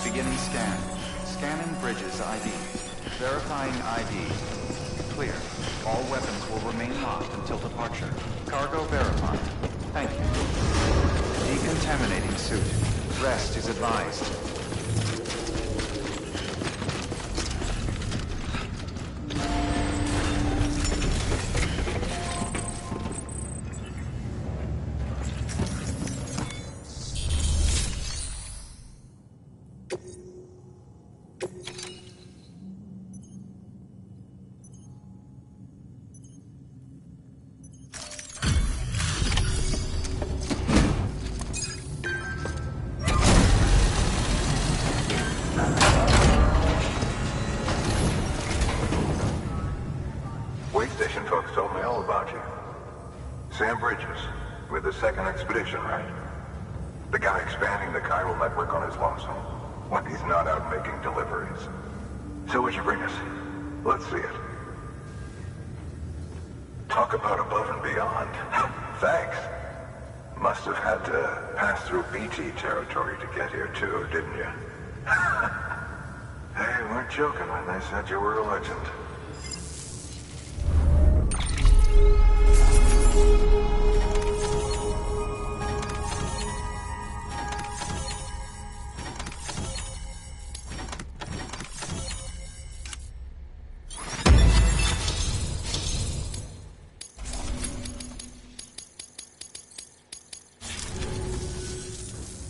Beginning scan. Scanning bridges ID. Verifying ID. Clear. All weapons will remain locked until departure. Cargo verified. Thank you. Decontaminating suit. Rest is advised. Station folks told me all about you. Sam Bridges, with the second expedition, right? The guy expanding the chiral network on his lonesome, when he's not out making deliveries. So what'd you bring us? Let's see it. Talk about above and beyond. Thanks. Must have had to pass through BT territory to get here too, didn't you? They weren't joking when they said you were a legend.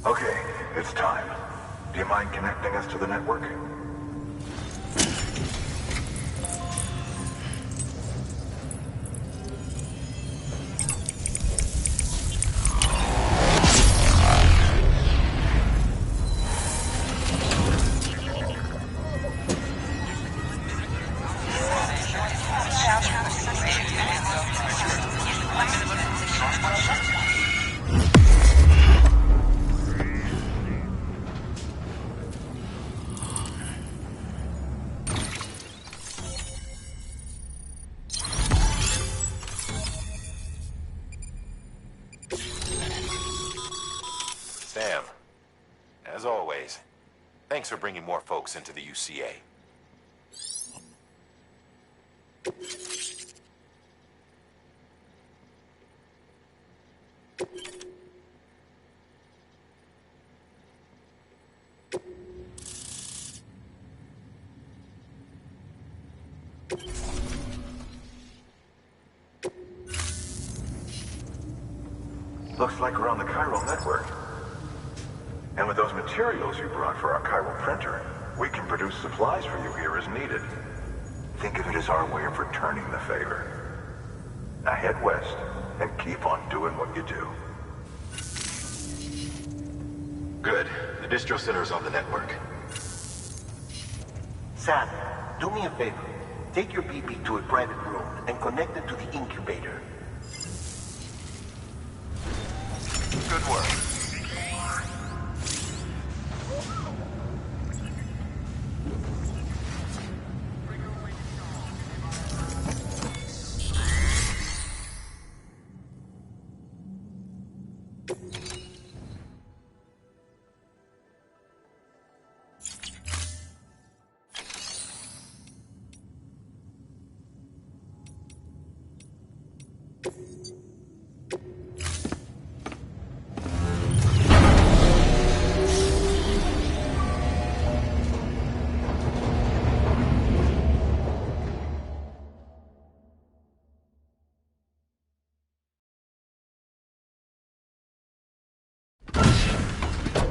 Okay, it's time. Do you mind connecting us to the network? Sam, as always, thanks for bringing more folks into the UCA. Looks like we're on the chiral network. And with those materials you brought for our chiral printer, we can produce supplies for you here as needed. Think of it as our way of returning the favor. Now head west and keep on doing what you do. Good. The distro center is on the network. Sam, do me a favor. Take your BB to a private room and connect it to the incubator. Good work.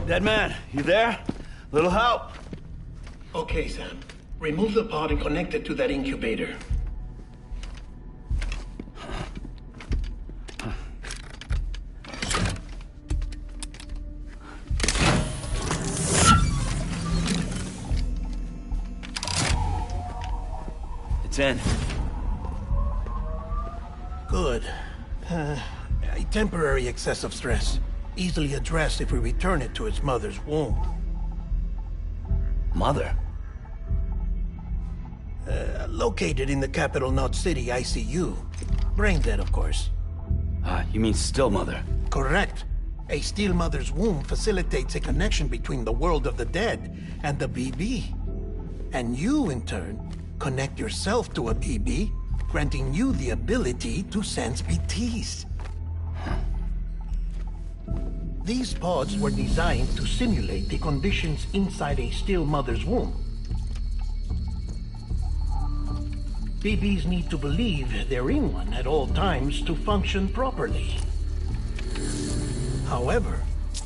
Dead man, you there? Little help? Okay, Sam. Remove the pod and connect it to that incubator. It's in. Good. A temporary excess of stress. Easily addressed if we return it to its mother's womb. Mother? Located in the capital Knot City ICU. Brain dead, of course. You mean still mother? Correct. A still mother's womb facilitates a connection between the world of the dead and the BB. And you, in turn, connect yourself to a BB, granting you the ability to sense BTs. These pods were designed to simulate the conditions inside a still mother's womb. BBs need to believe they're in one at all times to function properly. However,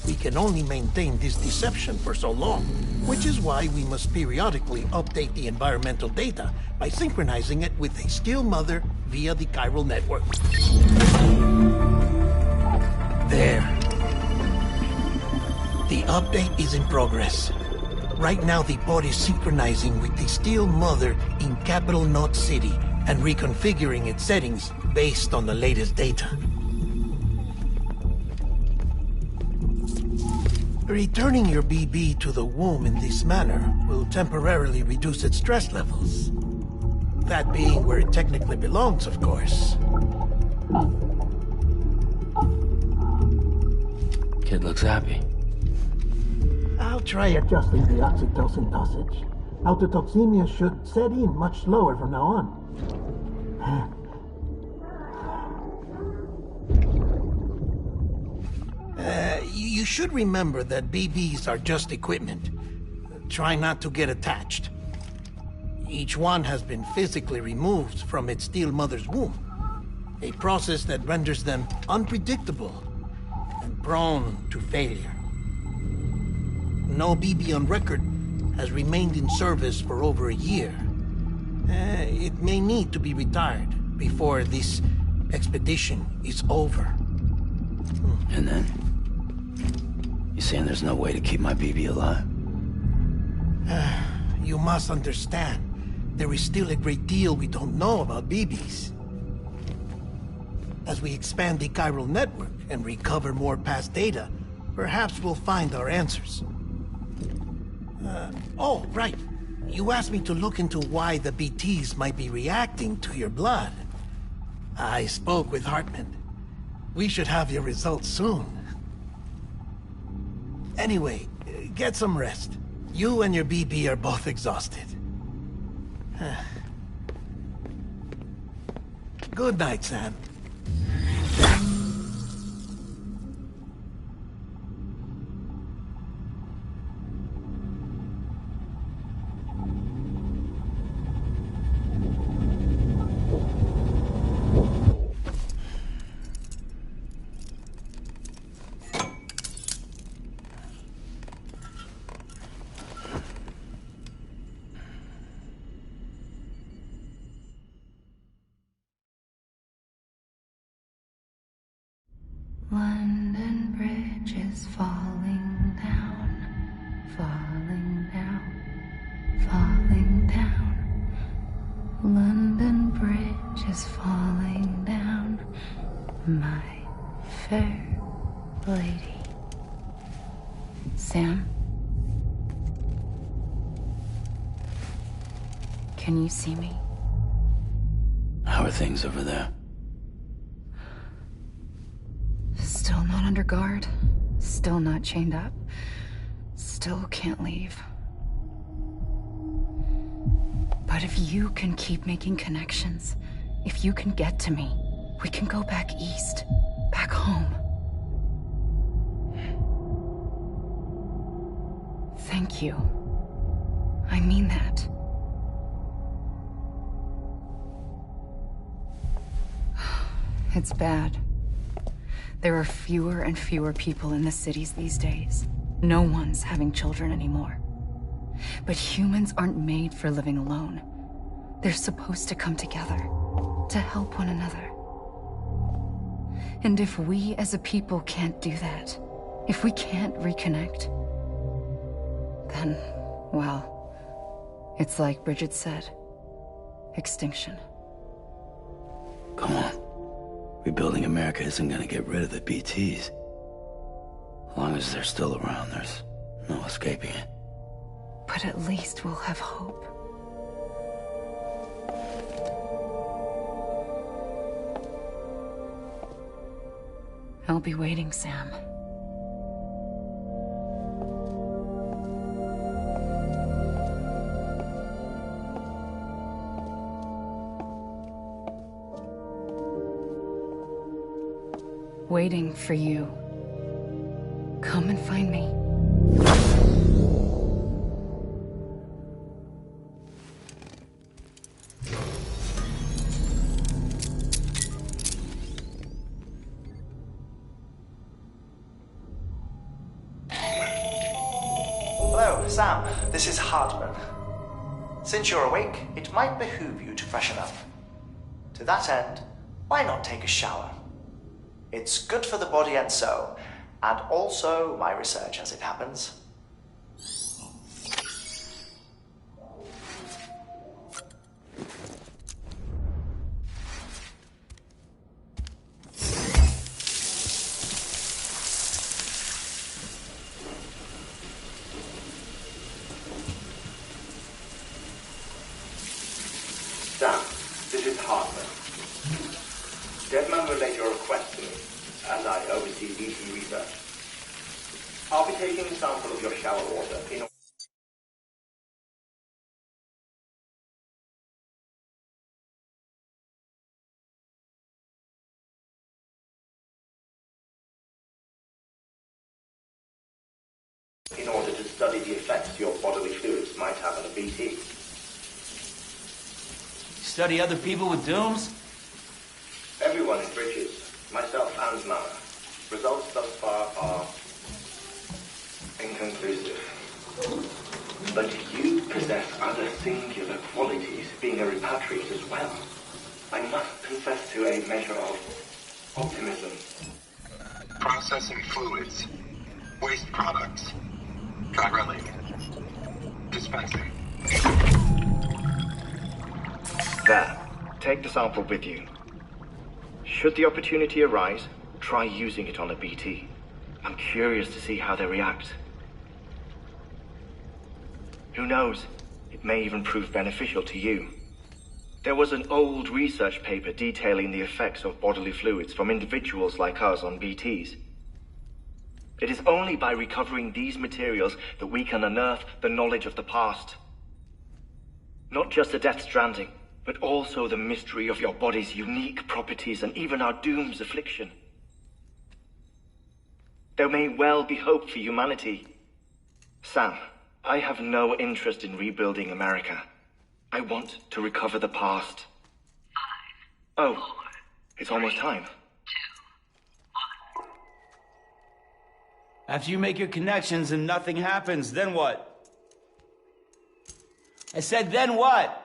we can only maintain this deception for so long, which is why we must periodically update the environmental data by synchronizing it with a still mother via the chiral network. There. The update is in progress. Right now, the pod is synchronizing with the still mother in capital Knot City and reconfiguring its settings based on the latest data. Returning your BB to the womb in this manner will temporarily reduce its stress levels. That being where it technically belongs, of course. Kid looks happy. I'll try adjusting the oxytocin dosage. Autotoxemia should set in much slower from now on. You should remember that BBs are just equipment. Try not to get attached. Each one has been physically removed from its still mother's womb. A process that renders them unpredictable and prone to failure. No BB on record has remained in service for over a year. It may need to be retired before this expedition is over. And then? You saying there's no way to keep my BB alive? You must understand, there is still a great deal we don't know about BBs. As we expand the chiral network and recover more past data, perhaps we'll find our answers. Oh, right. You asked me to look into why the BTs might be reacting to your blood. I spoke with Hartman. We should have your results soon. Anyway, get some rest. You and your BB are both exhausted. Good night, Sam. London Bridge is falling down, falling down, falling down. London Bridge is falling down, my fair lady. Sam? Can you see me? How are things over there? Still not under guard. Still not chained up. Still can't leave. But if you can keep making connections, if you can get to me, we can go back east, back home. Thank you. I mean that. It's bad. There are fewer and fewer people in the cities these days. No one's having children anymore. But humans aren't made for living alone. They're supposed to come together, to help one another. And if we as a people can't do that, if we can't reconnect, then, well, it's like Bridget said, extinction. Come on. Rebuilding America isn't gonna get rid of the BTs. As long as they're still around, there's no escaping it. But at least we'll have hope. I'll be waiting, Sam. Waiting for you. Come and find me. Hello, Sam. This is Hartman. Since you're awake, it might behoove you to freshen up. To that end, why not take a shower? It's good for the body and soul, and also my research as it happens. Sam, this is Hartman. Deadman relayed your request to me, as I oversee BT research. I'll be taking a sample of your shower water in order to study the effects your bodily fluids might have on a BT. Study other people with dooms? Everyone in Bridges, myself and Mama. Results thus far are inconclusive. But you possess other singular qualities, being a repatriate as well. I must confess to a measure of optimism. Processing fluids. Waste products. Drilling. Dispensing. There. Take the sample with you. Should the opportunity arise, try using it on a BT. I'm curious to see how they react. Who knows? It may even prove beneficial to you. There was an old research paper detailing the effects of bodily fluids from individuals like us on BTs. It is only by recovering these materials that we can unearth the knowledge of the past. Not just the Death Stranding, but also the mystery of your body's unique properties and even our doom's affliction. There may well be hope for humanity. Sam, I have no interest in rebuilding America. I want to recover the past. 5, 4, it's almost time. 2, 1. After you make your connections and nothing happens, then what? I said, then what?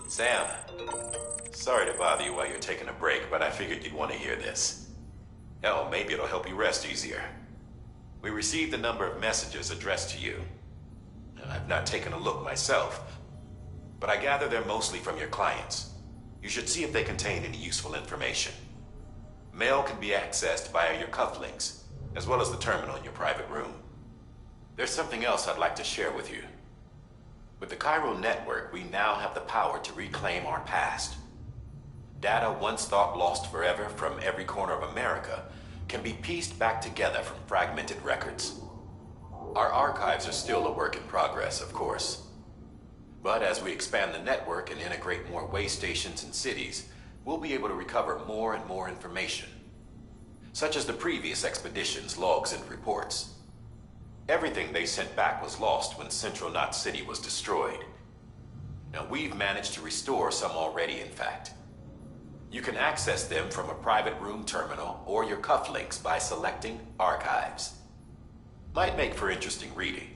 Sam, sorry to bother you while you're taking a break, but I figured you'd want to hear this. Hell, maybe it'll help you rest easier. We received a number of messages addressed to you. I've not taken a look myself, but I gather they're mostly from your clients. You should see if they contain any useful information. Mail can be accessed via your cufflinks, as well as the terminal in your private room. There's something else I'd like to share with you. With the Chiral Network, we now have the power to reclaim our past. Data once thought lost forever from every corner of America can be pieced back together from fragmented records. Our archives are still a work in progress, of course. But as we expand the network and integrate more way stations and cities, we'll be able to recover more and more information, such as the previous expedition's logs and reports. Everything they sent back was lost when Central Knot City was destroyed. Now, we've managed to restore some already, in fact. You can access them from a private room terminal or your cufflinks by selecting Archives. Might make for interesting reading.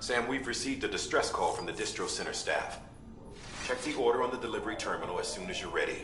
Sam, we've received a distress call from the distro center staff. Check the order on the delivery terminal as soon as you're ready.